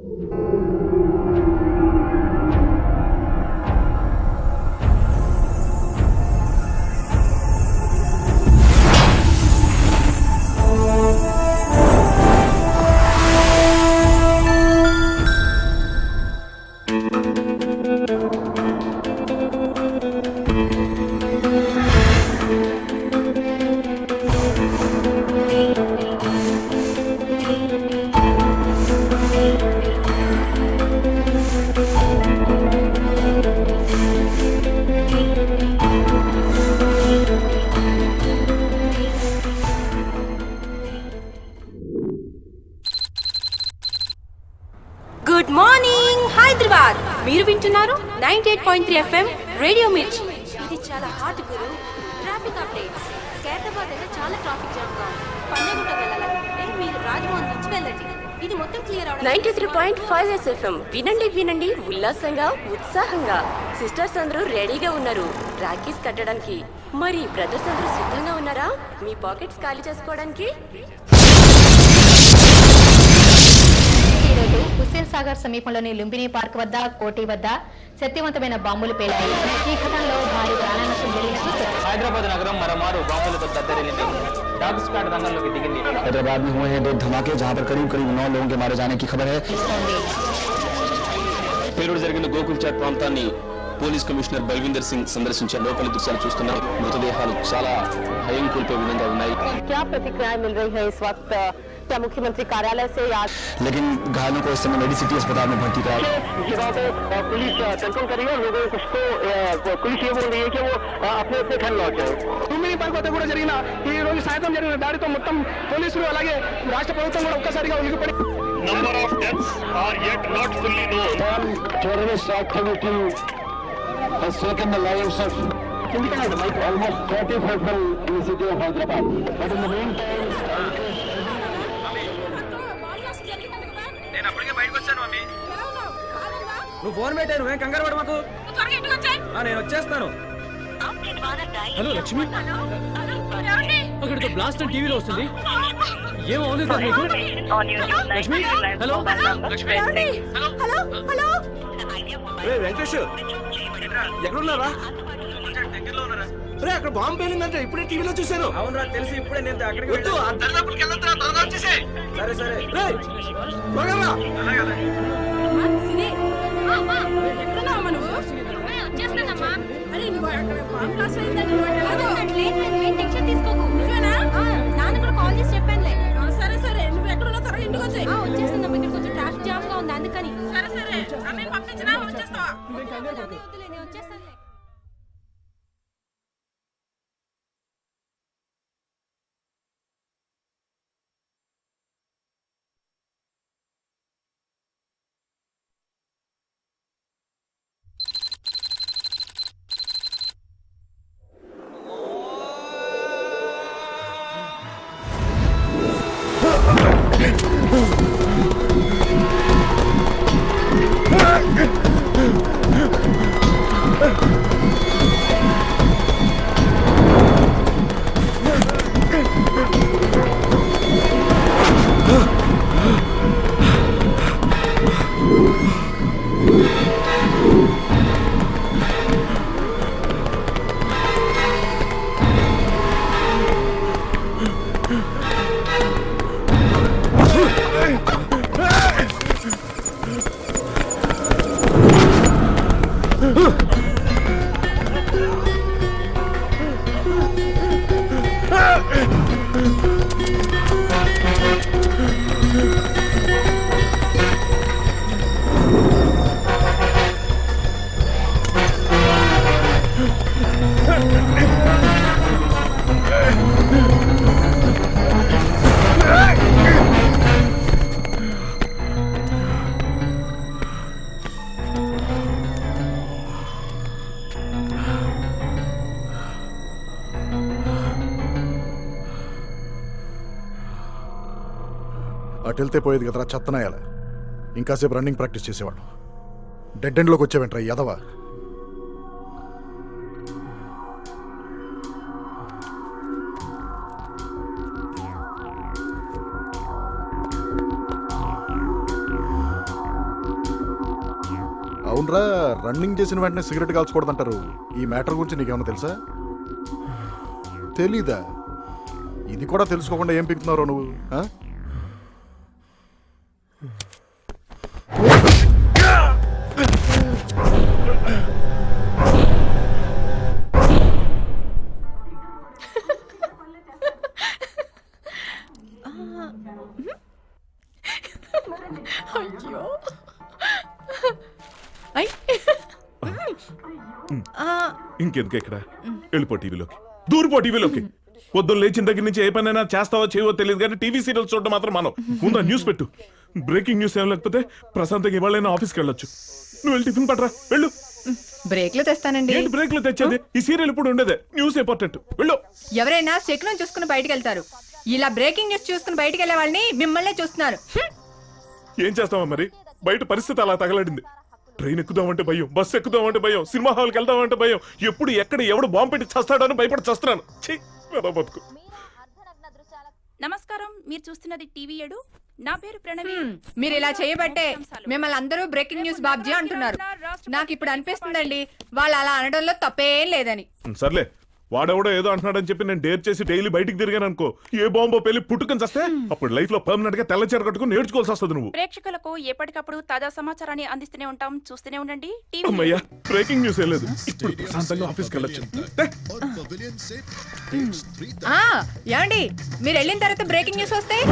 Good morning Hyderabad. మీరు వింటున్నారు 98.3 FM radio Mirchi. ఇది చాలా హాట్ గురు. Traffic updates. ఖైరతాబాద్ దగ్గర చాలా ట్రాఫిక్ జామ్ గా ఉంది. పంజాగుట్ట వెళ్ళాలనుకుంటే మీరు రాజ్మోహన్ నుంచి వెళ్ళండి. ఇది మొత్తం క్లియర్ అవడం. 93.5 FM వినండి వినండి ఉల్లాసంగా ఉత్సాహంగా. సిస్టర్స్ అందరూ రెడీగా ఉన్నారు రాఖీస్ కట్టడానికి. మరి బ్రదర్స్ అందరూ సిద్ధంగా ఉన్నారా మీ పాకెట్స్ ఖాళీ చేసుకోవడానికి? హుస్సేన్ సాగర్ సమీపంలోని లుంబిని పార్క్ వద్ద కోటి వద్ద శక్తివంతమైన బాంబులు పేలాయి. ఈ ఘటనలో భారీ ప్రాణ నష్టం జరిగినట్లు హైదరాబాద్ నగరం మరోమారు బాంబులతో దద్దరిల్లింది. డాగ్ స్క్వాడ్ రంగంలోకి దిగింది. हैदराबाद में हुए हैं 2 धमाके जहां पर करीब 9 लोगों के मारे जाने की खबर है. పేలుడు జరిగిన గోకుల్ చాట్ ప్రాంతాన్ని పోలీస్ కమిషనర్ బల్విందర్ సింగ్ సందర్శించారు. లోపలి దృశ్యాలు చూస్తున్నారు. మృతదేహాలు చాలా భయం కోల్పే విధంగా ఉన్నాయి. क्या प्रतिक्रिया मिल रही है इस वक्त? क्या मुख्यमंत्री कार्यालय से याद? लेकिन घायलों को इस समय मेडिसिटी अस्पताल में भर्ती कराया. पुलिस कंट्रोल करिए लोगों को पुलिस ये बोल रही है कि वो अपने अपने घर लौट जाए. లుంబిని పార్క్ వద్ద కూడా జరిగిన ఈ రోజు సాయంత్రం జరిగిన దాడితో మొత్తం పోలీసులు అలాగే రాష్ట్ర ప్రభుత్వం కూడా ఒక్కసారిగా ఉలిగిపడి Number of deaths are yet not fully known. terrorist activity has taken the lives of almost 30 people in the city of Hyderabad. But in the meantime, నేను అప్పటికే బయటకు వచ్చాను మమ్మీ. నువ్వు ఫోన్ పెట్టా, నువ్వేం కంగారు పడు మాకు. నేను వచ్చేస్తాను. హలో లక్ష్మి, అక్కడితో బ్లాస్ట్ అని టీవీలో వస్తుంది. ఏం అవలేదు కదా మీకు? Lakshmi hello Lakshmi hello. వెంకటేష్ ఎక్కడున్నారా? అక్కడ బాంబు పేలిందంటే ఇప్పుడే టీవీలో చూశాను. అవునరా తెలుసు. ఇప్పుడే నేను అక్కడికి సరే సరే నాన్న కూడా కాల్ చేసి చెప్పానులే. సరే సరే నువ్వు ఎక్కడున్నా త్వరగా ఇంటికి వచ్చాయి. వచ్చేస్తాను. ఇక్కడ కొంచెం ట్రాఫిక్ జామ్ గా ఉంది అందుకని. సరే సరే పంపించినా వచ్చేస్తావా? నేను వచ్చేస్తానులే. అటు వెళ్తే పోయేది కదరా చెత్తనాయాల. ఇంకాసేపు రన్నింగ్ ప్రాక్టీస్ చేసేవాడు. డెడ్ ఎండ్లోకి వచ్చేవేంట్రా యదవా. అవునరా, రన్నింగ్ చేసిన వెంటనే సిగరెట్ కాల్చకూడదంటారు. ఈ మ్యాటర్ గురించి నీకేమన్నా తెలుసా? తెలీదా? ఇది కూడా తెలుసుకోకుండా ఏం పిక్కుతున్నారో నువ్వు? ఆ? అయ్యో ఇంకెందుకు ఇక్కడ వెళ్ళిపో టీవీలోకి, దూరిపో టీవీలోకి. పొద్దున్న లేచిన దగ్గర నుంచి ఏ పనైనా చేస్తావో చేయవో తెలియదు కానీ టీవీ సీరియల్స్ చూడడం మాత్రం మనం. ముందు న్యూస్ పెట్టు. బ్రేకింగ్ న్యూస్ ఏం లేకపోతే ప్రశాంతంగా ఇవాళైనా ఆఫీస్కి వెళ్ళొచ్చు. నువ్వు వెళ్ళి టిఫిన్ పట్టరా, వెళ్ళు. బ్రేక్లు తెస్తానండి. ఏంటి బ్రేక్లో తెచ్చేది? ఈ సీరియల్ ఇప్పుడు ఉండేదే, న్యూస్ ఇంపార్టెంట్, వెళ్ళు. ఎవరైనా శకునం చూసుకుని బయటకు వెళ్తారు. ఇలా బ్రేకింగ్ న్యూస్ చూసుకుని బయటకు వెళ్ళే వాళ్ళని మిమ్మల్నే చూస్తున్నారు. ఏం చేస్తావా మరి? బయట పరిస్థితి అలా తగలడింది. ట్రైన్ ఎక్కుదామంటే భయం, బస్సు ఎక్కుదామంటే భయం, సినిమా హాల్కి వెళ్దామంటే భయం. ఎప్పుడు ఎక్కడ ఎవడు బాంబు పెట్టి చస్తాడని భయపడి చస్తున్నాను. బతుకు. నమస్కారం, మీరు చూస్తున్నది టీవీ 7. నా పేరు ప్రణవి. మీరు ఇలా చేయబట్టే మిమ్మల్ని అందరూ బ్రేకింగ్ న్యూస్ బాబ్జీ అంటున్నారు. నాకు ఇప్పుడు అనిపిస్తుందండి వాళ్ళు అలా అనడంలో తప్పేం లేదని. సర్లే, వాడెవడో ఏదో అంటున్నాడని చెప్పి నేను డేర్ చేసి డైలీ బయటికి తిరిగాను అనుకో, ఏ బాంబో పెళ్లి పుట్టుకొని వస్తే అప్పుడు లైఫ్ లో పర్మనెంట్ గా తెల్ల చీర కట్టుకుని నేర్చుకోవాల్సి వస్తుంది. నువ్వు ప్రేక్షకులకు ఎప్పటికప్పుడు తాజా సమాచారాన్ని అందిస్తూనే ఉంటాం, చూస్తూనే ఉండండి టీవీ. అమ్మయ్యా, బ్రేకింగ్ న్యూస్ ఏం లేదు. ఇప్పుడు ప్రశాంతంగా ఆఫీస్కి వెళ్ళొచ్చు. ఏమండి, మీరు వెళ్ళిన తర్వాత బ్రేకింగ్ న్యూస్ వస్తాయి.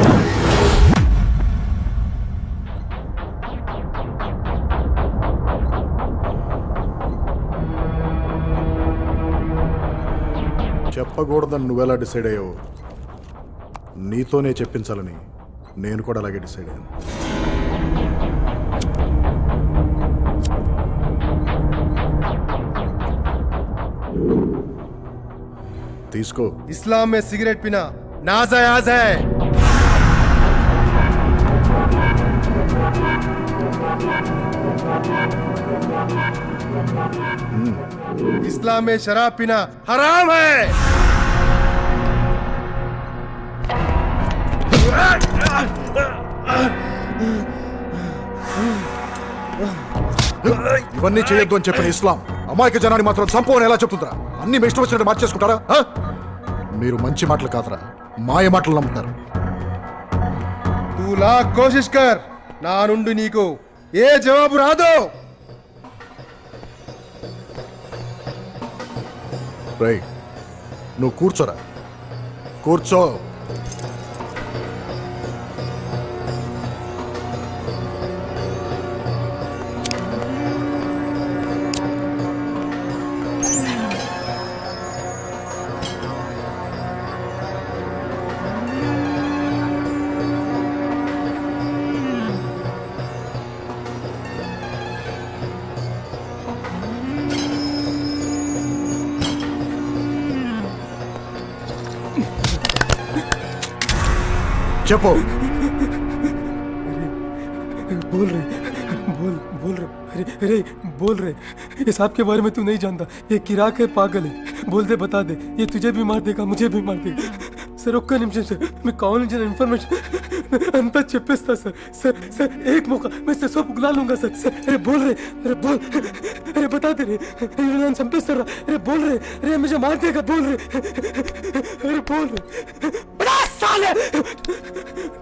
చెప్పకూడదని నువ్వెలా డిసైడ్ అయ్యావు? నీతోనే చెప్పించాలని నేను కూడా అలాగే డిసైడ్ అయ్యాను. తీసుకో. इस्लाम में सिगरेट पीना नाजायज है. इस्लाम में शराब पीना हराम है. ఇవన్నీ చేయొద్దు అని చెప్పిన ఇస్లాం అమాయక జనాన్ని మాత్రం చంపవని ఎలా చెప్తుందిరా? అన్ని మీ ఇష్టం వచ్చినట్టు మార్చేసుకుంటారా? మీరు మంచి మాటలు కాదురా, మాయ మాటలు నమ్ముతారు. तू लाख कोशिश कर, నా నుండి నీకు ఏ జవాబు రాదు. రేయ్, నువ్వు కూర్చోరా, కూర్చో. చెప్పు. बोल रहे ये सांप के बारे में तू नहीं जानता. ये किराक है, पागल है. बोल दे, बता दे, ये तुझे भी मार देगा, मुझे भी मार देगा. सर ఒక్క నిమిషం సార్, मैं కావాల్సిన ఇన్ఫర్మేషన్ అంతా చెప్పేస్తా సార్. सर एक मौका, मैं सर सब उगला लूंगा सर. अरे बोल रहे, अरे बता दे रे, नन्ను చంపేస్తారా? अरे बोल रहे, अरे मुझे मार देगा, बोल रहे, अरे बोल रहे. साले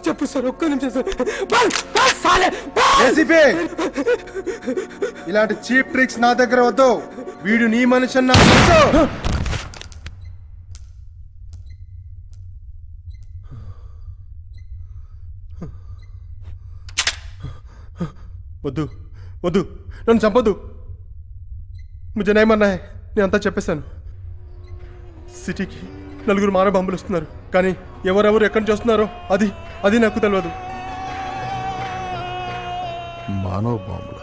చెప్పు సార్, ఒక్క నిమిషం సార్. సాలే ఏసీపీ, ఇలాంటి చీప్ ట్రిక్స్ నా దగ్గర వద్దు. వీడు నీ మనిషి అన్న వద్దు వద్దు, నన్ను చంపొద్దు. ముझे नहीं मरना है. నేను అంతా చెప్పేశాను. సిటీకి నలుగురు మానవ బాంబులు వస్తున్నారు, కానీ ఎవరెవరు ఎక్కడి నుంచి వస్తున్నారో అది నాకు తెలియదు. మానవ బాంబుల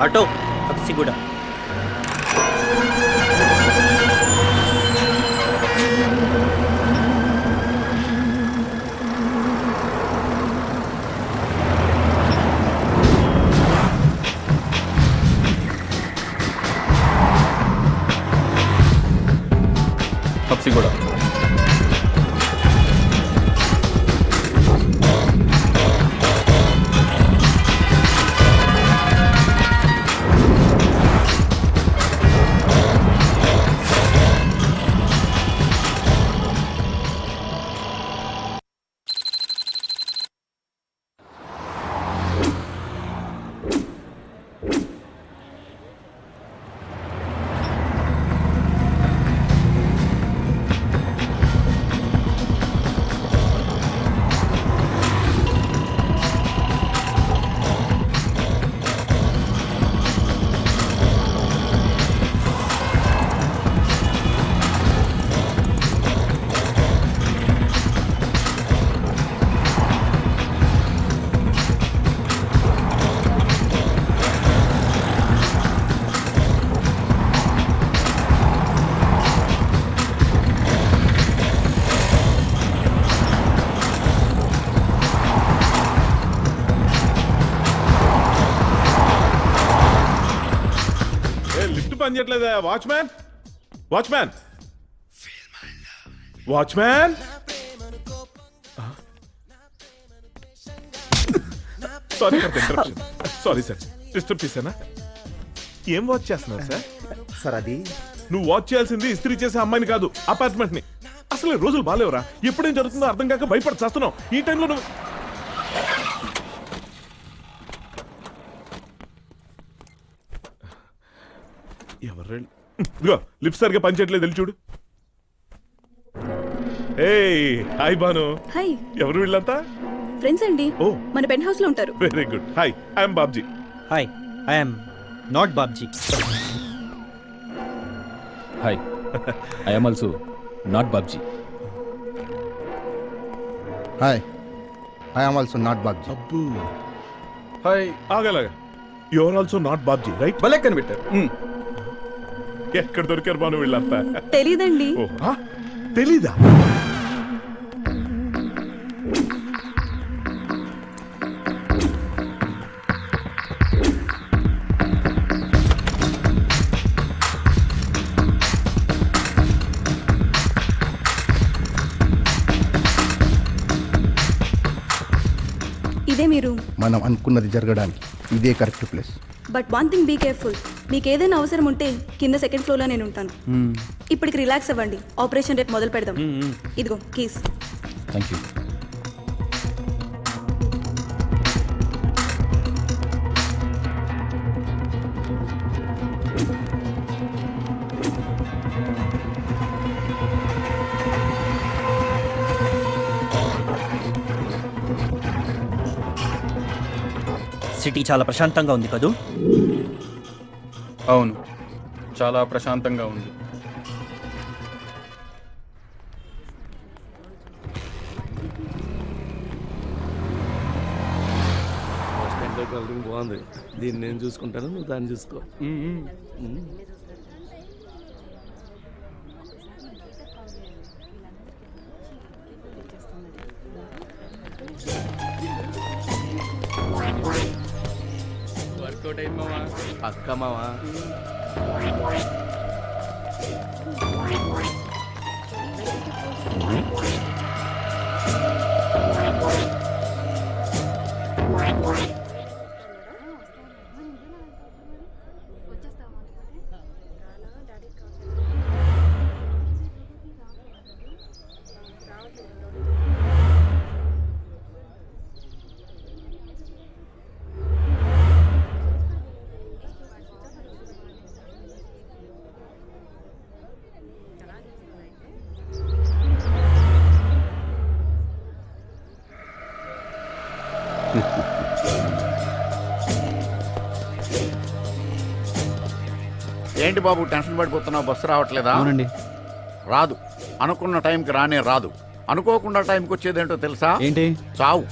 ఆటో హబ్సిగూడ. పనిచేయట్లేదా? Watchman, watchman, watchman. Sorry for interruption. Sorry sir, disturb చేశానా? ఏం వాచ్ చేస్తున్నారు సార్? సార్ అది నువ్వు వాచ్ చేయాల్సింది ఇస్త్రీ చేసే అమ్మాయిని కాదు, అపార్ట్మెంట్ ని. అసలు ఈ రోజులు బాలేవరా? ఎప్పుడేం జరుగుతుందో అర్థం కాక భయపడి చేస్తున్నావు. ఈ టైంలో నువ్వు ఎవరు ఇదిగో లిఫ్ట్ సరిగా పనిచేయట్లేదు, వెళ్ళి చూడు. ఏయ్ హాయ్ బాను. హాయ్, ఎవరు వీళ్ళంతా? ఫ్రెండ్స్ అండి. ఓ మన పెంట్ హౌస్ లో ఉంటారు. Very good. Hi, I'm Babji. Hi, I'm not Babji. Hi, I am also not Babji. Hi, I am also not Babji. అబ్బు హాయ్, ఆగలాగా. You are also not Babji, right? భలే కనిపెట్టారు. ఎక్కడ దొరికారు బాను వీళ్ళంతా? తెలీదండి. ఓ తెలీదా? ఇదే మీరు. మనం అనుకున్నది జరగడానికి ఇదే correct place. But one thing be careful. మీకు ఏదైనా అవసరం ఉంటే కింద సెకండ్ ఫ్లోర్ లో నేను ఉంటాను. ఇప్పటికి రిలాక్స్ అవ్వండి. ఆపరేషన్ రేపు మొదలు పెడదాం. ఇదిగో కీస్. Thank you. సిటీ చాలా ప్రశాంతంగా ఉంది కదూ? అవును, చాలా ప్రశాంతంగా ఉంది. బాగుంది. దీన్ని నేను చూసుకుంటాను, నువ్వు దాన్ని చూసుకో. వర్కౌట్ అయింది మావా. పక్క మావా. ఏంటి బాబు టెన్షన్ పడిపోతున్నావు? బస్సు రావట్లేదా? అవునండి, రాదు. అనుకున్న టైంకి రానే రాదు. అనుకోకుండా టైంకి వచ్చేదేంటో తెలుసా? ఏంటి? చావు.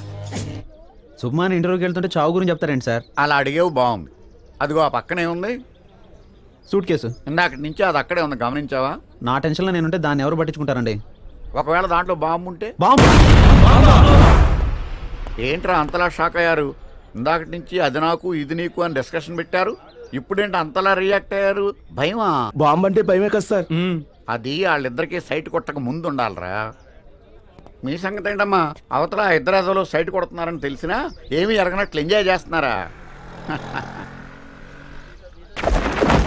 సుబ్మాన్ ఇంటర్వ్యూకి వెళ్తుంటే చావు గురించి చెప్తారేంటి సార్? అలా అడిగేవు, బాగుంది. అదిగో ఆ పక్కనే ఉంది సూట్ కేసు. ఇందాక నుంచి అది అక్కడే ఉంది, గమనించావా? నా టెన్షన్లో నేనుంటే దాన్ని ఎవరు పట్టించుకుంటారండి? ఒకవేళ దాంట్లో బాంబు ఉంటే? బాంబు! ఏంట్రా అంతలా షాక్ అయ్యారు? ఇందాక నుంచి అది నాకు ఇది నీకు అని డిస్కషన్ పెట్టారు. ఇప్పుడేంటి అంతలా రియాక్ట్ అయ్యారు? భయమా? బాంబు అంటే భయమే కదా సార్. అది వాళ్ళిద్దరికీ సైట్ కొట్టక ముందు ఉండాలరా. మీ సంగతి ఏంటమ్మా? అవతల ఆ ఇద్దరు అదలో సైట్ కొడుతున్నారని తెలిసినా ఏమీ ఎరగనట్లు ఎంజాయ్ చేస్తున్నారా?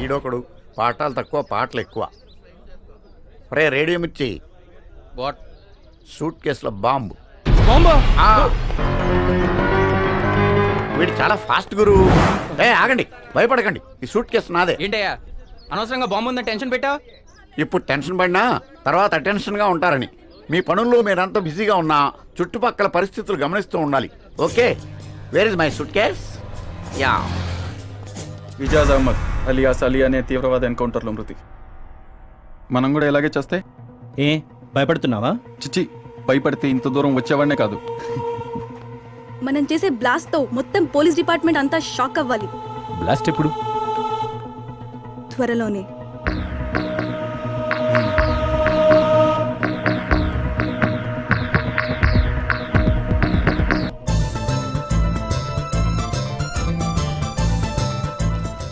ఈడొకడు పాఠాలు తక్కువ పాటలు ఎక్కువ. రే రేడియో మిర్చి, వాట్? సూట్ కేసులో బాంబు. బాంబా? వీడు చాలా ఫాస్ట్ గురు. ఆగండి, భయపడకండి. ఈ సూట్ కేసు నాదే. ఏంటయ్యా అనవసరంగా బాంబు ఉందని టెన్షన్ పెట్టావు? ఇప్పుడు టెన్షన్ పడినా తర్వాత అటెన్షన్గా ఉంటారని. మీ పనుల్లో మీరంతా బిజీగా ఉన్నా చుట్టుపక్కల పరిస్థితులు గమనిస్తూ ఉండాలి. Okay, where is my suitcase? Yeah. Ijaz Ahmed alias Ali అనే తీవ్రవాద ఎన్కౌంటర్లో మృతి. మనం కూడా ఇలాగే చేస్తే? ఏ భయపడుతున్నావా? చిచ్చి, భయపడితే ఇంత దూరం వచ్చేవాడినే కాదు. మనం చేసే బ్లాస్ట్ తో మొత్తం పోలీస్ డిపార్ట్మెంట్ అంతా షాక్ అవ్వాలి. బ్లాస్ట్ ఎప్పుడు? త్వరలోనే.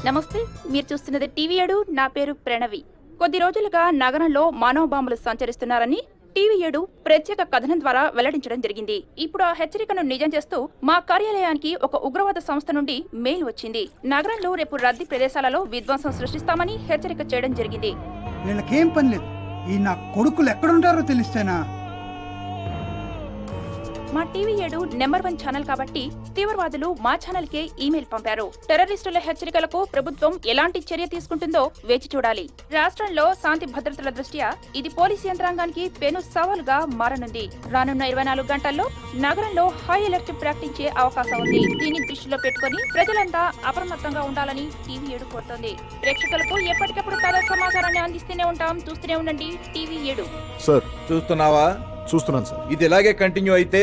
నమస్తే. మీరు చూస్తున్నది టీవీ 7. నా పేరు ప్రణవి. కొద్ది రోజులుగా నగరంలో మానవ బాంబులు సంచరిస్తున్నారని టీవీ 7 ప్రత్యేక కథనం ద్వారా వెల్లడించడం జరిగింది. ఇప్పుడు ఆ హెచ్చరికను నిజం చేస్తూ మా కార్యాలయానికి ఒక ఉగ్రవాద సంస్థ నుండి మెయిల్ వచ్చింది. నగరంలో రేపు రద్దీ ప్రదేశాలలో విధ్వంసం సృష్టిస్తామని హెచ్చరిక చేయడం జరిగింది. వీళ్ళకేం పని లేదు. ఈ నా కొడుకులు ఎక్కడుంటారో తెలిస్తేనా? మా టీవీ 7 నెంబర్ 1 ఛానల్ కాబట్టి తీవ్రవాదులు మా ఛానల్ కే ఈమెయిల్ పంపారు. టెర్రరిస్టుల హెచ్చరికలకు ప్రభుత్వం ఎలాంటి చర్య తీసుకుంటుందో వేచి చూడాలి. రాష్ట్రంలో శాంతి భద్రతల దృష్ట్యా ఇది పోలీసు యంత్రాంగానికి పెను సవాలుగా మారనుంది. రానున్న 24 గంటల్లో నగరంలో హై అలర్ట్ ప్రకటించే అవకాశం ఉంది. దీన్ని దృష్టిలో పెట్టుకుని ప్రజలంతా అప్రమత్తంగా ఉండాలని టీవీ 7 కోరుతోంది. ప్రేక్షకులకు ఎప్పటికప్పుడు తాజా సమాచారాన్ని అందిస్తూనే ఉంటాం. చూస్తూనే ఉండండి టీవీ 7. సార్ చూస్తున్నావా? చూస్తున్నాను సార్. ఇది ఇలాగే కంటిన్యూ అయితే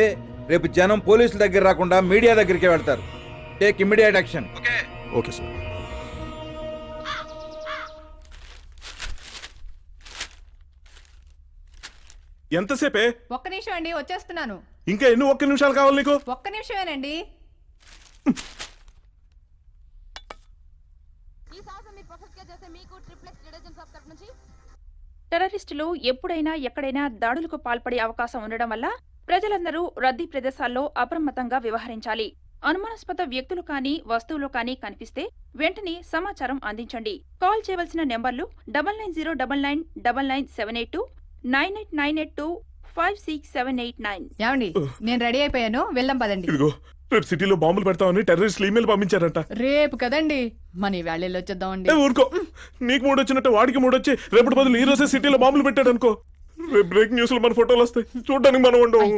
రేపు జనం పోలీసుల దగ్గర రాకుండా మీడియా దగ్గరికి వెళ్తారు. Take immediate action. Okay sir. ఎంతసేపే? ఒక్క నిమిషం అండి, వచ్చేస్తున్నాను. ఇంకా ఎన్ని ఒక్క నిమిషాలు కావాలి నీకు? ఒక్క నిమిషమేనండి. టెర్రరిస్టులు ఎప్పుడైనా ఎక్కడైనా దాడులకు పాల్పడే అవకాశం ఉండడం వల్ల ప్రజలందరూ రద్దీ ప్రదేశాల్లో అప్రమత్తంగా వ్యవహరించాలి. అనుమానాస్పద వ్యక్తులు కానీ వస్తువులు కానీ కనిపిస్తే వెంటనే సమాచారం అందించండి. కాల్ చేయవలసిన నెంబర్లు 9909999782 9898256789. ఏమండి, నేను రెడీ అయిపోయాను, వెళ్దాం పదండి. ఇదిగో రేపు సిటీలో బాంబులు పెడతామని టెర్రరిస్టులు ఈమెయిల్ పంపించారంట. రేపు కదండి, మన వేళ వచ్చేద్దామండి. ఊరుకో, నీకు మూడు వచ్చినట్టు వాడికి మూడు వచ్చి రేపటి బదులు ఈ రోజే సిటీలో బాంబులు పెట్టాడు అనుకో, రేపు బ్రేక్ న్యూస్ లో మన ఫోటోలు వస్తాయి, చూడడానికి మనం ఉండవు.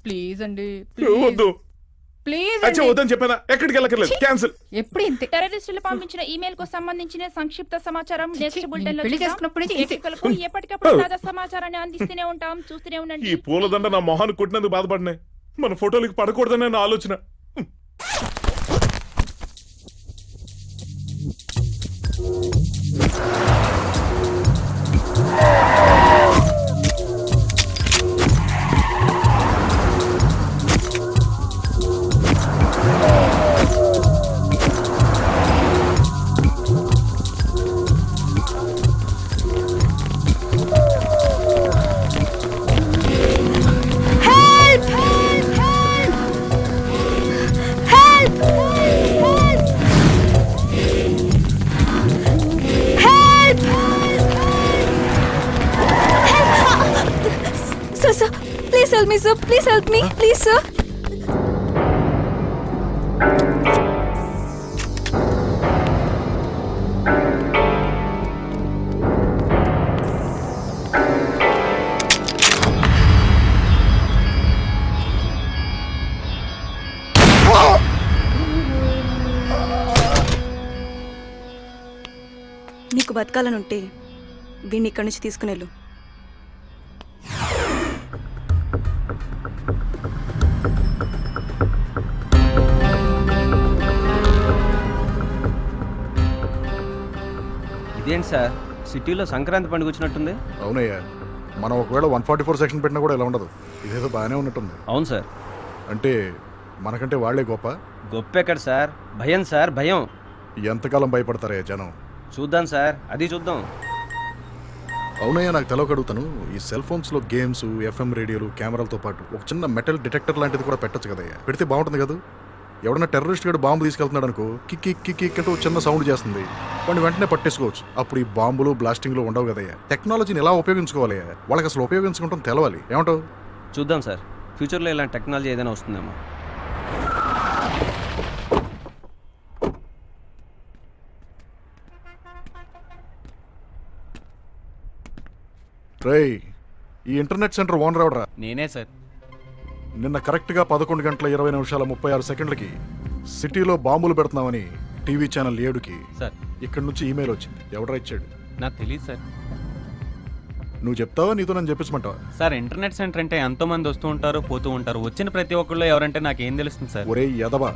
ప్లీజ్ అండి, వద్దు. ప్లీజ్ వద్దని చెప్పానా? ఎక్కడికి వెళ్ళక్కర్లేదు, క్యాన్సిల్. ఎప్పుడు ఇంతే. టెర్రరిస్టులు పంపించిన ఈమెయిల్ కు సంబంధించిన సంక్షిప్త సమాచారం నెక్స్ట్ బులెటిన్ లో పెళ్లి చూద్దాం. చేసుకున్నప్పటి నుంచి ప్రేక్షకులకు ఎప్పటికప్పుడు తాజా సమాచారాన్ని అందిస్తూనే ఉంటాం. చూస్తూనే ఉండండి. ఈ పూలదండ నా మొహాన్ని కొట్టినందుకు బాధపడినాయి. మన ఫోటోలకి పడకూడదనే నా ఆలోచన. Sir, please help me, sir. Please help me. Please, sir. నీకు బతకాలనుంటే వీడిని ఇక్కడి నుంచి తీసుకునేళ్ళు. ఇదేంటి సార్, సిటీలో సంక్రాంతి పండుగ వచ్చినట్టుంది? అవునయ్యా, మనం ఒకవేళ 144 సెక్షన్ పెట్టినా కూడా ఇలా ఉండదు. ఇదేదో బాగానే ఉన్నట్టుంది. అవును సార్. అంటే మనకంటే వాళ్లే గొప్ప. గొప్ప ఎక్కడ సార్, భయం సార్, భయం. ఎంతకాలం భయపడతారయ్యా జనం? చూద్దాం సార్, అది చూద్దాం. అవునయ్యా, నాకు తెలవకడుగుతాను, ఈ సెల్ ఫోన్స్ లో గేమ్స్, FM రేడియోలు, కెమెరాలతో పాటు ఒక చిన్న మెటల్ డిటెక్టర్ లాంటిది కూడా పెట్టొచ్చు కదయ్యా. పెడితే బాగుంటుంది కదా. ఎవడన్నా టెర్రరిస్ట్ గడు బాంబు తీసుకెళ్తున్నాడు అనుకో, కిక్ కిక్ కిక్ అంటూ చిన్న సౌండ్ చేస్తుంది, వాడిని వెంటనే పట్టేసుకోవచ్చు. అప్పుడు ఈ బాంబులు బ్లాస్టింగ్లు ఉండవు కదయ్యా. టెక్నాలజీని ఎలా ఉపయోగించుకోవాలి, వాళ్ళకి అసలు ఉపయోగించుకుంటాం తెలవాలి. ఏమంటావు? చూద్దాం సార్, ఫ్యూచర్లో ఇలాంటి టెక్నాలజీ ఏదైనా వస్తుందేమో. రేయ్, ఈ ఇంటర్నెట్ సెంటర్ ఓనర్ ఎవడరా? నేనే సార్. నిన్న కరెక్ట్గా 11:20 సిటీలో బాంబులు పెడుతున్నామని టీవీ ఛానల్ 7కి సార్ ఇక్కడి నుంచి ఈమెయిల్ వచ్చింది. ఎవడరా ఇచ్చాడు? నాకు తెలియదు సార్. నువ్వు చెప్తావా, నీతో నన్ను చెప్పించమంటావా? సార్, ఇంటర్నెట్ సెంటర్ అంటే ఎంతో మంది వస్తూ ఉంటారు, పోతూ ఉంటారు. వచ్చిన ప్రతి ఒక్కళ్ళు ఎవరంటే నాకేం తెలుస్తుంది సార్? ఒరే యదవా,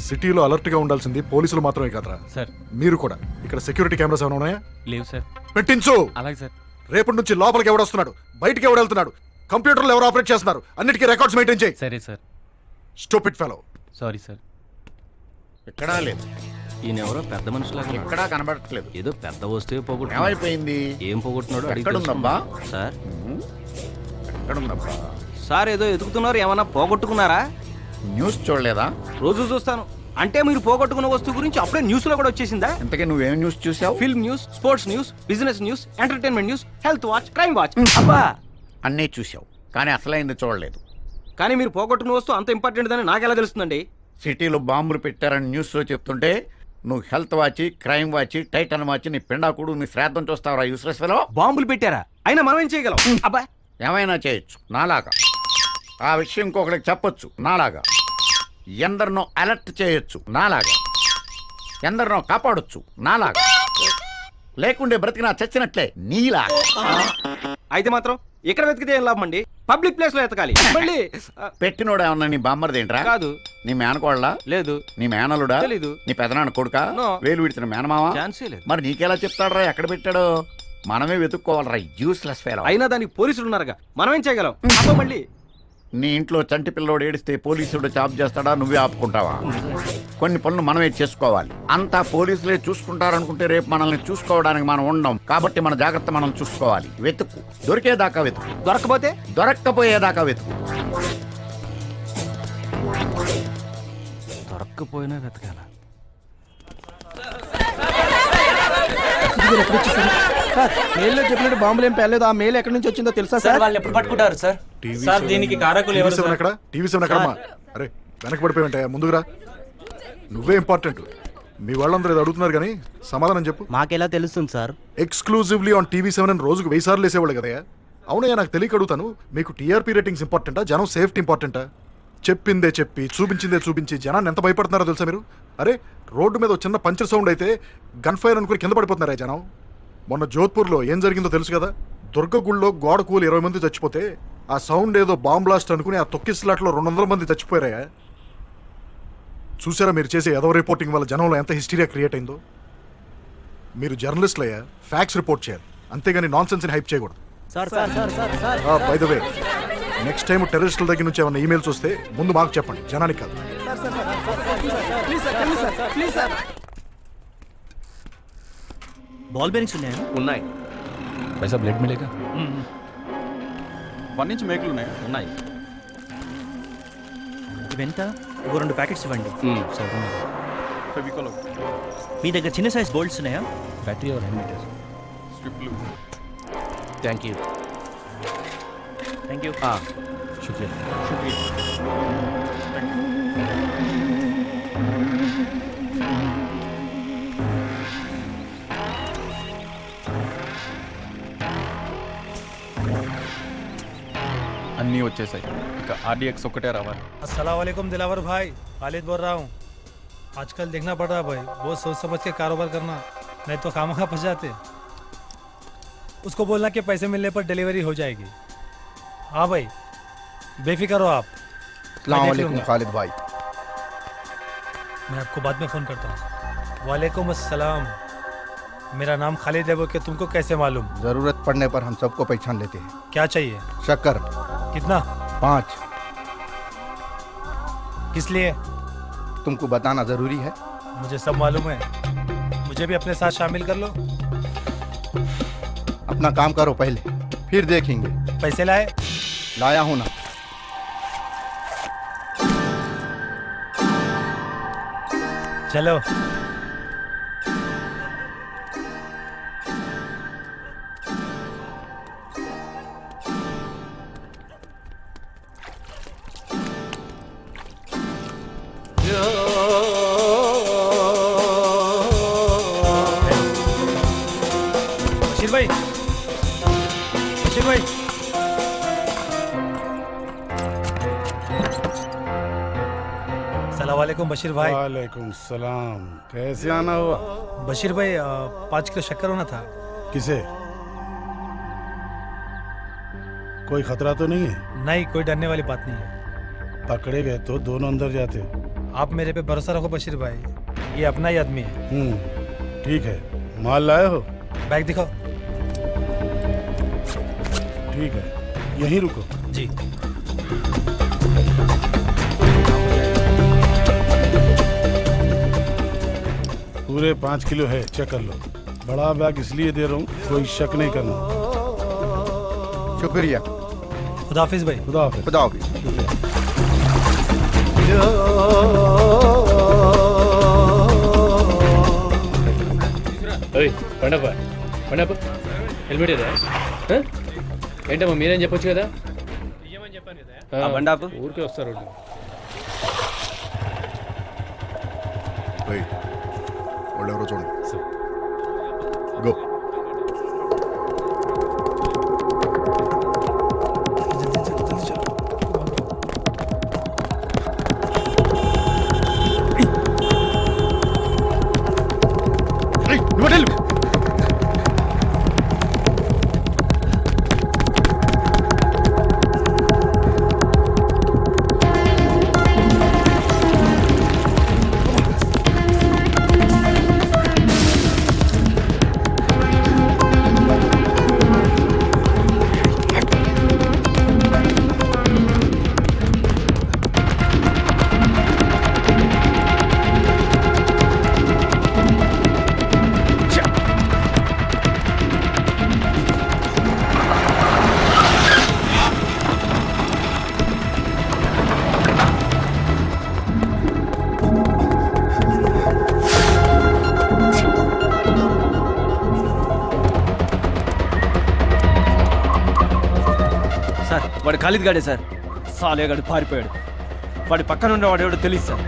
సిటీలో అలర్ట్ గా ఉండాల్సింది పోలీసులు మాత్రమే కాదురా సార్. మీరు కూడా. ఇక్కడ సెక్యూరిటీ కెమెరాస్ ఏమైనా ఉన్నాయా? లేవు సార్. పెట్టించు. అలాగే సార్. రేపటి నుంచి లోపలికి ఎవడొస్తున్నాడు, బయటికి ఎవడు వెళ్తున్నాడు, కంప్యూటర్లు ఎవరు ఆపరేట్ చేస్తున్నారు, అన్నిటికీ రికార్డ్స్ మెయింటైన్ చేయి. సరే sir. Stupid fellow. Sorry sir. ఎక్కడా లేదు. ఈయన ఎవరో పెద్ద మనుషులాగా ఎక్కడా కనబడట్లేదు. ఏదో పెద్ద వస్తువు పోగొట్టు ఏమైపోయింది? ఏం పోగొట్టున్నాడు ఎక్కడుందబ్బా? సార్ ఎక్కడుందబ్బా? సార్ ఏదో ఎదుగుతున్నారు, ఏమన్నా పోగొట్టుకున్నారా? న్యూస్ చూడలేదా? రోజు చూస్తాను. అంటే మీరు పోగొట్టుకున్న వస్తువు గురించి అప్పుడే న్యూస్ లో కూడా వచ్చేసిందా? ఇంతకీ నువ్వేం న్యూస్ చూసావు? Film news, sports news, business news, entertainment news, health watch, crime watch. అబ్బా, అన్నీ చూసావు కానీ అసలైంది చూడలేదు. కానీ మీరు పోగొట్టుకున్న వస్తువు అంత ఇంపార్టెంట్ అని నాకెలా తెలుస్తుందండి? సిటీలో బాంబులు పెట్టారని న్యూస్లో చెప్తుంటే నువ్వు health watch, crime watch, Titan watch, నీ పిండాకుడు, నీ శ్రాద్ధం చూస్తావురా యూస్లెస్ ఫెలో. బాంబులు పెట్టారా? అయినా మనం ఏం చేయగలం? అబ్బా, ఏమైనా చేయొచ్చు నాలాగా. ఆ విషయం ఇంకొకరికి చెప్పొచ్చు నాలాగా. ఎందరినో అలర్ట్ చేయొచ్చు నాలాగా. ఎందరినో కాపాడొచ్చు నాలాగా. లేకుండే బ్రతికినా చచ్చినట్లే నీలాగా. అయితే మాత్రం ఇక్కడ వెతికితే ఏం లాభం అండి? పబ్లిక్ ప్లేస్ లో ఎతకాలి. మళ్ళీ పెట్టినోడు ఏమన్నా నీ బామ్మర్దేంట్రా? కాదు. నీ మేనకోళ్ళ? లేదు. నీ మేనలుడా? తెలీదు. నీ పెదనాన్న కొడుకా? నో. వేలు విడిచిన మేనమావా? ఛాన్సే లేదు. మరి నీకెలా చెప్తాడరా ఎక్కడ పెట్టాడో? మనమే వెతుక్కోవాలరా యూస్లెస్ ఫెలో. అయినా దానికి పోలీసులు ఉన్నారుగా, మనం ఏం చేయగలం? అబ్బా, మళ్ళీ నీ ఇంట్లో చంటి పిల్లోడు ఏడిస్తే పోలీసుడు చాప్ చేస్తాడా? నువ్వే ఆపుకుంటావా? కొన్ని పనులు మనమే చేసుకోవాలి. అంతా పోలీసులే చూసుకుంటారనుకుంటే రేపు మనల్ని చూసుకోవడానికి మనం ఉండం. కాబట్టి మన జాగ్రత్త మనం చూసుకోవాలి. వెతుకు, దొరికేదాకా వెతుకు. దొరకపోతే? దొరక్కపోయేదాకా వెతుకు. దొరక్కపోయినా వెతకాల. మెయిల్లో చెప్పినట్టు బాంబులు ఏం పేలేదు. ఆ మెయిల్ ఎక్కడి నుంచి వచ్చిందో తెలుసా సార్? వాళ్ళు ఎప్పుడు పట్టుకుంటారు సార్? సార్ దీనికి కారకులు ఎవరు సార్? టీవీ సెవెన్ ఎక్కడమ్మా? అరే వెనక్కి పడిపోయి ముందుకురా. నువ్వే ఇంపార్టెంట్. మీ వాళ్ళందరూ ఇది అడుగుతున్నారు కానీ సమాధానం చెప్పు. మాకెలా తెలుస్తుంది sir? Exclusively on TV seven అని రోజుకు 1000 సార్లు వేసేవాళ్ళు కదయ్యా. అవునయ్యా, నాకు తెలియక అడుగుతాను. మీకు టీఆర్పీ రేటింగ్స్ ఇంపార్టెంటా, జనం సేఫ్టీ ఇంపార్టెంటా? చెప్పిందే చెప్పి చూపించిందే చూపించి జనాన్ని ఎంత భయపడుతున్నారో తెలుసా మీరు? అరే రోడ్డు మీద చిన్న పంచర్ సౌండ్ అయితే గన్ ఫైర్ అనుకుని కింద పడిపోతున్నారా జనం. మొన్న జోధ్పూర్లో ఏం జరిగిందో తెలుసు కదా? దుర్గగుళ్ళో గోడ కూలి 20 మంది చచ్చిపోతే ఆ సౌండ్ ఏదో బాంబ్ బ్లాస్ట్ అనుకుని ఆ తొక్కిస్లాట్లో 200 మంది చచ్చిపోయారా. చూసారా మీరు చేసే ఏదో రిపోర్టింగ్ వల్ల జనంలో ఎంత హిస్టీరియా క్రియేట్ అయిందో? మీరు జర్నలిస్టులు అయ్యా, ఫ్యాక్ట్స్ రిపోర్ట్ చేయాలి, అంతేగాని నాన్ సెన్స్ని హైప్ చేయకూడదు. By the way, next time టెర్రరిస్టుల దగ్గర నుంచి ఏమైనా ఈమెయిల్స్ వస్తే ముందు మాకు చెప్పండి, జనానికి కాదు. బాల్ బేరింగ్స్ ఉన్నాయా? ఉన్నాయి. पैसा ब्लेड मिलेगा? 1 ఇంచ్ మేకులు ఉన్నాయి. ఉన్నాయి. ఇవెంత? ఒక 2 ప్యాకెట్స్ ఇవ్వండి. ఫెవికాల్. మీ దగ్గర చిన్న సైజ్ బోల్ట్స్ ఉన్నాయా? बैटरी और हैंडमीटर. స్ట్రిప్లు. Thank you. Thank you. शुक्रिया. అన్నీ వచ్చేసాయి. ఇక RDX ఒక్కటే రావాలి. अस्सलाम वालेकुम दिलावर भाई, खालिद बोल रहा हूँ. आजकल देखना पड़ रहा है भाई, बहुत सोच समझ के कारोबार करना, नहीं तो खामखा फंस जाते. उसको बोलना कि पैसे मिलने पर डिलीवरी हो जाएगी. हाँ भाई, बेफिक्र हो आप. अस्सलाम वालेकुम खालिद भाई. मैं आपको बाद में फ़ोन करता हूँ. वालेकुम अस्सलाम. मेरा नाम खालिद है, वो कि तुमको कैसे मालूम? जरूरत पड़ने पर हम सबको पहचान लेते हैं. क्या चाहिए? शक्कर कितना? 5. किस लिए? तुमको बताना जरूरी है? मुझे सब मालूम है. मुझे भी अपने साथ शामिल कर लो. अपना काम करो पहले, फिर देखेंगे. पैसे लाए? लाया हूं ना. चलो. बशीर भाई, बशीर भाई. सलाम वालेकुम बशीर भाई. वालेकुम सलाम. कैसे आना हुआ? बशीर भाई 5 किलो शक्कर होना था. किसे? कोई खतरा तो नहीं है? नहीं, कोई डरने वाली बात नहीं है. पकड़े गए तो दोनों अंदर जाते. आप मेरे पे भरोसा रखो बशीर भाई, ये अपना ही आदमी है. ठीक है. माल लाए हो? बैग दिखाओ. ठीक है, यहीं रुको. जी. पूरे 5 किलो है, चेक कर लो। बड़ा बैग इसलिए दे रहा हूँ, कोई शक नहीं करना। शुक्रिया। खुदाफिज भाई। खुदाफिज। खुदाफिज। పండప్ప పండప్ప హెల్మెట్ ఏదా ఏంటమ్మా మీరేం చెప్పొచ్చు కదా బండాపు ఊరికే వస్తారు వాళ్ళు ఎవరో చూడండి. గో. వాడు ఖాళీద్ గాడే సార్. సాలేగాడు పారిపోయాడు. వాడి పక్కన ఉండే వాడు ఎవడో తెలియదు సార్.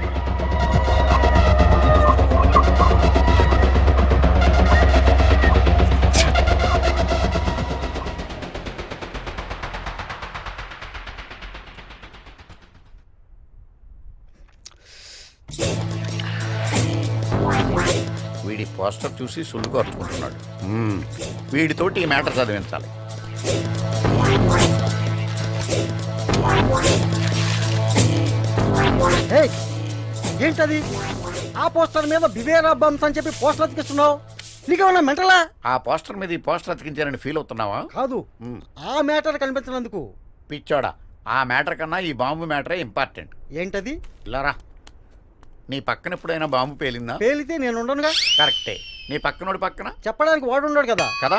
వీడి పోస్టర్ చూసి సుళ్ళు ఖర్చుకుంటున్నాడు. వీడితోటి ఈ మ్యాటర్ చదివించాలి. ఏంటది? ఆ పోస్టర్ మీద బివేరా బంప్స్ అని చెప్పి పోస్టర్ అతికిస్తున్నావు. నీకేమన్నా మెంటలా? ఆ పోస్టర్ మీద ఈ పోస్టర్ అతికించారని ఫీల్ అవుతున్నావా? కాదు, ఆ మ్యాటర్ కనిపించినందుకు. పిచ్చోడా, ఆ మ్యాటర్ కన్నా ఈ బాంబు మ్యాటరే ఇంపార్టెంట్. ఏంటది? ఇలారా. నీ పక్కన ఎప్పుడైనా బాంబు పేలిందా? పేలితే నేను ఉండనుగా. కరెక్టే. నీ పక్కనోడి పక్కన చెప్పడానికి వాడు ఉన్నాడు కదా. కదా,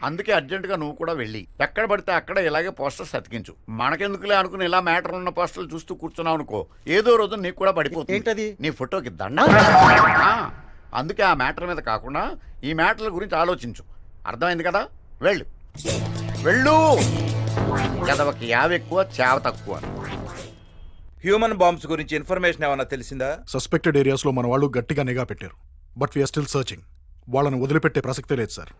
అందుకే అర్జెంటుగా నువ్వు కూడా వెళ్ళి ఎక్కడ పడితే అక్కడ ఇలాగే పోస్టర్స్ అతికించు. మనకెందుకులే అనుకుని ఇలా మ్యాటర్ ఉన్న పోస్టర్లు చూస్తూ కూర్చున్నావు అనుకో, ఏదో రోజు నీకు కూడా పడిపోతుంది. ఏంటది? నీ ఫోటోకి దండ. అందుకే ఆ మ్యాటర్ మీద కాకుండా ఈ మ్యాటర్ల గురించి ఆలోచించు. అర్థమైంది కదా? వెళ్ళు వెళ్ళు. కదవకి యావ ఎక్కువ, చావ తక్కువ. హ్యూమన్ బాంబ్స్ గురించి ఇన్ఫర్మేషన్ ఏమన్నా తెలిసిందా? సస్పెక్టెడ్ ఏరియాస్ లో మన వాళ్ళు గట్టిగా నిఘా పెట్టారు. But we are still searching. వాళ్ళని వదిలిపెట్టే ప్రసక్తే లేదు సార్.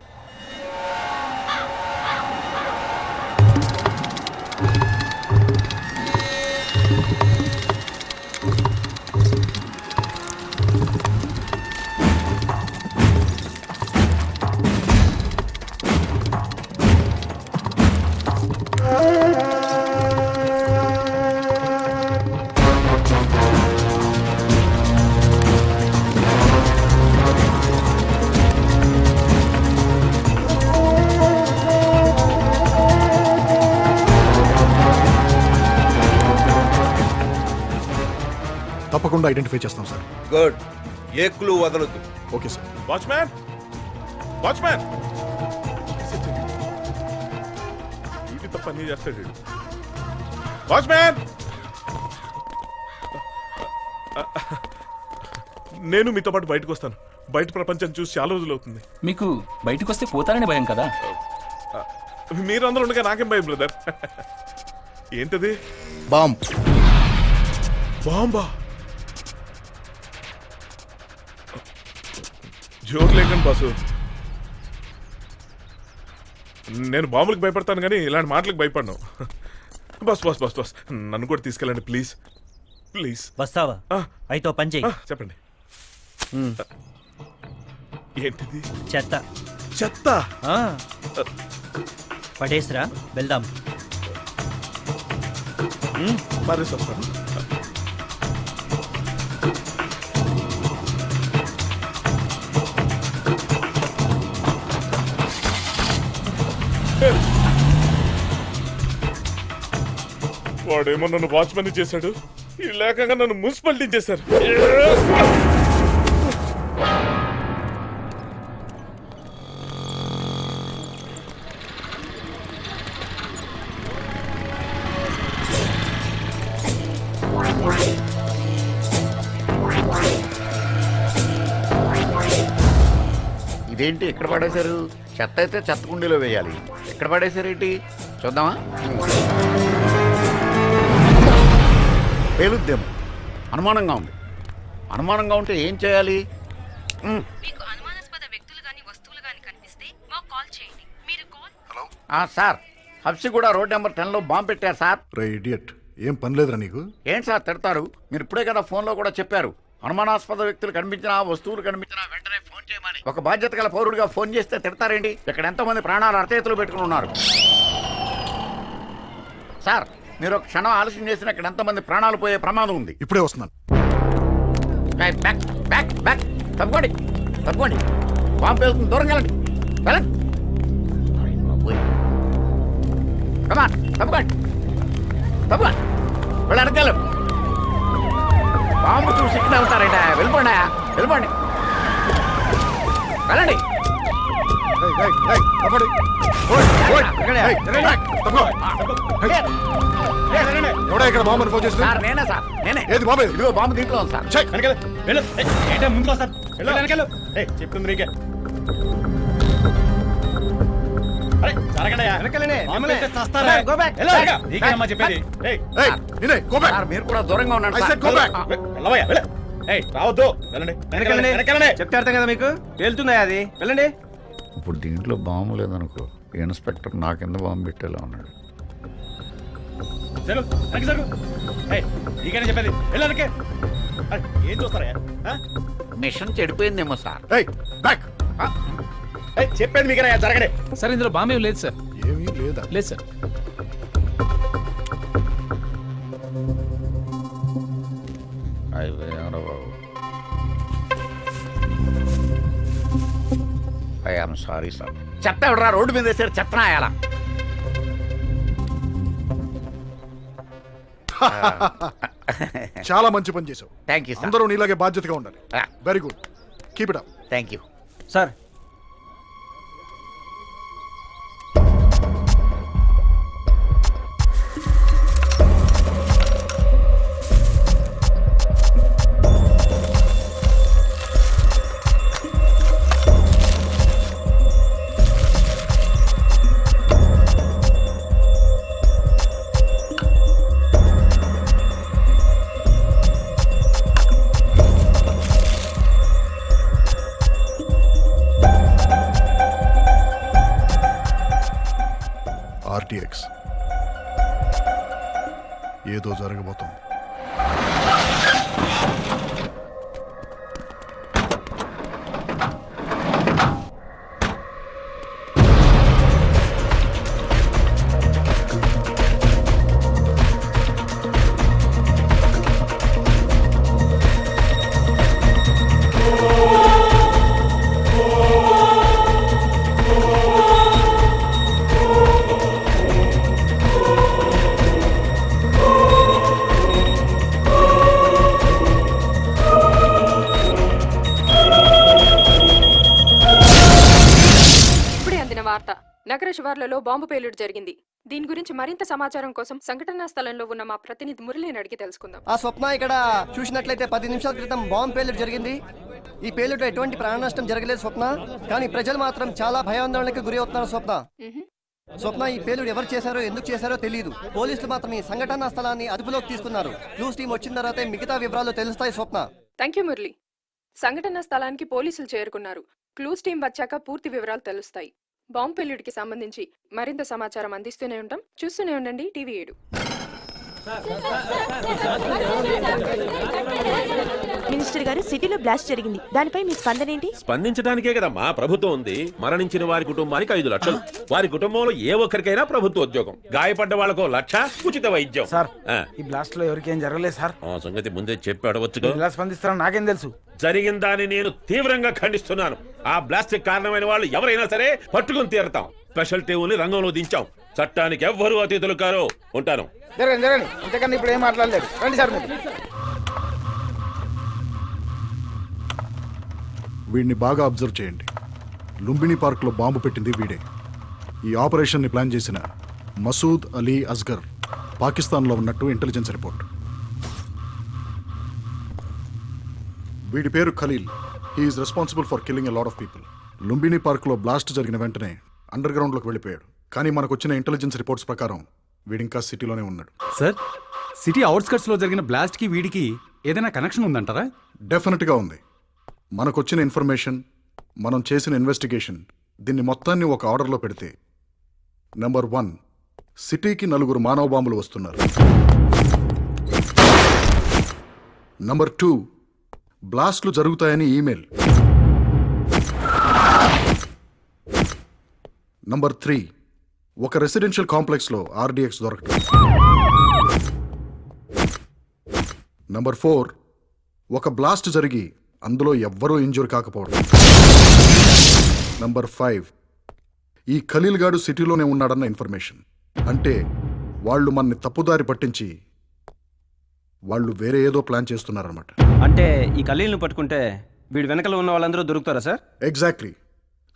తప్పకుండా ఐడెంటిఫై చేస్తాం సార్. గుడ్. ఏ క్లూ వదలొద్దు. Okay sir. Watchman, watchman, duty తప్ప అన్నీ చేస్తాడు. వాచ్మ్యాన్, నేను మీతో పాటు బయటకు వస్తాను. బయట ప్రపంచం చూసి చాలా రోజులు అవుతుంది. మీకు బయటకు వస్తే పోతారనే భయం కదా? మీరందరూ ఉండగా నాకేం భయం బ్రదర్. ఏంటది? బాంబ్. బాంబా? జోక్ లేకండి బాసు. నేను బాంబులకు భయపడతాను కానీ ఇలాంటి మాటలకు భయపడను. బస్ బస్ బస్ బస్ నన్ను కూడా తీసుకెళ్ళండి ప్లీజ్ ప్లీజ్. వస్తావా? అయితే పని చెయ్యి. చెప్పండి. ఏంటిది? చెత్త. చెత్త పడేసిరా, వెళ్దాం. మరేసి వస్తాను. వాడేమో నన్ను వాచ్మెన్ చేశాడు, ఈ లేకంగా నన్ను మున్సిపాలిటీ చేశారు. ఇదేంటి ఇక్కడ పడేశారు? చెత్త అయితే చెత్త కుండీలో వేయాలి, ఇక్కడ పడేశారు ఏంటి? చూద్దామా? పేలుద్దేమో, అనుమానంగా ఉంది. అనుమానంగా ఉంటే ఏం చేయాలి? మీకు అనుమానాస్పద వ్యక్తులు గాని వస్తువులు గాని కనిపిస్తే మాకు కాల్ చేయండి. మీరు call sir, Habsiguda road number 10లో బాంబు పెట్టారు సార్. రే ఇడియట్, ఏం పని లేదురా నీకు? ఏంటి సార్ తిడతారు? మీరు ఇప్పుడే కదా ఫోన్లో కూడా చెప్పారు, అనుమానాస్పద వ్యక్తులు కనిపించినా వస్తువులు కనిపించినా వెంటనే ఫోన్ చేయమని. ఒక బాధ్యత గల పౌరుడిగా ఫోన్ చేస్తే తిడతారేంటి? ఇక్కడ ఎంతో మంది ప్రాణాలు అరచేతులు పెట్టుకుని ఉన్నారు సార్. మీరు ఒక క్షణం ఆలస్యం చేసిన ఇక్కడ ఎంతమంది ప్రాణాలు పోయే ప్రమాదం ఉంది. ఇప్పుడే వస్తున్నాను. బ్యాక్ బ్యాక్ బ్యాక్ తప్పుకోండి, తప్పుకోండి. బాంబు వెళ్తుంది, దూరంగా వెళ్ళండి, వెళ్ళండి. కమాన్, తప్పుకోండి, తప్పుకోండి, వెళ్ళండి. బాంబు చూసి ఇక్కడ వెళ్తారండి. వెళ్ళిపోండి, వెళ్ళిపోండి, వెళ్ళండి. ఎవడా ఇక్కడ బాంబు ఫోన్ చేసి? సార్ నేనే సార్, నేనే. ఏది బాంబు? ఇదిగో బాంబు దీంట్లో ఉంది సార్. ముందుకు సార్, చెప్తుంది నీకే. మీరు కూడా దూరంగా ఉండండి. రావద్దు, వెళ్ళండి. చెప్తే అర్థం కదా మీకు, వెళ్తుందా అది? వెళ్ళండి. ఇప్పుడు దీంట్లో బాంబు లేదనుకో, ఇన్స్పెక్టర్ నా కింద బాంబు పెట్టేలా ఉన్నాడు. చెప్పేది వెళ్ళానికే. ఏం చూస్తారా? మిషన్ చెడిపోయిందేమో సార్. చెప్పేది మీకు జరగడే. సార్ ఇందులో బాంబు ఏం లేదు సార్. ఏమీ లేదా? లేదు సార్. I'm sorry sir. చెత్త ఎవడరా రోడ్డు మీద వేసారు? చెత్తనా అయ్యాలా? చాలా మంచి పని చేసావు. Thank you sir. అందరూ నీలాగే బాధ్యతగా ఉండాలి. Very good, keep it up. Thank you sir. RTX ఏదో జరగబోతోంది. నగర శివార్లలో బాంబు పేలుడు జరిగింది. దీని గురించి మరింత సమాచారం కోసం సంఘటనా స్థలంలో ఉన్న మా ప్రతినిధి మురళిని అడిగి తెలుసుకుందాం. ఆ స్వప్న, ఇక్కడ చూసినట్లయితే 10 నిమిషాల క్రితం బాంబు పేలుడు జరిగింది. ఈ పేలుడు ఎటువంటి ప్రాణ నష్టం జరగలేదు స్వప్న, కానీ ప్రజలు మాత్రం చాలా భయాందోళనకు గురి అవుతున్నారు స్వప్న. స్వప్న, ఈ పేలుడు ఎవరు చేశారో ఎందుకు చేశారో తెలియదు. పోలీసులు మాత్రం ఈ సంఘటనా స్థలాన్ని అదుపులోకి తీసుకున్నారు. క్లూస్ టీం వచ్చిన తర్వాత మిగతా వివరాలు తెలుస్తాయి స్వప్న. Thank you Murali. సంఘటనా స్థలానికి పోలీసులు చేరుకున్నారు. క్లూస్ టీం వచ్చాక పూర్తి వివరాలు తెలుస్తాయి. బాంబు పేలుడికి సంబంధించి మరింత సమాచారం అందిస్తూనే ఉంటాం. చూస్తూనే ఉండండి టీవీ 7. మినిస్టర్ గారు, సిటీలో బ్లాస్ట్ జరిగింది, దానిపై మీ స్పందన ఏంటి? స్పందించడానికే కదమ్మా ప్రభుత్వం ఉంది. మరణించిన వారి కుటుంబానికి 5 లక్షలు, వారి కుటుంబంలో ఏ ఒక్కరికైనా ప్రభుత్వ ఉద్యోగం, గాయపడ్డ వాళ్ళకు 1 లక్ష ఉచిత వైద్యం. సార్, ఈ బ్లాస్ట్ లో ఎవరికేం జరగలేదు సార్. ఆ సంగతి ముందే చెప్పి అడవచ్చు. ఎలా స్పందిస్తారో నాకేం తెలుసు. జరిగిన దాన్ని నేను తీవ్రంగా ఖండిస్తున్నాను. ఆ బ్లాస్ట్ కారణమైన వాళ్ళు ఎవరైనా సరే పట్టుకుని తీరతాం. స్పెషల్ టీముని రంగంలో దించాం. చట్టానికి ఎవ్వరూ అతిథులు కారో. ఉంటాను. జరగండి, అంతేకాని ఇప్పుడు ఏం మాట్లాడలేదు. రండి సార్. వీడిని బాగా అబ్జర్వ్ చేయండి. లుంబిని పార్క్లో బాంబు పెట్టింది వీడే. ఈ ఆపరేషన్ని ప్లాన్ చేసిన మసూద్ అలీ అస్గర్ పాకిస్తాన్లో ఉన్నట్టు ఇంటెలిజెన్స్ రిపోర్ట్. వీడి పేరు Khalil. He's responsible for killing a lot of people. Lumbini పార్క్లో బ్లాస్ట్ జరిగిన వెంటనే అండర్ గ్రౌండ్లోకి వెళ్ళిపోయాడు. కానీ మనకు వచ్చిన ఇంటెలిజెన్స్ రిపోర్ట్స్ ప్రకారం వీడింకా సిటీలోనే ఉన్నాడు. సార్, సిటీ అవుట్స్కట్స్లో జరిగిన బ్లాస్ట్కి వీడికి ఏదైనా కనెక్షన్ ఉందంటారా? డెఫినెట్గా ఉంది. మనకొచ్చిన ఇన్ఫర్మేషన్, మనం చేసిన ఇన్వెస్టిగేషన్, దీన్ని మొత్తాన్ని ఒక ఆర్డర్లో పెడితే నెంబర్ 1, సిటీకి 4 మానవ బాంబులు వస్తున్నారు. నంబర్ 2, బ్లాస్ట్లు జరుగుతాయని ఈమెయిల్. నంబర్ 3, ఒక రెసిడెన్షియల్ కాంప్లెక్స్లో RDX దొరకటం. నంబర్ 4, ఒక బ్లాస్ట్ జరిగి అందులో ఎవ్వరూ ఇంజూర్ కాకపోవడం. నంబర్ 5, ఈ ఖలీల్ గాడు సిటీలోనే ఉన్నాడన్న ఇన్ఫర్మేషన్. అంటే వాళ్ళు మనని తప్పుదారి పట్టించి వాళ్ళు వేరే ఏదో ప్లాన్ చేస్తున్నారన్నమాట. అంటే ఈ ఖలీల్ని పట్టుకుంటే వీడి వెనకలో ఉన్న వాళ్ళందరూ దొరుకుతారా సార్? ఎగ్జాక్ట్లీ.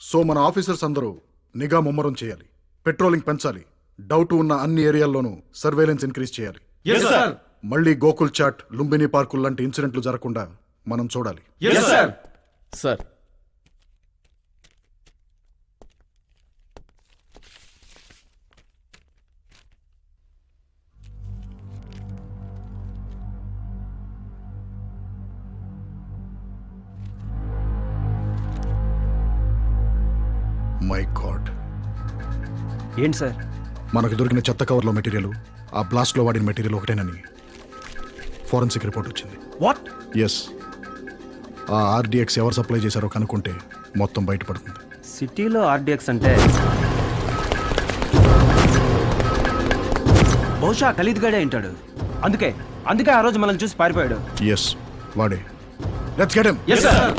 సో మన ఆఫీసర్స్ అందరూ నిఘా ముమ్మరం చేయాలి, పెట్రోలింగ్ పెంచాలి, డౌట్ ఉన్న అన్ని ఏరియాల్లోనూ సర్వేలెన్స్ ఇంక్రీజ్ చేయాలి. మళ్ళీ గోకుల్ చాట్, లుంబిని పార్కుల్ లాంటి ఇన్సిడెంట్లు జరగకుండా మనం చూడాలి. సార్ మై గాడ్, ఏంటి సార్? మనకు దొరికిన చెత్త కవర్లో మెటీరియల్, ఆ బ్లాస్ట్లో వాడిన మెటీరియల్ ఒకటేనని ఫోరెన్సిక్ రిపోర్ట్ వచ్చింది. వాట్? ఎస్. ఆ RDX ఎవరు సప్లై చేశారో కనుక్కుంటే మొత్తం బయటపడుతుంది. సిటీలో RDX అంటే బహుశా ఖలీద్ గడే ఉంటాడు. అందుకే ఆ రోజు మనల్ని చూసి పారిపోయాడు. ఎస్, వాడే. Let's get him. Yes sir.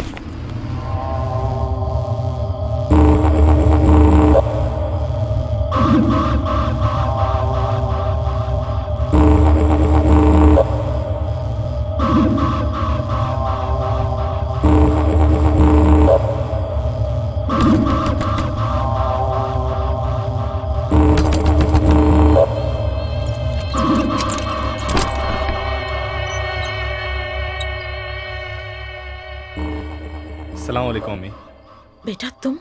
अस्सलाम वालेकुम अम्मी। बेटा तुम?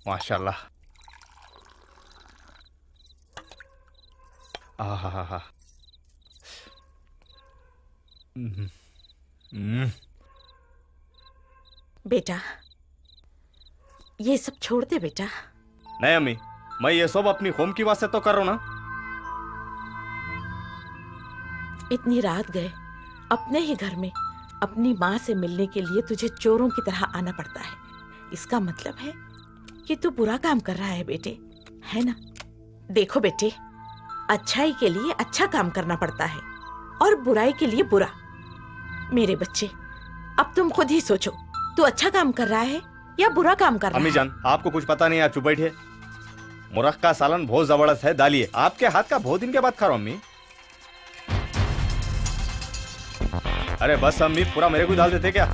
माशाल्लाह। आहा। बेटा ये सब छोड़ दे बेटा। नहीं अम्मी, मैं ये सब अपनी होम की वास्ते तो कर रहा हूं ना। इतनी रात गए अपने ही घर में अपनी माँ से मिलने के लिए तुझे चोरों की तरह आना पड़ता है। इसका मतलब है कि तू बुरा काम कर रहा है बेटे, है ना? देखो बेटे, अच्छाई के लिए अच्छा काम करना पड़ता है और बुराई के लिए बुरा। मेरे बच्चे, अब तुम खुद ही सोचो, तू अच्छा काम कर रहा है या बुरा काम कर रहा है? अम्मी जान, आपको कुछ पता नहीं, आप चुप बैठिए। मुरख का सालन बहुत जबरदस्त है, डालिए। आपके हाथ का बहुत दिन के बाद खा रहा हूं अम्मी। अरे बस अम्मी, पूरा मेरे को डाल देते क्या?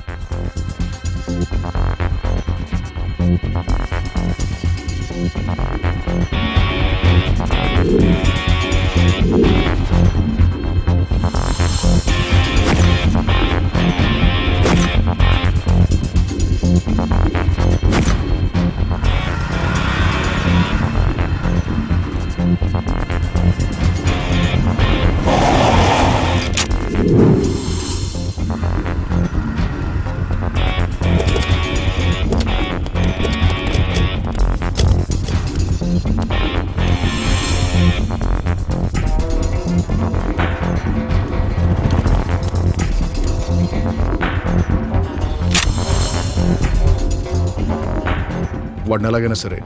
వాడిని ఎలాగైనా సరే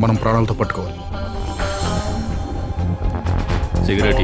మనం ప్రాణాలతో పట్టుకోవాలి. సిగరెట్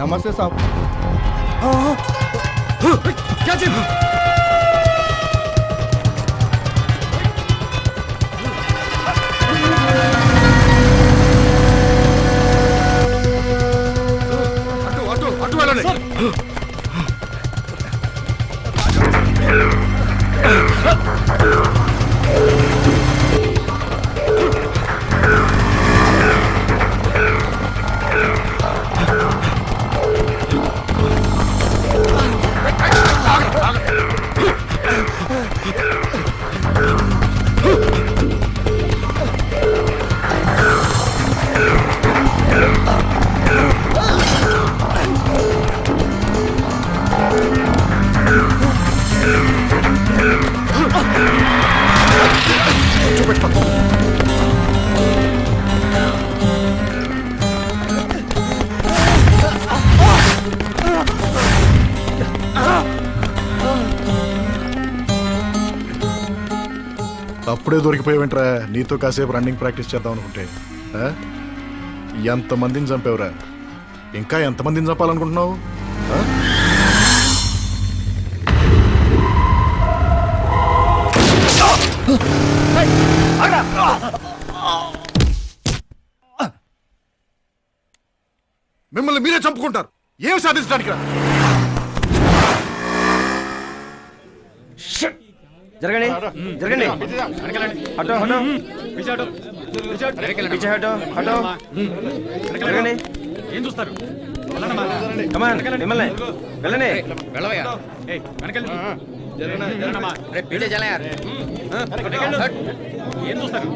नमस्ते साहब। क्या चीज? అటు వెళ్ళండి. అప్పుడే దొరికిపోయావేంట్రా? నీతో కాసేపు రన్నింగ్ ప్రాక్టీస్ చేద్దాం అనుకుంటే ఆ? ఎంతమందిని చంపేవరా? ఇంకా ఎంతమందిని చంపాలనుకుంటున్నావు? ఆ? మిమ్మల్ని మీరే చంపుకుంటారు. ఏం సాధించడానికి రా? జరగండి జరగండి హటో హటో పీछे హటో హటో జరగండి. ఏం చూస్తారు? కమాన్ మిమ్మల్ని వెళ్ళండి. ఏం చూస్తారు?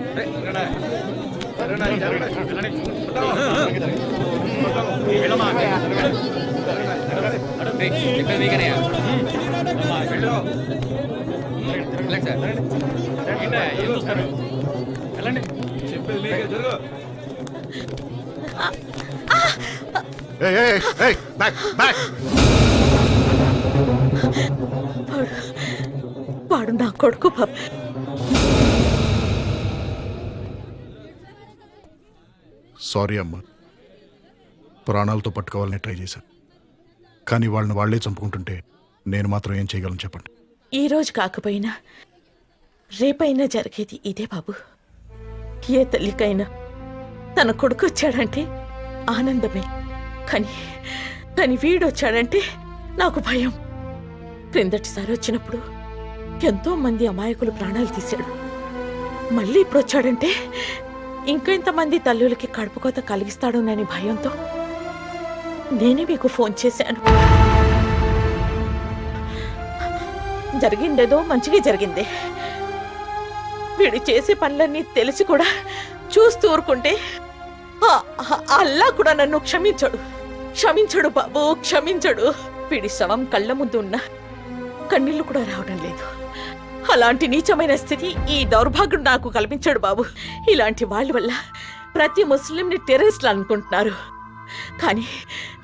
వాడు నా కొడుకు బాబు. సారీ అమ్మా, ప్రాణాలతో పట్టుకోవాలని ట్రై చేశాను, కానీ వాళ్ళని వాళ్లే చంపుకుంటుంటే నేను మాత్రం ఏం చేయగలను చెప్పండి. ఈ రోజు కాకపోయినా రేపైనా జరిగేది ఇదే బాబు. ఏ తల్లికైనా తన కొడుకు వచ్చాడంటే ఆనందమే, కానీ కానీ వీడొచ్చాడంటే నాకు భయం. క్రిందటిసారి వచ్చినప్పుడు ఎంతో మంది అమాయకులు ప్రాణాలు తీశాడు. మళ్ళీ ఇప్పుడు వచ్చాడంటే ఇంకెంతమంది తల్లులకి కడుపుకోత కలిగిస్తాడోనని భయంతో నేనే మీకు ఫోన్ చేశాను. జరిగిందేదో మంచిగా జరిగిందే. వీడు చేసే పనులన్నీ తెలిసి కూడా చూస్తూ ఊరుకుంటే అల్లా కూడా నన్ను క్షమించడు. క్షమించడు బాబు, క్షమించడు. వీడి శవం కళ్ళ ముందు ఉన్న కన్నీళ్లు కూడా రావడం లేదు. అలాంటి నీచమైన స్థితి ఈ దౌర్భాగ్యుడు నాకు కల్పించాడు బాబు. ఇలాంటి వాళ్ళ వల్ల ప్రతి ముస్లింని టెర్రరిస్టులు అనుకుంటున్నారు. కానీ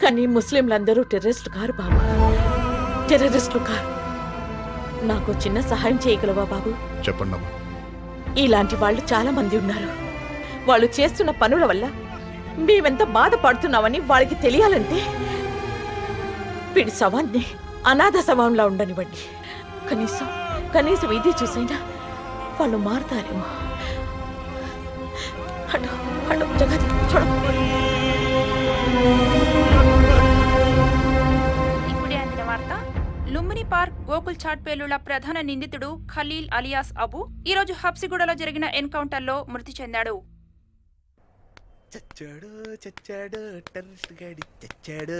కానీ ముస్లింలందరూ టెర్రరిస్టులు కారు బాబు, టెర్రరిస్టులు కారు. నాకు చిన్న సహాయం చేయగలవా బాబు? చెప్పండి అమ్మా. ఇలాంటి వాళ్ళు చాలా మంది ఉన్నారు. వాళ్ళు చేస్తున్న పనుల వల్ల మేమెంత బాధపడుతున్నామని వాళ్ళకి తెలియాలంటే వీడి శవాన్ని అనాథ శవంలా ఉండనివ్వండి. కనీసం కనీసం ఇది చూసైనా వాళ్ళు మారుతారేమో. హటో హటో జగత్ చూడ. ఇప్పుడే అందిన వార్త. లుంబిని పార్క్ గోకుల్ చాట్ పేలుళ్ల ప్రధాన నిందితుడు ఖలీల్ అలియాస్ అబు ఈరోజు హబ్సిగూడలో జరిగిన ఎన్కౌంటర్లో మృతి చెందాడు. చచ్చాడు చచ్చాడు టెర్రరిస్ట్ గాడి చచ్చాడు.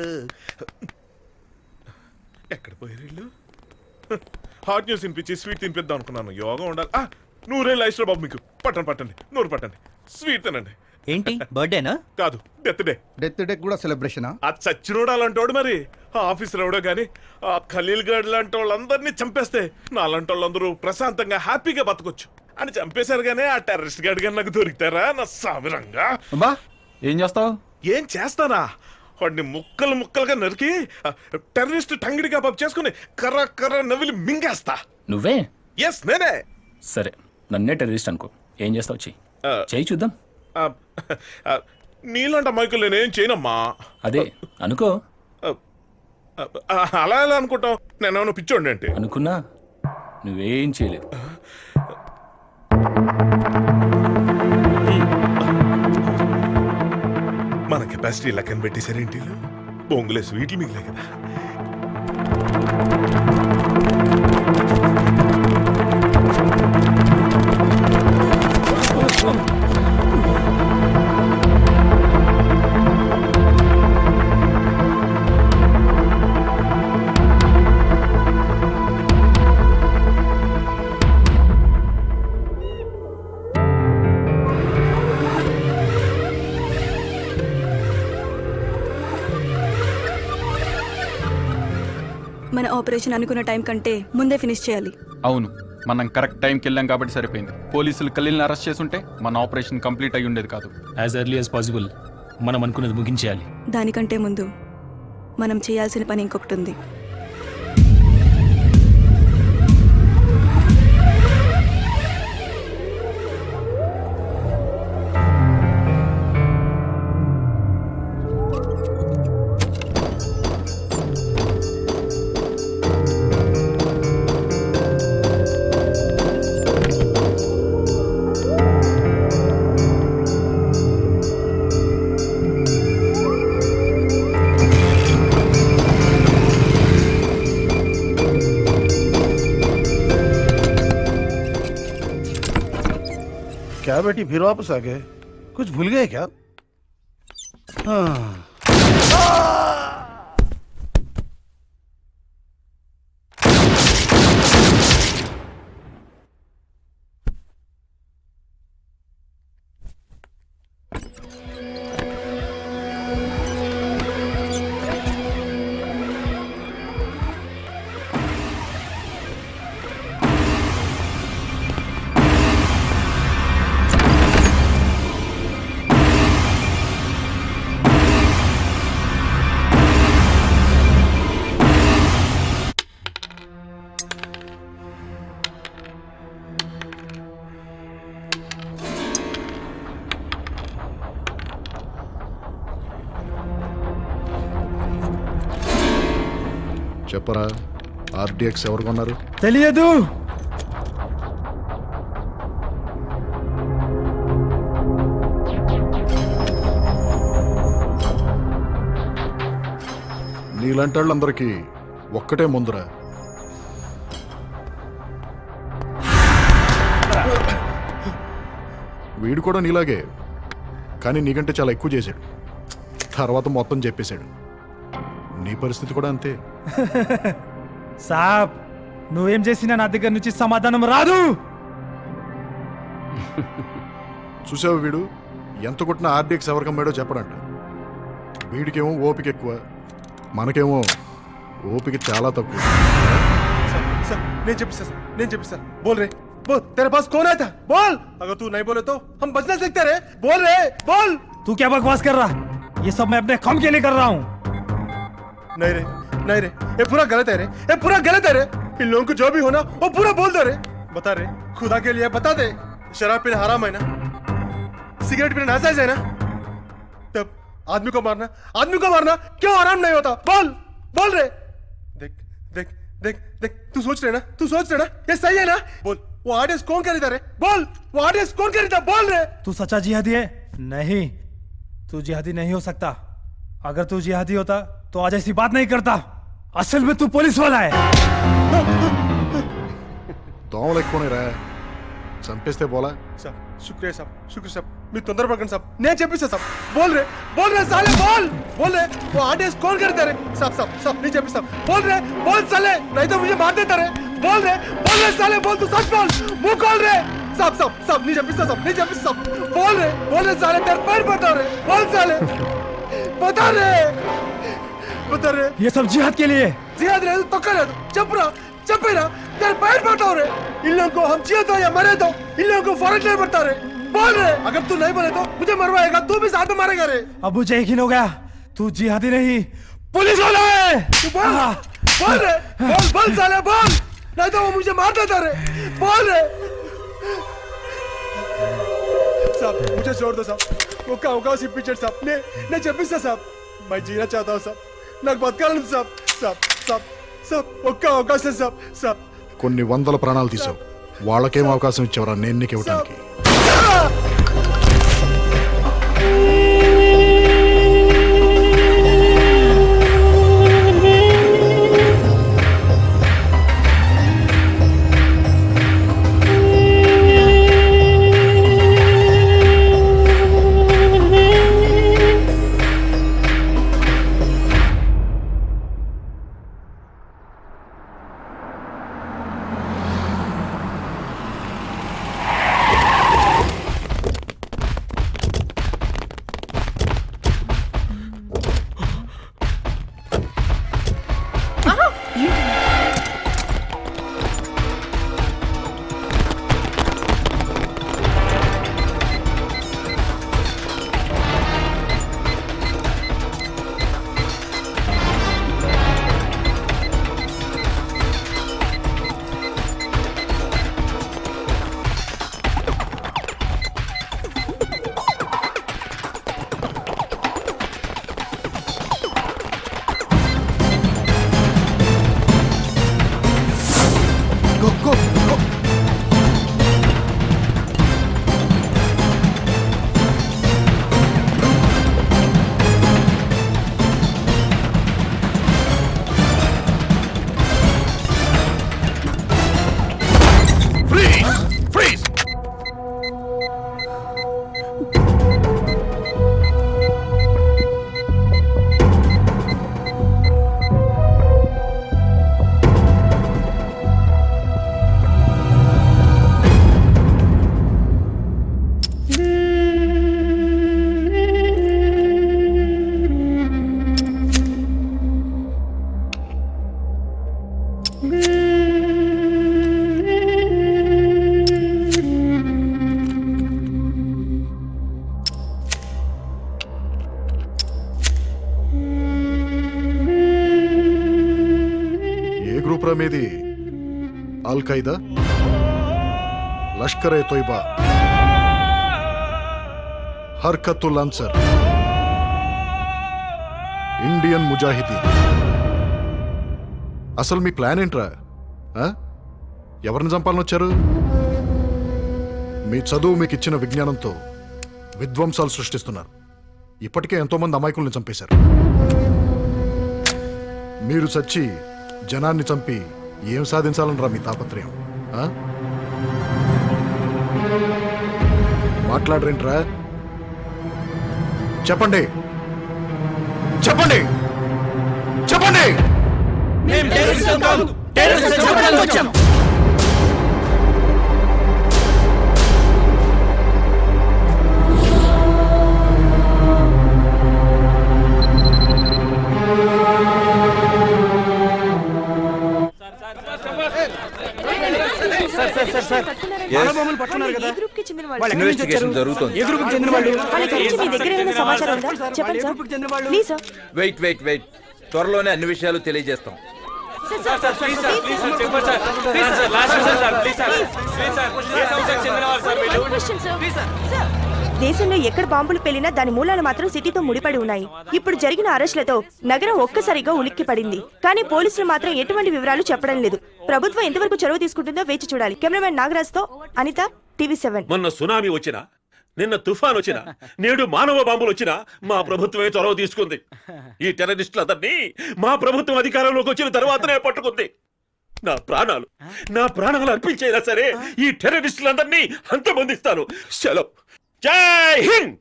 ఎక్కడ పోయారు వీళ్ళు? హాట్ న్యూస్ తినిపించి స్వీట్ తినిపిద్దాం అనుకున్నాను. యోగా ఉండాలి. నూరే లైఫ్ బాబు మీకు. పట్టండి పట్టండి, నూరు పట్టండి, స్వీట్ తినండి. ఏంటి బర్త్డేనా? కాదు, డెత్ డే. డెత్ డే కూడా సెలబ్రేషన్. ఆ చచ్చినోడు అలాంటోడు మరి. ఆ ఆఫీసులో ఎవడో గానీ ఆ ఖలీల్ గడ్ లాంటి వాళ్ళందరినీ చంపేస్తే నాలాంటి వాళ్ళందరూ ప్రశాంతంగా హ్యాపీగా బతకొచ్చు అని చంపేశారు. గానీ ఆ టెర్రరిస్ట్ గడ్ గాని నాకు దొరికితారా నా సామిరంగా? ఏం చేస్తావు? ఏం చేస్తానా? వాడిని ముక్కలు ముక్కలుగా నరికి టెర్రరిస్ట్ టంగిడి కబాబ్ చేసుకుని కర్ర కర్ర నవ్విలి మింగేస్తా. నువ్వే? ఎస్ నేనే. సరే, నన్నే టెర్రరిస్ట్ అనుకో. ఏం చేస్తావు? చెయ్యి చూద్దాం. నీలాంటి మైకులు నేనేం చేయనమ్మా. అదే అనుకో. అలా ఎలా అనుకుంటావు? నేను ఏమైనా పిచ్చోండి అంటే అనుకున్నా నువ్వేం చేయలేదు. మన కెపాసిటీ ఇలా కనిపెట్టేశారేంటి? బొంగులే స్వీట్లు మిగిలే కదా. మన ఆపరేషన్ అనుకున్న టైం కంటే ముందే ఫినిష్ చేయాలి. అవును, మనం కరెక్ట్ టైంకి వెళ్ళాం కాబట్టి సరిపోయింది. పోలీసులు కలీల్ని అరెస్ట్ చేసుంటే మన ఆపరేషన్ కంప్లీట్ అయ్యి ఉండేది కాదు. యాజ్ ఎర్లీ యాజ్ పాసిబుల్ మనం అనుకున్నది ముగించేయాలి. దానికంటే ముందు మనం చేయాల్సిన పని ఇంకొకటి ఉంది. क्या बेटी फिर वापस आ गए? कुछ भूल गए क्या? हाँ। చెప్పరా, ఆర్డిఎక్స్ ఎవరు కొన్నారు? తెలియదు. నీలాంటి వాళ్ళందరికీ ఒక్కటే ముందురా, వీడు కూడా నీలాగే, కానీ నీకంటే చాలా ఎక్కువ చేశాడు. తర్వాత మొత్తం చెప్పేశాడు. నీ పరిస్థితి కూడా అంతే. సాబ్, నువ్వేం చేసినా నా దగ్గర నుంచి సమాధానం రాదు. చూసావు, వీడు ఎంత కొట్టిన ఆర్డిఎక్స్ ఎవరికి అమ్మాడో చెప్పడంట. వీడికేమో ఓపిక ఎక్కువ, మనకేమో ఓపిక చాలా తక్కువ. నేను చెప్పిస్తా. बोल रे, बोल, तेरे पास कौन आया था? बोल. अगर तू नहीं बोले तो हम बच नहीं सकते रे. बोल रे, बोल. तू क्या बकवास कर रहा? ये सब मैं अपने काम के लिए कर रहा हूँ. नहीं रे, ये पूरा गलत है रे, ये पूरा गलत है रे. इन लोगों को जो भी होना वो पूरा बोल दे रे. बता रे, खुदा के लिए बता दे. शराब पीना हराम है ना? सिगरेट पीना नाजायज है ना? तब आदमी को मारना क्यों आराम नहीं होता? बोल रे. देख, तू सोच रहे ना ये सही है ना? बोल, वो आर्टिस कौन खरीदा रे? बोल, वो आर्टिस कौन खरीदा? बोल रे. तू सच्चा जिहादी है? नहीं, तू जिहादी नहीं हो सकता. अगर तू जिहादी होता तो आज ऐसी बात नहीं करता. असल में तू पुलिस वाला है. దోమలు ఎక్కువనే రా, చంపేస్తే పోలా. शुक्रिया साहब, मी तोंदर पकड़ साहब. नहीं చెప్పిస్తా साहब. बोल रे साले, बोल रे. वो आर्टिस्ट कौन करता रे? साहब नहीं చెప్పిస్తా. बोल साले, नहीं तो मुझे मार देता रे. बोल रे साले, बोल, तू सच बोल. मुंह खोल रे. साहब नहीं చెప్పిస్తా साहब. बोल रे साले, तेरे पैर पड़ता रे. बोल साले, बता रे. ये सब जिहाद के लिए. जिहाद रे तो कर रे. चुप रहा. तेरे पैर पड़ता रे. इन लोगों को हम जिए तो या मरे तो इन लोगों को फर्क नहीं पड़ता रे. बोल रे. अगर तू नहीं बोले तो मुझे मरवाएगा, तू भी साथ में मारेगा रे. अब मुझे यकीन हो गया, तू जिहादी नहीं पुलिस वाला है. बोल रे. बोल साले, बोल, नहीं तो वो मुझे मार देता रे. बोल रे. साहब मुझे छोड़ दो साहब. वो का सी पिक्चर साहब ने చెప్పిస్తా साहब. मैं जीना चाहता हूँ साहब. నాకు బతకాలని साहब. ఒక్క అవకాశం సార్. కొన్ని వందల ప్రాణాలు తీసావు, వాళ్ళకేం అవకాశం ఇచ్చేవరా నేను నీకు ఇవ్వడానికి? మీది అల్ ఖైదా, లష్కర్ ఏ తోయిబా, హర్కతుల్ అన్సర్, ఇండియన్ ముజాహిదీన్. అసలు మీ ప్లాన్ ఏంట్రా? ఎవరిని చంపాలని వచ్చారు? మీ చదువు మీకు ఇచ్చిన విజ్ఞానంతో విధ్వంసాలు సృష్టిస్తున్నారు. ఇప్పటికే ఎంతోమంది అమాయకుల్ని చంపేశారు. మీరు చచ్చి జనాన్ని చంపి ఏం సాధించాలనరా మీ తాపత్రయం? మాట్లాడరేంట్రా? చెప్పండి చెప్పండి చెప్పండి. ఇన్వెస్టిగేషన్ జరుగుతుంది. వెయిట్ త్వరలోనే అన్ని విషయాలు తెలియజేస్తాం. దేశంలో ఎక్కడ బాంబులు పేలినా దాని మూలాలు మాత్రం సిటీతో ముడిపడి ఉన్నాయి. ఇప్పుడు జరిగిన అరెస్టులతో నగరం ఒక్కసారిగా ఉలిక్కి పడింది. కానీ పోలీసులు మాత్రం ఎటువంటి వివరాలు చెప్పడం లేదు. ప్రభుత్వం ఎంతవరకు చొరవ తీసుకుంటుందో వేచి చూడాలి. కెమెరామెన్ నాగరాజ్ తో అనిత, TV7. మొన్న సునామీ వచ్చినా, నిన్న తుఫాన్ వచ్చినా, నేడు మానవ బాంబులు వచ్చినా మా ప్రభుత్వమే చొరవ తీసుకుంది. ఈ టెర్రరిస్టులందరినీ మా ప్రభుత్వం అధికారంలోకి వచ్చిన తర్వాతనే పట్టుకుంది. నా ప్రాణాలు అర్పించైనా సరే ఈ టెర్రరిస్టులందరినీ అంతమందిస్తాను. సెలవు. జై హింద్.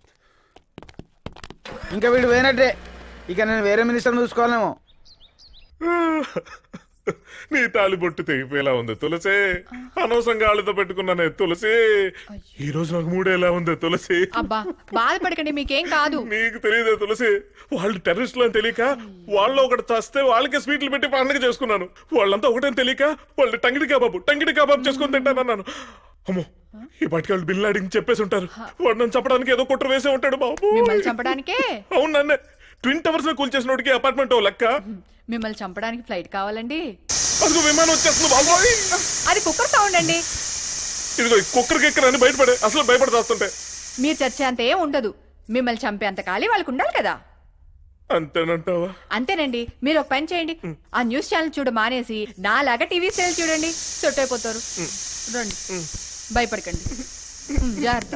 ఇంకా వీడు పోయినట్టే. ఇక నేను వేరే మినిస్టర్ చూసుకోవాలేమో. నీ తాలిబొట్టు తెగిపోయేలా ఉంది తులసి. అనవసరంగా వాళ్ళతో పెట్టుకున్నానే తులసి. ఈ రోజు నాకు మూడేలా ఉంది తులసి. అబ్బా బాధపడకండి, మీకేం కాదు. నీకు తెలియదే తులసి, వాళ్ళు టెర్రరిస్టులు అని తెలియక వాళ్ళు ఒకటి చస్తే వాళ్ళకే స్వీట్లు పెట్టి పండుగ చేసుకున్నాను. వాళ్ళంతా ఒకటని తెలియక వాళ్ళు టంగిడి కబాబు చేసుకుని తింటానన్నాను. అమ్మో, ఈ పాటికి వాళ్ళు బిల్ అడిగి చెప్పేసి ఉంటారు. వాడు నన్ను చంపడానికి ఏదో కుట్ర వేసే ఉంటాడు బాబు. మిమ్మల్ని చంపడానికే? అవును, నన్నే ట్విన్ టవర్స్ లో కూల్చేసినోడికి అపార్ట్మెంట్ లెక్క. మిమ్మల్ని చంపడానికి ఫ్లైట్ కావాలండి. అదిగో విమానం వచ్చేస్తుంది బాబు. అది కుక్కర్ సౌండ్ అండి. ఇదిగో కుక్కర్ కిక్కర్ అని బయటపడే, అసలు భయపడి చేస్తుంటే. మీరు చచ్చే అంత ఏం ఉండదు. మిమ్మల్ని చంపే అంత ఖాళీ వాళ్ళకు ఉండాలి కదా. అంతేనంటావా? అంతేనండి. మీరు ఒక పని చేయండి, ఆ న్యూస్ ఛానల్ చూడ మానేసి నాలాగా టీవీ సీరియల్ చూడండి, సెట్ అయిపోతారు. రండి, భయపడకండి. జాగ్రత్త.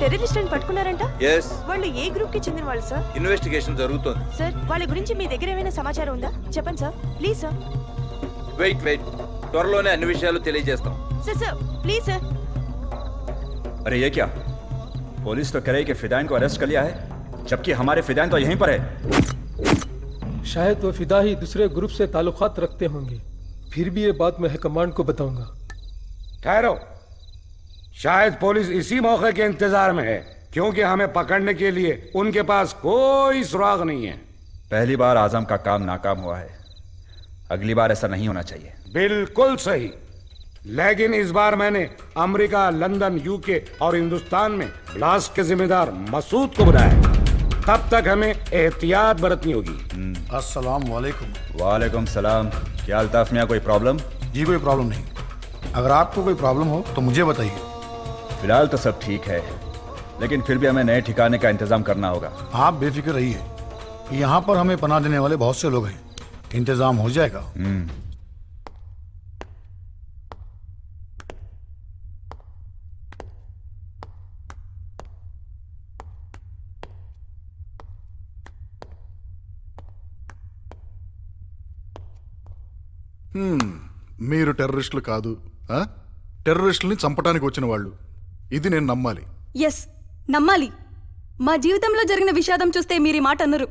టెర్రరిస్టులను పట్టుకున్నారంట? ఎస్, వాళ్ళు ఏ గ్రూప్ కి చెందిన వాళ్ళు సార్? ఇన్వెస్టిగేషన్ జరుగుతోంది. సార్ వాళ్ళ గురించి మీ దగ్గర ఏమైనా సమాచారం ఉందా? చెప్పండి సార్, ప్లీజ్ సార్. వెయిట్, త్వరలోనే అన్ని విషయాలు తెలియజేస్తాం. Sir please sir. अरे ये क्या, पुलिस तो कह रही कि फिदाइन को अरेस्ट कर लिया है, जबकि हमारे फिदाइन तो यहीं पर है। शायद वो फिदा ही दूसरे ग्रुप से ताल्लुकात रखते होंगे, फिर भी ये बात मैं कमांड को बताऊंगा। ठहरो, शायद पुलिस इसी मौके के इंतजार में है, क्योंकि हमें पकड़ने के लिए उनके पास कोई सुराग नहीं है। पहली बार आजम का काम नाकाम हुआ है, अगली बार ऐसा नहीं होना चाहिए। बिल्कुल सही, लेकिन इस बार मैंने अमेरिका, लंदन, यूके और हिंदुस्तान में ब्लास्ट के जिम्मेदार मसूद को बुलाया है। तब तक हमें एहतियात बरतनी होगी। अस्सलाम वालेकुम। वालेकुम सलाम। क्या अल्ताफ मियां, कोई प्रॉब्लम? जी कोई प्रॉब्लम नहीं, अगर आपको कोई प्रॉब्लम हो तो मुझे बताइए। फिलहाल तो सब ठीक है, लेकिन फिर भी हमें नए ठिकाने का इंतजाम करना होगा। आप बेफिक्र रहिए, यहाँ पर हमें पनाह देने वाले बहुत से लोग हैं, इंतजाम हो जाएगा। మీరు టెర్రరిస్టులు కాదు, టెర్రరిస్టుల్ని చంపడానికి వచ్చిన వాళ్ళు, ఇది నేను నమ్మాలి. ఎస్, నమ్మాలి. మా జీవితంలో జరిగిన విషాదం చూస్తే మీరు ఈ మాట అన్నారు.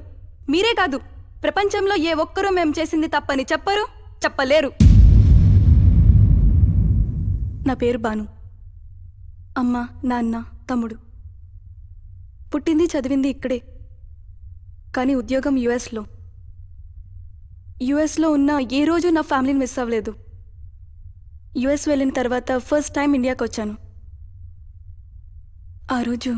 మీరే కాదు, ప్రపంచంలో ఏ ఒక్కరూ మేము చేసింది తప్పని చెప్పరు, చెప్పలేరు. నా పేరు బాను. అమ్మ, నాన్న, తమ్ముడు. పుట్టింది చదివింది ఇక్కడే, కానీ ఉద్యోగం యుఎస్లో ఉన్న ఏ రోజు నా ఫ్యామిలీని మిస్ అవ్వలేదు. యుఎస్ వెళ్ళిన తర్వాత ఫస్ట్ టైం ఇండియాకి వచ్చాను. ఆ రోజు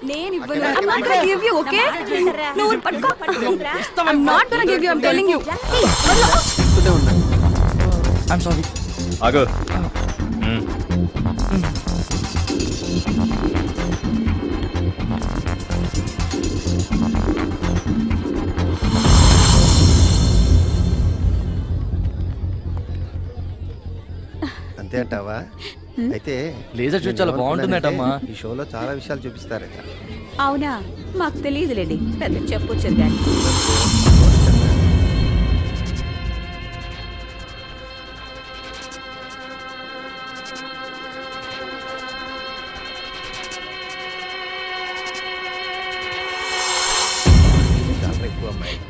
నేను ఇవ్వను. I'm not gonna give you, okay? నువ్వు పట్టుకో. I'm not gonna give you, I'm telling you. I'm sorry. आगे। అంతే అంటావా? అయితే లేజర్ షో చాలా బాగుంటుందటమ్మా. ఈ షోలో చాలా విషయాలు చూపిస్తారట. అవునా, మాకు తెలియదులేండి, పెద్ద చెప్పొచ్చు కానీ.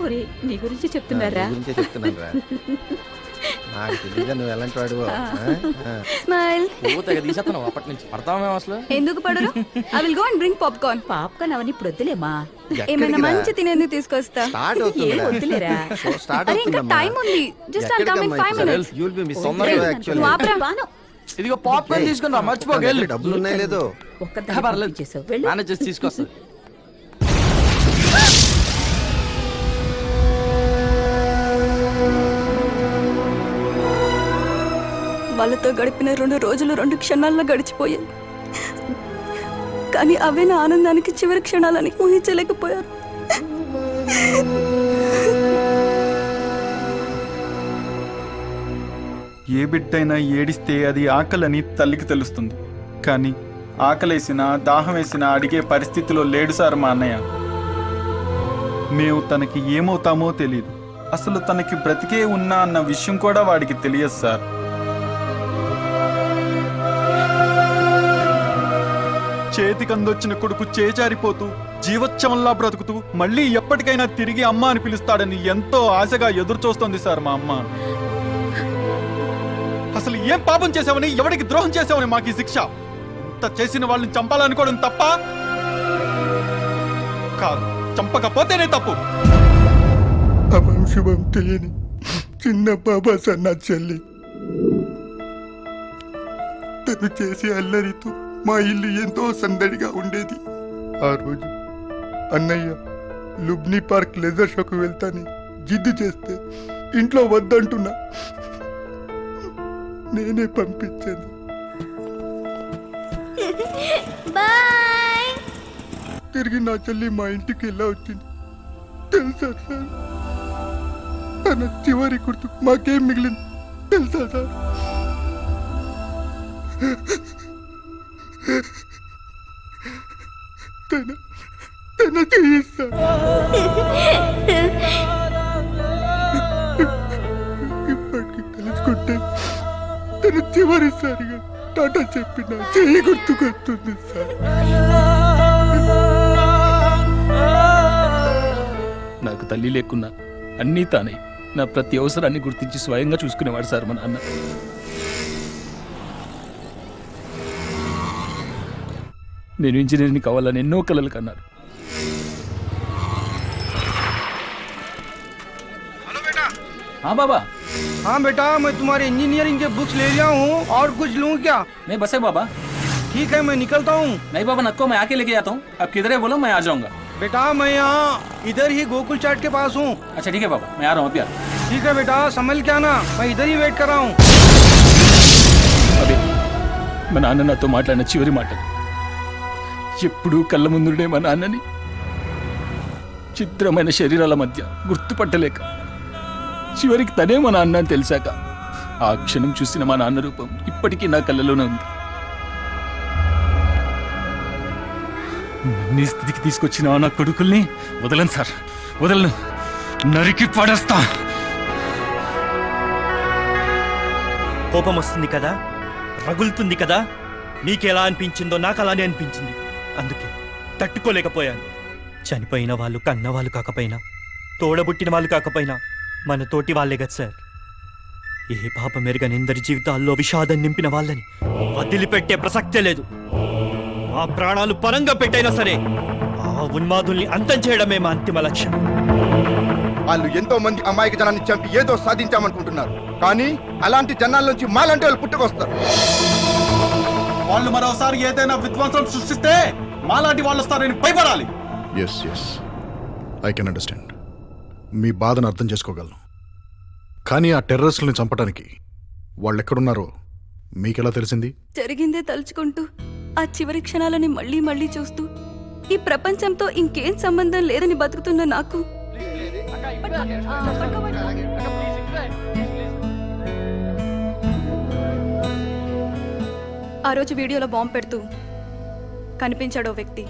ఒరే, నీ గురించి చెప్తున్నారా? గురించే చెప్తున్నారా? నాకు తెలియదు నువ్వు ఎలాంటి వాడు. స్మైల్. తీసేస్తున్నావు అప్పటి నుంచి పడతామే అసలు. ఎందుకు పడరు? I will go and bring popcorn. Popcorn అవన్నీ ఇప్పుడు వద్దులేమా, ఏమైనా మంచి తినేందుకు తీసుకొస్తా. స్టార్ట్ అవుతుంది. ఏం వద్దులేరా. స్టార్ట్ అరే, ఇంకా టైం ఉంది. Just I'll come in 5 minutes. You will be missing నువ్వు ఆపరా. బాను, ఇదిగో పాప్కార్న్ తీసుకుని రా, మర్చిపోగలి. డబ్బులు ఉన్నాయి లేదో. ఒక్కదాన్ని చేసావు, వెళ్ళు. మేనేజ్ చేసి తీసుకొస్తా. వాళ్ళతో గడిపిన 2 రోజులు 2 క్షణాల్లో గడిచిపోయాయి. కానీ అవే నా ఆనందానికి చివరి క్షణాలని ఊహించలేకపోయారు. ఏ బిడ్డైనా ఏడిస్తే అది ఆకలని తల్లికి తెలుస్తుంది, కానీ ఆకలేసినా దాహం వేసినా అడిగే పరిస్థితిలో లేడు సార్ మా అన్నయ్య. మేము తనకి ఏమవుతామో తెలియదు, అసలు తనకి బ్రతికే ఉన్నా అన్న విషయం కూడా వాడికి తెలియదు సార్. చేతికి అందొచ్చిన కొడుకు చేజారిపోతూ జీవోత్సవంలా బ్రతుకుతూ మళ్ళీ ఎప్పటికైనా తిరిగి అమ్మ అని పిలుస్తాడని ఎంతో ఆశగా ఎదురు చూస్తోంది సార్ మా అమ్మ. అసలు ఏం పాపం చేసావని, ఎవరికి ద్రోహం చేసావని మాకు ఈ శిక్ష? ఇంత చేసిన వాళ్ళని చంపాలనుకోవడం తప్ప కాదు, చంపకపోతేనే తప్పు. శుభం తెలియని చిన్న బాబా సన్న చెల్లి. తను చేసే అల్లరితో మా ఇల్లు ఎంతో సందడిగా ఉండేది. ఆ రోజు అన్నయ్య లుబ్నీ పార్క్ లెజర్ షోకు వెళ్తాని జిద్దు చేస్తే ఇంట్లో వద్దంటున్నా నేనే పంపించాను. తిరిగి నా చెల్లి మా ఇంటికి ఎలా వచ్చింది తెలుసా సార్? తన చివరి గుర్తు మాకేం మిగిలింది తెలుసా సార్? తన చేయిస్తా. ఇప్పటికి తెలుసుకుంటే తన చివరిసారిగా టాటా చెప్పిన చెయ్యి గుర్తుకొస్తుంది సార్. నాకు తల్లి లేకున్నా అన్నీ తానే నా ప్రతి అవసరాన్ని గుర్తించి స్వయంగా చూసుకునేవాడు సార్ మా నాన్న. నేను ఇంజనీర్ని కావాలని ఎన్నో కలలు కన్నారు. हाँ बाबा. हाँ बेटा, मैं तुम्हारे इंजीनियरिंग के बुक्स ले लिया हूँ और कुछ लूँ क्या? नहीं बस है बाबा. ठीक है, मैं निकलता हूँ. नहीं बाबा नको, मैं आके लेके जाता हूँ. अब किधर है बोलो, मैं आ जाऊंगा. बेटा मैं यहाँ इधर ही गोकुल चाट के पास हूँ. अच्छा ठीक है बाबा, मैं आ रहा हूँ अभी. ठीक है बेटा, संभल के आना, मैं इधर ही वेट कर रहा हूँ. అదే మా నాన్న నాతో మాట్లాడిన చివరి మాటలు. ఎప్పుడూ కళ్ళ ముందుండే మా నాన్నని చిత్రమైన శరీరాల మధ్య గుర్తుపట్టలేక చివరికి తనే మా నాన్న అని తెలిసాక ఆ క్షణం చూసిన మా నాన్న రూపం ఇప్పటికీ నా కళ్ళలోనే ఉంది. నీ స్థితికి తీసుకొచ్చిన నా కొడుకుల్ని వదలను సార్, వదలను, నరికి పడేస్తా. కోపం వస్తుంది కదా, రగులుతుంది కదా. మీకెలా అనిపించిందో నాకు అలానే అనిపించింది. అందుకే తట్టుకోలేకపోయాను. చనిపోయిన వాళ్ళు కన్న వాళ్ళు కాకపోయినా, తోడబుట్టిన వాళ్ళు కాకపోయినా మన తోటి వాళ్ళే కదా సార్. ఏ పాపం ఎరుగని ఎందరి జీవితాల్లో విషాదం నింపిన వాళ్ళని వదిలిపెట్టే ప్రసక్తే లేదు. ఆ ప్రాణాలు పరంగా పెట్టైనా సరే ఆ ఉన్మాదుల్ని అంతం చేయడమే మా అంతిమ లక్ష్యం. వాళ్ళు ఎంతో మంది అమాయక జనాన్ని చంపి ఏదో సాధించామనుకుంటున్నారు, కానీ అలాంటి జనాల నుంచి మాలాంటి వాళ్ళు పుట్టుకొస్తారు. వాళ్ళు మరోసారి ఏదైనా విధ్వంసం సృష్టిస్తే మాలాంటి వాళ్ళు వస్తారని భయపడాలి. Yes yes, I can understand. మీ బాధను అర్థం చేసుకోగలను. కానీ ఆ టెర్రరిస్టులను చంపడానికి వాళ్ళు ఎక్కడున్నారో మీకెలా తెలిసింది? జరిగిందే తలుచుకుంటూ ఆ చివరి క్షణాలని మళ్ళీ మళ్ళీ చూస్తూ ఈ ప్రపంచంతో ఇంకేం సంబంధం లేదని బతుకుతున్న నాకు ఆ రోజు వీడియోలో బాంబు పెడుతూ కనిపించాడో వ్యక్తి.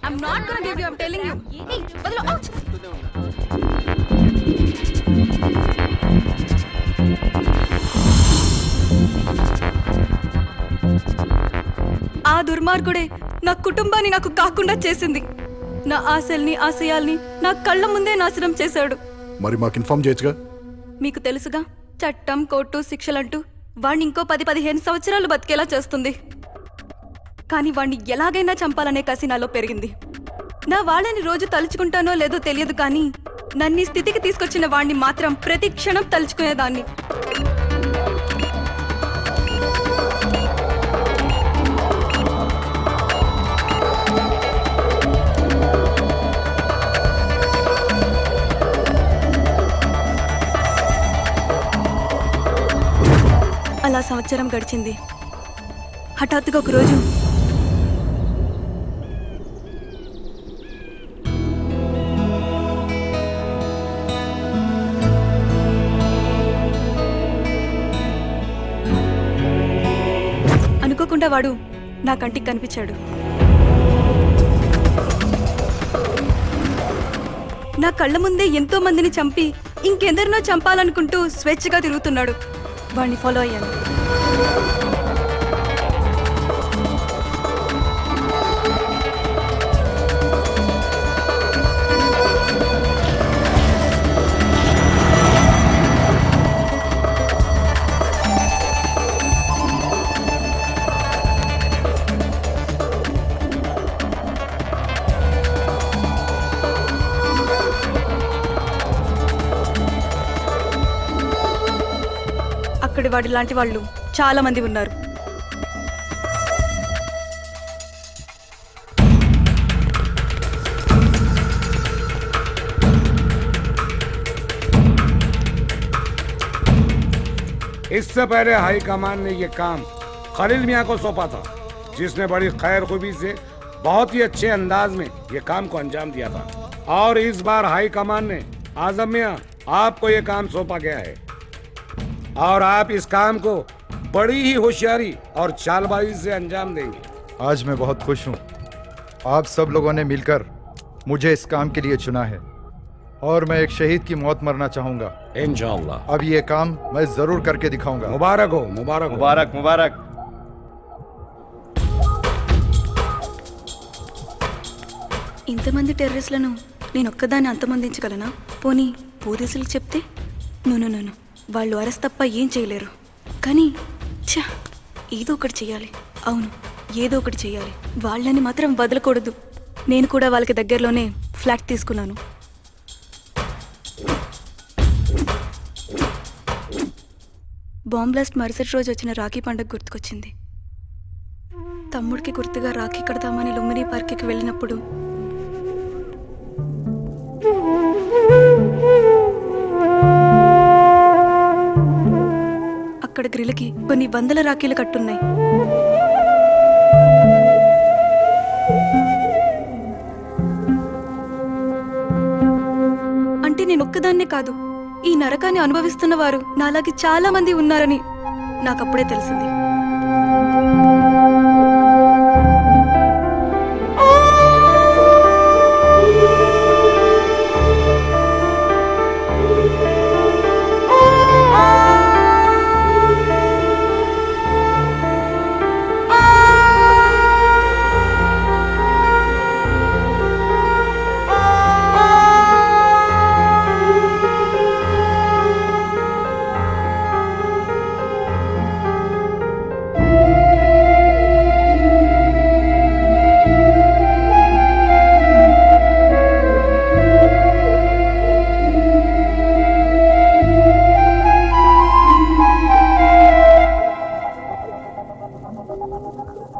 I'm not gonna give you, I'm telling you. Hey, badalo, ouch! ఆ దుర్మార్గుడే నా కుటుంబాన్ని నాకు కాకుండా చేసింది. నా ఆశల్ని, ఆశయాల్ని నా కళ్ళ ముందే నాశనం చేశాడు. మరి మాకు ఇన్ఫార్మ్ చేయొచ్చుగా? మీకు తెలుసుగా, చట్టం, కోర్టు, శిక్షలంటూ వాణ్ణి ఇంకో 10-15 సంవత్సరాలు బతికేలా చేస్తుంది. కానీ వాణ్ణి ఎలాగైనా చంపాలనే కసి నాలో పెరిగింది. నా వాళ్ళని రోజు తలుచుకుంటానో లేదో తెలియదు, కానీ నన్ను ఈ స్థితికి తీసుకొచ్చిన వాణ్ణి మాత్రం ప్రతి క్షణం తలుచుకునేదాన్ని. అలా సంవత్సరం గడిచింది. హఠాత్తుగా ఒకరోజు అనుకోకుండా వాడు నా కంటికి కనిపించాడు. నా కళ్ళ ముందే ఎంతో మందిని చంపి ఇంకెందరినో చంపాలనుకుంటూ స్వేచ్ఛగా తిరుగుతున్నాడు. వాడిని ఫాలో అయ్యాను. వాడి లాంటి వాళ్ళు చాలా మంది ఉన్నారు. इससे पहले हाई कमान ने ये काम खलील मियां को सौंपा था, जिसने बड़ी खैर खूबी से बहुत ही अच्छे अंदाज में ये काम को अंजाम दिया था। और इस बार हाई कमान ने आजम मियां आपको ये काम सौंपा गया है और आप इस काम को बड़ी ही होशियारी और चालबाजी से अंजाम देंगे। आज मैं बहुत खुश हूँ, आप सब लोगों ने मिलकर मुझे इस काम के लिए चुना है और मैं एक शहीद की मौत मरना चाहूंगा इंशाअल्लाह। अब ये काम मैं जरूर करके दिखाऊंगा। मुबारक हो, मुबारक हो। मुबारक मुबारक। ఇంతమంది టెర్రరిస్టులను నేను ఒక్కదాన్ని అంతమందించగలనా? పోనీ పోలీసులకు చెప్తే? నో, వాళ్ళు అరెస్ట్ తప్ప ఏం చేయలేరు. కానీ ఏదో ఒకటి చెయ్యాలి. అవును, ఏదో ఒకటి చెయ్యాలి. వాళ్ళని మాత్రం వదలకూడదు. నేను కూడా వాళ్ళకి దగ్గరలోనే ఫ్లాట్ తీసుకున్నాను. బాంబ్ బ్లాస్ట్ మరుసటి రోజు వచ్చిన రాఖీ పండుగ గుర్తుకొచ్చింది. తమ్ముడికి గుర్తుగా రాఖీ కడదామని లుంబిని పార్క్కి వెళ్ళినప్పుడు అక్కడ గ్రిల్కి కొన్ని వందల రాఖీలు కట్టున్నాయి. అంటే నేను ఒక్కదాన్నే కాదు, ఈ నరకాన్ని అనుభవిస్తున్న వారు నాలాగే చాలా మంది ఉన్నారని నాకప్పుడే తెలిసింది.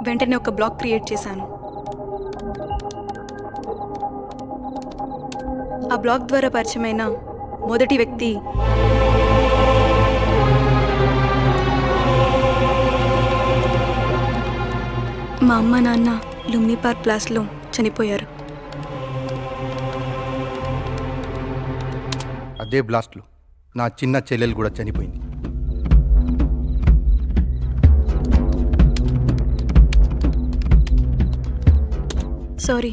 వెంటనే ఒక బ్లాగ్ క్రియేట్ చేశాను. ఆ బ్లాగ్ ద్వారా పరిచయమైన మొదటి వ్యక్తి మా అమ్మ నాన్న లుంబిని పార్క్ బ్లాస్ట్లో చనిపోయారు. అదే బ్లాస్ట్లో నా చిన్న చెల్లెలు కూడా చనిపోయింది. సారీ,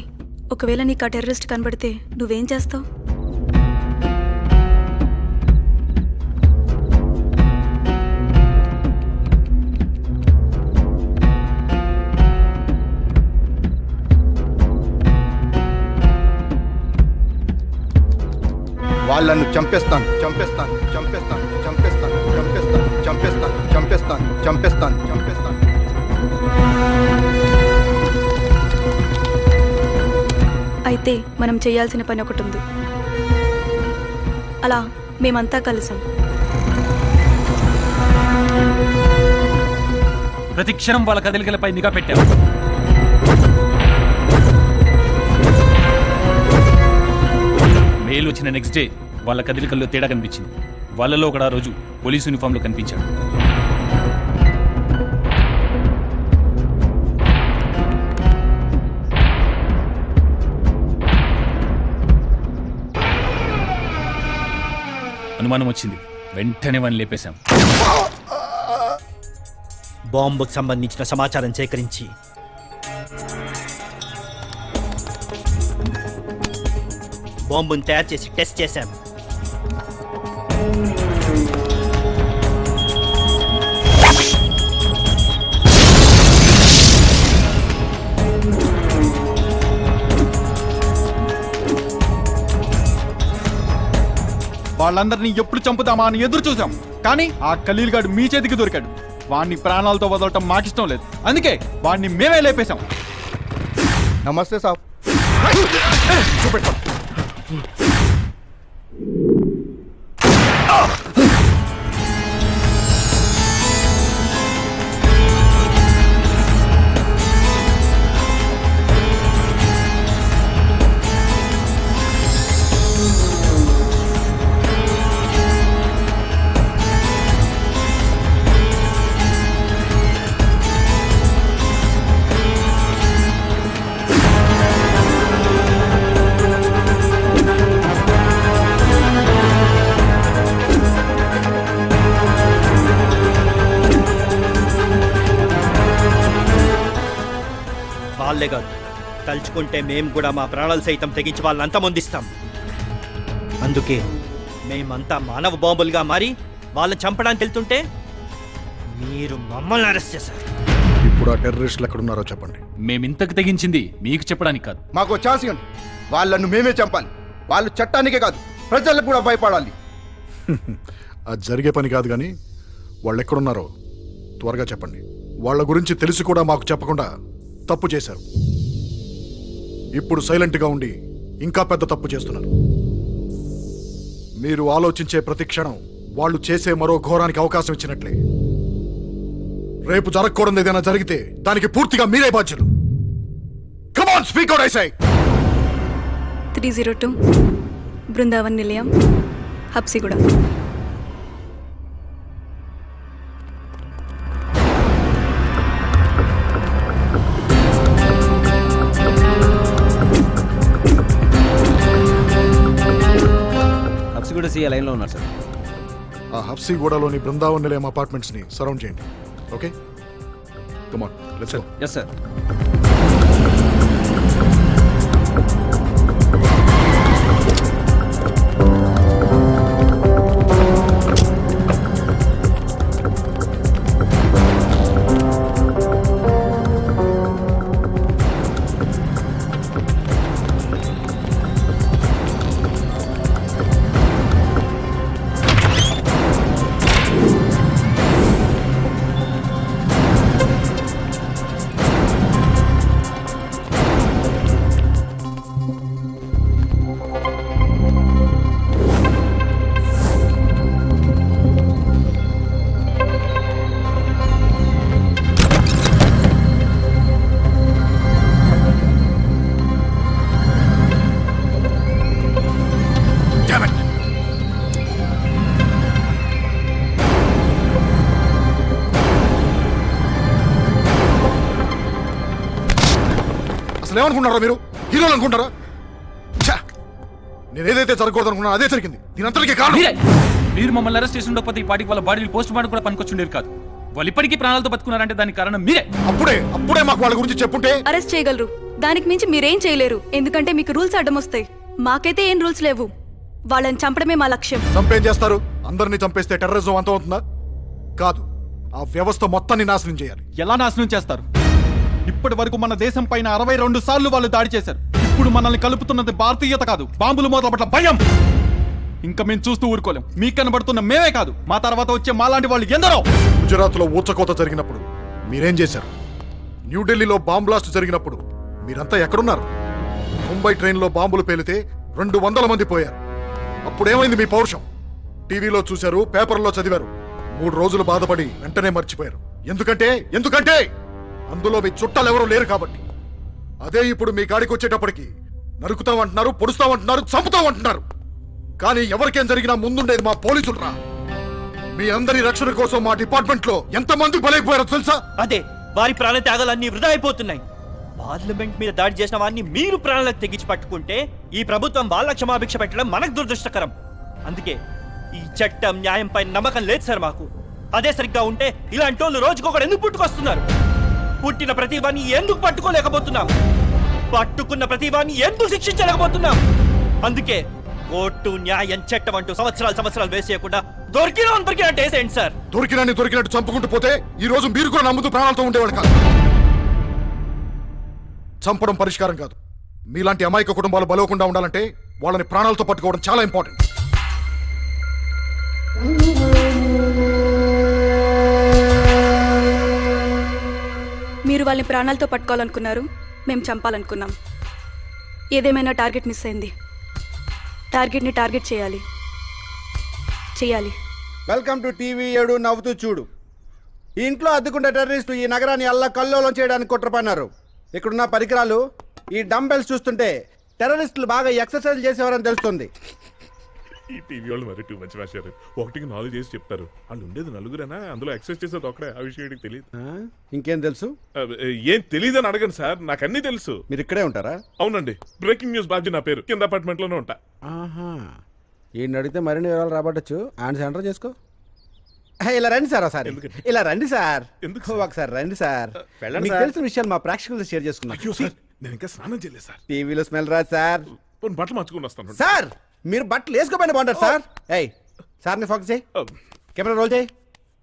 ఒకవేళ నీకు ఆ టెర్రరిస్ట్ కనబడితే నువ్వేం చేస్తావు? వాళ్ళను చంపేస్తాను చంపేస్తాను చంపేస్తాను చంపేస్తాను చంపేస్తాను చంపేస్తాను చంపేస్తాను చంపేస్తాను చంపేస్తాను. అయితే మనం చేయాల్సిన పని ఒకటి ఉంది. అలా మేమంతా కలిసాం. ప్రతి క్షణం వాళ్ళ కదలికలపై నిఘా పెట్టాం. మెయిల్ వచ్చిన నెక్స్ట్ డే వాళ్ళ కదలికల్లో తేడా కనిపించింది. వాళ్ళలో ఒకడు ఆ రోజు పోలీస్ యూనిఫామ్లో కనిపించాడు. అనుమానం వచ్చింది, వెంటనే వాడిని లేపేశాం. బాంబుకు సంబంధించిన సమాచారం సేకరించి బాంబును తయారు చేసి టెస్ట్ చేశాం. వాళ్ళందరినీ ఎప్పుడు చంపుతామా అని ఎదురు చూసాం, కానీ ఆ ఖలీల్ గాడు మీ చేతికి దొరికాడు. వాడిని ప్రాణాలతో వదలటం మాకిష్టం లేదు, అందుకే వాడిని మేమే లేపేశాం. నమస్తే సాబ్. కాదు, తలుచుకుంటే మేము కూడా మా ప్రాణాలు సైతం తెగించి వాళ్ళని అంతమొందిస్తాం. అందుకే మేమంతా మానవ బాంబులుగా మారి వాళ్ళని చంపడానికి వెళ్తుంటే మీరు మమ్మల్ని అరెస్ట్ చేశారు. ఇప్పుడు ఆ టెర్రరిస్టులు ఎక్కడున్నారో చెప్పండి. మేమింతకు తెగించింది మీకు చెప్పడానికి కాదు. మాకు ఛాన్స్ ఇవ్వండి. వాళ్ళను మేమే చంపాలి. వాళ్ళు చట్టానికే కాదు ప్రజలకు కూడా భయపడాలి. అది జరిగే పని కాదు, కానీ వాళ్ళు ఎక్కడున్నారో త్వరగా చెప్పండి. వాళ్ళ గురించి తెలిసి కూడా మాకు చెప్పకుండా తప్పు చేశారు. ఇప్పుడు సైలెంట్గా ఉండి ఇంకా పెద్ద తప్పు చేస్తున్నారు. మీరు ఆలోచించే ప్రతి క్షణం వాళ్ళు చేసే మరో ఘోరానికి అవకాశం ఇచ్చినట్లే. రేపు జరగకూడదు ఏదైనా జరిగితే దానికి పూర్తిగా మీరే బాధ్యులు. Come on, speak out I say. 302 Brindavan నిలయం, హబ్సిగూడ. హబ్సిగూడ సీఏ లైన్లో ఉన్నారు సార్. ఆ హబ్సిగూడలోని బృందావన్ నిలయం అపార్ట్మెంట్స్ ని సరౌండ్ చేయండి. Okay, come on, let's go. Yes sir. ఏమనుకుంటారా మీరు? హీరోలు అనుకుంటారా? నేను ఏదైతే జరగకూడదు అనుకున్నా అదే జరిగింది. దీని అంతటికీ కారణం మీరు మమ్మల్ని అరెస్ట్ చేసి ఉండకపోతే ఈ పాటికి వాళ్ళ బాడీలు పోస్ట్ మార్టం కూడా పనికొచ్చుండేది కాదు. వాళ్ళు ఇప్పటికీ ప్రాణాలతో బతుకున్నారంటే దానికి కారణం మీరే. అప్పుడే మాకు వాళ్ళ గురించి చెప్పుంటే అరెస్ట్ చేయగలరు, దానికి మించి మీరేం చేయలేరు. ఎందుకంటే మీకు రూల్స్ అడ్డం వస్తాయి. మాకైతే ఏం రూల్స్ లేవు. వాళ్ళని చంపడమే మా లక్ష్యం. చంపేం చేస్తారు? అందరినీ చంపేస్తే టెర్రరిజం అంత అవుతుందా? కాదు, ఆ వ్యవస్థ మొత్తాన్ని నాశనం చేయాలి. ఎలా నాశనం చేస్తారు? ఇప్పటి వరకు మన దేశం పైన 62 సార్లు వాళ్ళు దాడి చేశారు. ఇప్పుడు మనల్ని కలుపుతున్నది భారతీయత కాదు, బాంబులు మూతల పట్ల భయం. ఇంకా మేము చూస్తూ ఊరుకోలేం. మీకు కనబడుతున్న మేమే కాదు, మా తర్వాత వచ్చే మాలాంటి వాళ్ళు ఎందరో. గుజరాత్ లో ఊచకోత జరిగినప్పుడు మీరేం చేశారు? న్యూఢిల్లీలో బాంబ్ బ్లాస్ట్ జరిగినప్పుడు మీరంతా ఎక్కడున్నారు? ముంబై ట్రైన్లో బాంబులు పేలితే 200 మంది పోయారు. అప్పుడేమైంది మీ పౌరుషం? టీవీలో చూశారు, పేపర్లో చదివారు. 3 రోజులు బాధపడి వెంటనే మర్చిపోయారు. ఎందుకంటే అందులో మీ చుట్టాలు ఎవరూ లేరు కాబట్టి. అదే ఇప్పుడు మీ కాడికి వచ్చేటప్పటికి నరుకుతామంటున్నారు, పొడుస్తామంటున్నారు, చంపుతామంటున్నారు. కానీ ఎవరికేం జరిగినా ముందుండేది మా పోలీసులు రా. మీ అందరి రక్షణ కోసం మా డిపార్ట్మెంట్ లో ఎంతమంది బలైపోయారో తెలుసా? అదే వారి ప్రాణ త్యాగాలన్నీ వృధా అయిపోతున్నాయి. పార్లమెంట్ మీద దాడి చేసిన వారిని మీరు ప్రాణాలకు తెగించి పట్టుకుంటే ఈ ప్రభుత్వం వాళ్ళ క్షమాభిక్ష పెట్టడం మనకు దురదృష్టకరం. అందుకే ఈ చట్టం న్యాయం పైన నమ్మకం లేదు సార్ మాకు. అదే సరిగ్గా ఉంటే ఇలాంటి వాళ్ళు రోజుకొకడు ఎందుకు పుట్టుకొస్తున్నారు? పుట్టిన ప్రతివాన్ని ఎందుకు పట్టుకోలేకపోతున్నాం? పట్టుకున్న ప్రతివాన్ని ఎందుకు శిక్షించలేకపోతున్నాం? అందుకే కోర్టు, న్యాయం, చట్టం అంటూ సంవత్సరాలు వేసేయకుండా దొరికినట్టు వేసేయండి సార్. దొరికినట్టు చంపుకుంటూ పోతే ఈ రోజు మీరు కూడా నమ్ముతూ ప్రాణాలతో ఉండేవాడు కాదు. చంపడం పరిష్కారం కాదు. మీలాంటి అమాయక కుటుంబాలు బలవకుండా ఉండాలంటే వాళ్ళని ప్రాణాలతో పట్టుకోవడం చాలా ఇంపార్టెంట్. మీరు వాళ్ళని ప్రాణాలతో పట్టుకోవాలనుకున్నారు, మేము చంపాలనుకున్నాం. ఏదేమైనా టార్గెట్ మిస్ అయింది. టార్గెట్ని టార్గెట్ చేయాలి. వెల్కమ్ టు టీవీ 7 నవ్వుతూ చూడు. ఈ ఇంట్లో అద్దుకుంటే టెర్రరిస్టు ఈ నగరాన్ని అల్లా కల్లోలం చేయడానికి కుట్ర పన్నారు. ఇక్కడున్న పరికరాలు, ఈ డంబెల్స్ చూస్తుంటే టెర్రరిస్టులు బాగా ఎక్సర్సైజ్ చేసేవారని తెలుస్తుంది. ఈ టీవీ వాళ్ళు మరి టూ మంచి మాస్టర్. 1కి 4 చేసి చెప్తారు. వాళ్ళు ఉండేది నలుగురేనా, అందులో ఎక్సర్సైజ్ చేసేది ఒకడే. ఆ విషయం తెలియదు. ఇంకేం తెలుసు? ఏం తెలియదు అని అడగండి సార్, నాకు అన్ని తెలుసు. మీరు ఇక్కడే ఉంటారా? అవునండి, బ్రేకింగ్ న్యూస్ బాబ్జీ నా పేరు. కింద అపార్ట్మెంట్ లోనే ఉంటా. ఈయన అడిగితే మరిన్ని వివరాలు రాబట్టచ్చు. ఆయన సెంటర్ చేసుకో. ఇలా రండి సార్ ఒకసారి ఇలా రండి సార్ ఒకసారి రండి సార్ వెళ్ళండి మీకు సార్. తెలిసిన విషయాలు మా ప్రేక్షకులతో షేర్ చేసుకున్నాం అయ్యో సార్ నేను ఇంకా స్నానం చేయలేదు సార్. టీవీలో స్మెల్ రాదు సార్. పోనీ బట్టలు మార్చుకుని వస్తాను సార్ మీరు బట్టలు వేసుకోపోయినా బాగుంటారు సార్. ఏయ్ సార్ని ఫోకస్ చేయి, కెమెరా రోల్ చేయి.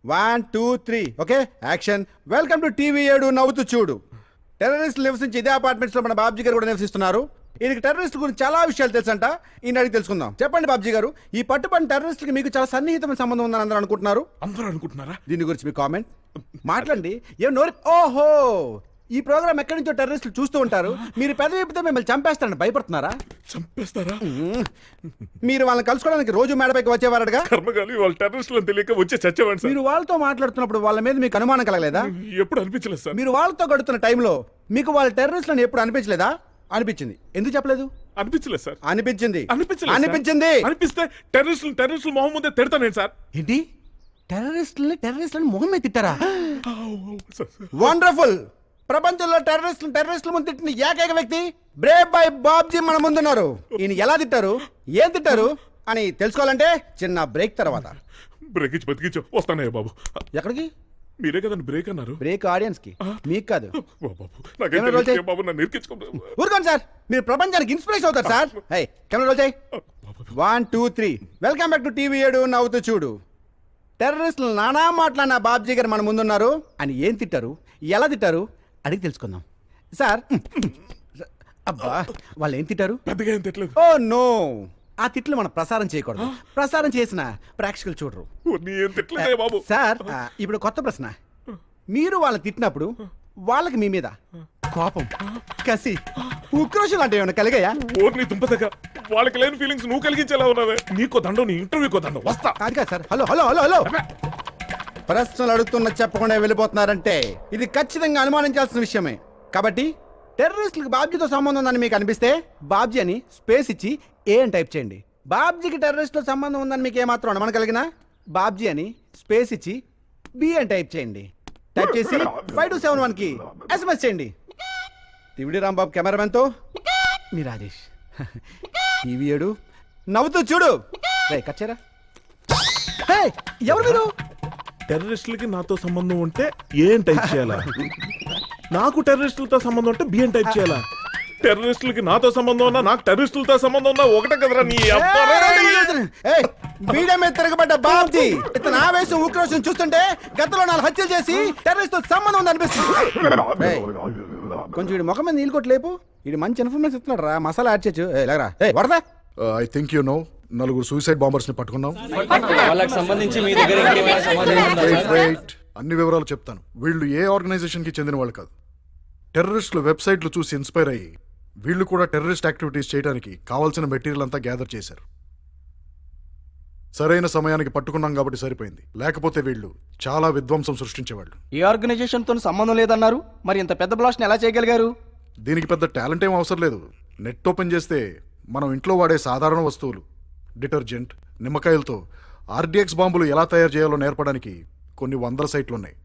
1 2 3 okay action. Welcome to TV 7 నవ్వుతూ చూడు. టెర్రరిస్ట్ నివసించి ఇదే అపార్ట్మెంట్స్ లో మన బాబ్జీ గారు కూడా నివసిస్తున్నారు. ఈయనకి టెర్రరిస్ట్ గురించి చాలా విషయాలు తెలుసంట. ఈయన అడిగి తెలుసుకుందాం. చెప్పండి బాబ్జీ గారు, ఈ పట్టుబడిన టెర్రరిస్ట్కి మీకు చాలా సన్నిహితమైన సంబంధం ఉందని అందరూ అనుకుంటున్నారు. అందరూ అనుకుంటున్నారా? దీని గురించి మీ కామెంట్ మాట్లాడండి. ఏం నోరి ఓహో ఈ ప్రోగ్రామ్ ఎక్కడి నుంచో టెర్రరిస్టులు చూస్తూ ఉంటారు. మీరు పెద్ద విప్పితే మిమ్మల్ని చంపేస్తారని భయపడుతున్నారా? చంపేస్తారా? మీరు వాళ్ళని కలుసుకోవడానికి రోజు మేడపైకి వచ్చేవారడుగా. కర్మగాలి వాళ్ళు టెర్రరిస్టులు తెలియక వచ్చే చచ్చేవాడి సార్. మీరు వాళ్ళతో మాట్లాడుతున్నప్పుడు వాళ్ళ మీద మీకు అనుమానం కలగలేదా? ఎప్పుడు అనిపించలేదు సార్. మీరు వాళ్ళతో గడుతున్న టైంలో మీకు వాళ్ళ టెర్రరిస్టులను ఎప్పుడు అనిపించలేదా? అనిపించింది. ఎందుకు చెప్పలేదు? అనిపించలేదు సార్. అనిపించింది. అనిపించలేదు. అనిపించింది. అనిపిస్తే టెర్రరిస్టులు మొహం ముందే తిడతాను సార్. ఏంటి టెర్రరిస్టులని మొహం మీద తిట్టారా? వండర్ఫుల్. ప్రపంచంలో టెర్రరిస్టుల ముందు తిట్టిన ఏకైక వ్యక్తి బ్రేవ్ బాయ్ బాబ్జీ మన ముందున్నారు. ఈయన ఎలా తిట్టారు, ఏం తిట్టారు అని తెలుసుకోవాలంటే చిన్న బ్రేక్ తర్వాత. బ్రేక్ ఇచ్చి బతికించు వస్తానయ్య బాబు. ఎక్కడికి? మీరే కదండి బ్రేక్ అన్నారు. బ్రేక్ ఆడియన్స్ కి, మీకు కాదు. ఊరుకోండి ఊరుకోండి సార్, మీరు ప్రపంచానికి ఇన్స్పిరేషన్ అవుతారు సార్. హై కెమెరా రోల్ చేయి. 1 2 3 వెల్కమ్ బ్యాక్ టు టీవీ 7 నవ్వుతూ చూడు. టెర్రరిస్టులు నానా మాట్లాడిన బాబ్జీ గారు మన ముందున్నారు. అని ఏం తిట్టారు, ఎలా తిట్టారు అడిగి తెలుసుకుందాం సార్. అబ్బా వాళ్ళు ఏం తిట్టారు? పెద్దగా ఏం తిట్టలేదు. ఓ నో, ఆ తిట్లు మనం ప్రసారం చేయకూడదు. ప్రసారం చేసిన ప్రేక్షకులు చూడరు బాబు. సార్ ఇప్పుడు కొత్త ప్రశ్న. మీరు వాళ్ళని తిట్టినప్పుడు వాళ్ళకి మీ మీద కోపం, కసి, ఉక్రోషం లాంటివి ఏమైనా కలిగాయా? ఓర్ని దుంపదగా వాళ్ళకి లేని ఫీలింగ్స్ నువ్వు కలిగించేలా ఉన్నావే. నీకో దండం, నీ ఇంటర్వ్యూకో దండం. వస్తా. అది కాదు sir. Hello hello hello hello ప్రశ్నలు అడుగుతున్న చెప్పకుండా వెళ్ళిపోతున్నారంటే ఇది ఖచ్చితంగా అనుమానించాల్సిన విషయమే. కాబట్టి టెర్రరిస్టులకు బాబ్జీతో సంబంధం ఉందని మీకు అనిపిస్తే బాబ్జీ అని స్పేస్ ఇచ్చి ఏ అని టైప్ చేయండి. బాబ్జీకి టెర్రరిస్టుతో సంబంధం ఉందని మీకు ఏమాత్రం అనుమానం కలిగినా బాబ్జీ అని స్పేస్ ఇచ్చి బి అని టైప్ చేయండి. టైప్ చేసి 5271కి SMS చేయండి. టీవీ రాంబాబు కెమెరామెన్తో మీ రాజేష్. టీవీ 7 నవ్వుతూ చూడు. కచ్చారా? ఎవరు మీరు? టెర్రరిస్టులకి నాతో సంబంధం ఉంటే ఏం టైప్ చేయాలా? నాకు టెర్రరిస్టులతో సంబంధం ఉంటే బిఎం టైప్ చేయాలా? టెర్రరిస్టులకి నాతో సంబంధం ఉన్నా నాకు టెర్రరిస్టులతో సంబంధం ఉన్నా ఒకటే కదరా నీ బీడ మీద తిరగబడ్డ బాబ్జీ ఇతను ఆవేశం ఉక్రోషం చూస్తుంటే గతంలో 4 హత్యలు చేసి టెర్రరిస్ట్ తో సంబంధం ఉంది అనిపిస్తుంది. కొంచెం వీడి ముఖం మీద నీళ్ళు కొట్టలేపు. వీడి మంచి ఇన్ఫర్మేషన్ ఇస్తున్నాడు రా. మసాలా యాడ్ చేయొచ్చు. వరదా ఐ థింక్ యు నో నలుగురు సూసైడ్ బాంబర్స్ ని పట్టుకున్నాం. వాళ్ళకి సంబంధించి మీ దగ్గర ఇంకేమైనా సమాచారం ఉందా సార్? Wait. అన్ని వివరాలు చెప్తాను. వీళ్ళు ఏ ఆర్గనైజేషన్ కి చెందిన వాళ్ళు కాదు. టెర్రరిస్టుల వెబ్సైట్లు చూసి ఇన్స్పైర్ అయ్యి వీళ్ళు కూడా టెర్రరిస్ట్ యాక్టివిటీస్ చేయడానికి కావాల్సిన మెటీరియల్ అంతా గ్యాదర్ చేశారు. సరైన సమయానికి పట్టుకున్నాం కాబట్టి సరిపోయింది. లేకపోతే వీళ్ళు చాలా విధ్వంసం సృష్టించేవాళ్ళు. ఈ ఆర్గనైజేషన్ తో సంబంధం లేదన్నారు, మరి ఇంత పెద్ద బ్లాస్ట్ ఎలా చేయగలిగారు? దీనికి పెద్ద టాలెంట్ ఏం అవసరం లేదు. నెట్ ఓపెన్ చేస్తే మనం ఇంట్లో వాడే సాధారణ వస్తువులు, డిటర్జెంట్, నిమ్మకాయలతో RDX బాంబులు ఎలా తయారు చేయాలో నేర్పడానికి కొన్ని 100 సైట్లు ఉన్నాయి.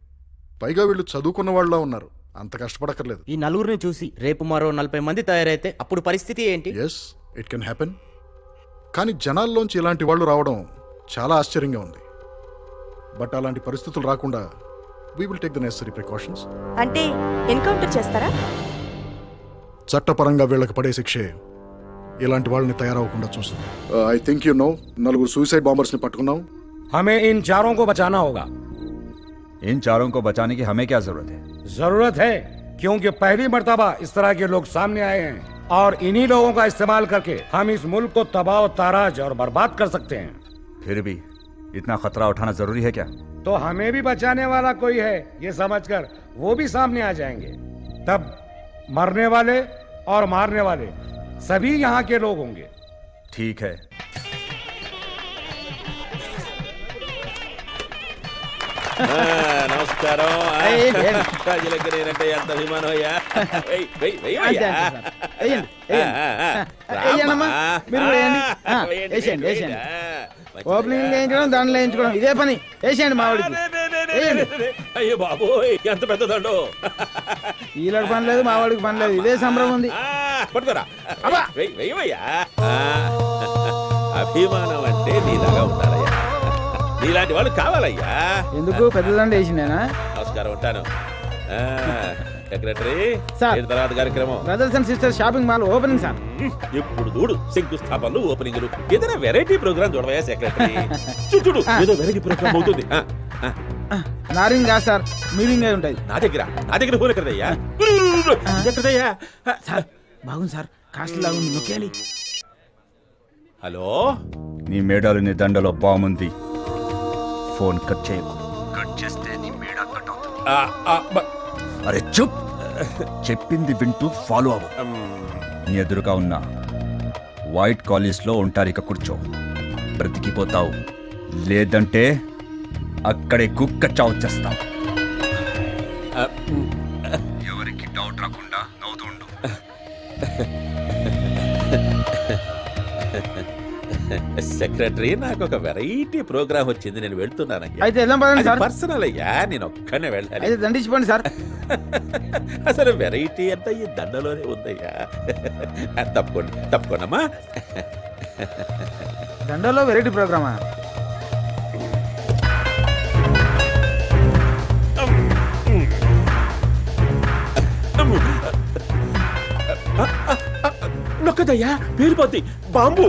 పైగా వీళ్ళు చదువుకున్న వాళ్ళ ఉన్నారు. అంత కష్టపడక్కర్లేదు. ఈ నలుగురిని చూసి రేపు మరో 40 మంది తయారైతే అప్పుడు పరిస్థితి ఏంటి? Yes, it can happen. కానీ జనాల్లోంచి ఇలాంటి వాళ్ళు రావడం చాలా ఆశ్చర్యంగా ఉంది. బట్ అలాంటి పరిస్థితులు రాకుండా we will take the necessary precautions. అంటే ఎన్కౌంటర్ చేస్తారా? చట్టపరంగా వీళ్ళకి పడే శిక్షే ఇలాంటి వాళ్ళని తయారవకుండా చూస్తుంది. ఐ థింక్ యు నో నలుగురు సూసైడ్ బాంబర్స్ ని పట్టుకున్నాం. हमें इन चारों को बचाना होगा. इन चारों को बचाने की हमें क्या जरूरत है? जरूरत है क्योंकि पहली मर्तबा इस तरह के लोग सामने आए हैं और इन्हीं लोगों का इस्तेमाल करके हम इस मुल्क को तबाह ताराज और बर्बाद कर सकते हैं. फिर भी इतना खतरा उठाना जरूरी है क्या? तो हमें भी बचाने वाला कोई है ये समझकर वो भी सामने आ जाएंगे. तब मरने वाले और मारने वाले सभी यहाँ के लोग होंगे. ठीक है. నమస్కారం. ప్రజలకు నేనంటే ఎంత అభిమానం అయ్యా. ఓపెనింగ్ వేయించడం, దండలు వేయించుకోవడం ఇదే పని. వేసేయండి మావాడికి. అయ్యో బాబు ఎంత పెద్ద దండు. వీళ్ళకి పని లేదు, మావాడికి పని లేదు. ఇదే సంబరం ఉంది. పట్టుకోరా. వెయ్యవయ్యా. అభిమానం అంటే నీలాగా ఉండాలయ్యా. నీలాంటి వాళ్ళు కావాలయ్యా. ఎందుకు పెద్దదండ వేసిందేనా? నమస్కారం, ఉంటాను. Secretary sir. ఏంటి తర్వాత కార్యక్రమం? Brothers and sisters shopping mall opening sir. ఎప్పుడు చూడు శంకుస్థాపనలు, ఓపెనింగ్లు. ఏదైనా వెరైటీ ప్రోగ్రామ్ చూడవయ్యా సెక్రటరీ. చూడు ఏదో వెరైటీ ప్రోగ్రామ్ అవుతుంది. నారింగ్ కాదు సార్, మీరింగ్ అయి ఉంటుంది. నా దగ్గర ఫోన్ ఎక్కడదయ్యా? ఎక్కడదయ్యా? సార్ బాగుంది సార్, కాస్ట్ లాగా ఉంది, నొక్కేయాలి. హలో, నీ మేడాలు నీ దండలో బాగుంది. ఫోన్ కట్ చేయకు. కట్ చేస్తే నీ మేడ కట్ అవుతుంది. అరే చుప్, చెప్పింది వింటూ ఫాలో అవ్వు. నీ ఎదురుగా ఉన్న వైట్ కాలేజ్ లో ఒంటారిక కూర్చో, బ్రతికిపోతావు. లేదంటే అక్కడే కుక్క చావు చేస్తావు. ఎవరికి డౌట్ రాకుండా నవ్వుతూ ఉండు. సెక్రటరీ, నాకు ఒక వెరైటీ ప్రోగ్రామ్ వచ్చింది, నేను వెళ్తున్నానయ్యా. అయితే వెళ్దాం పదండి సార్. పర్సనల్ అయ్యా, నేను ఒక్కనే వెళ్ళాలి. అయితే దండించుకోండి సార్. అసలు వెరైటీ అంతా ఈ దండలోనే ఉందయ్యా. తప్పకోండమ్మా. దండలో వెరైటీ ప్రోగ్రామా? నొక్కదయ్యా, పేలిపోద్ది. బాంబు.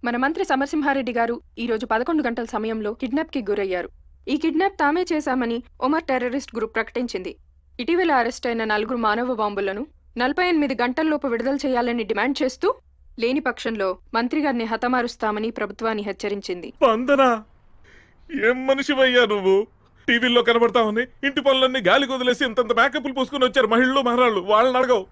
మన మంత్రి సమరసింహారెడ్డి గారు ఈ రోజు 11 గంటల సమయంలో కిడ్నాప్ కి గురయ్యారు. ఈ కిడ్నాప్ తామే చేశామని ఒమర్ టెర్రరిస్ట్ గ్రూప్ ప్రకటించింది. ఇటీవల అరెస్ట్ అయిన 4 మానవ బాంబులను 48 గంటల్లోపు విడుదల చేయాలని డిమాండ్ చేస్తూ, లేని పక్షంలో మంత్రి గారిని హతమారుస్తామని ప్రభుత్వాన్ని హెచ్చరించింది. వందనా, ఏం మనిషివయ్యా నువ్వు? టీవీల్లో కనబడతామని ఇంటి పనులన్నీ గాలికి వదిలేసి ఇంతంత మేకప్లు పూసుకుని వచ్చారు మహిళలు మహారాళ్ళు. వాళ్ళని అడగవు,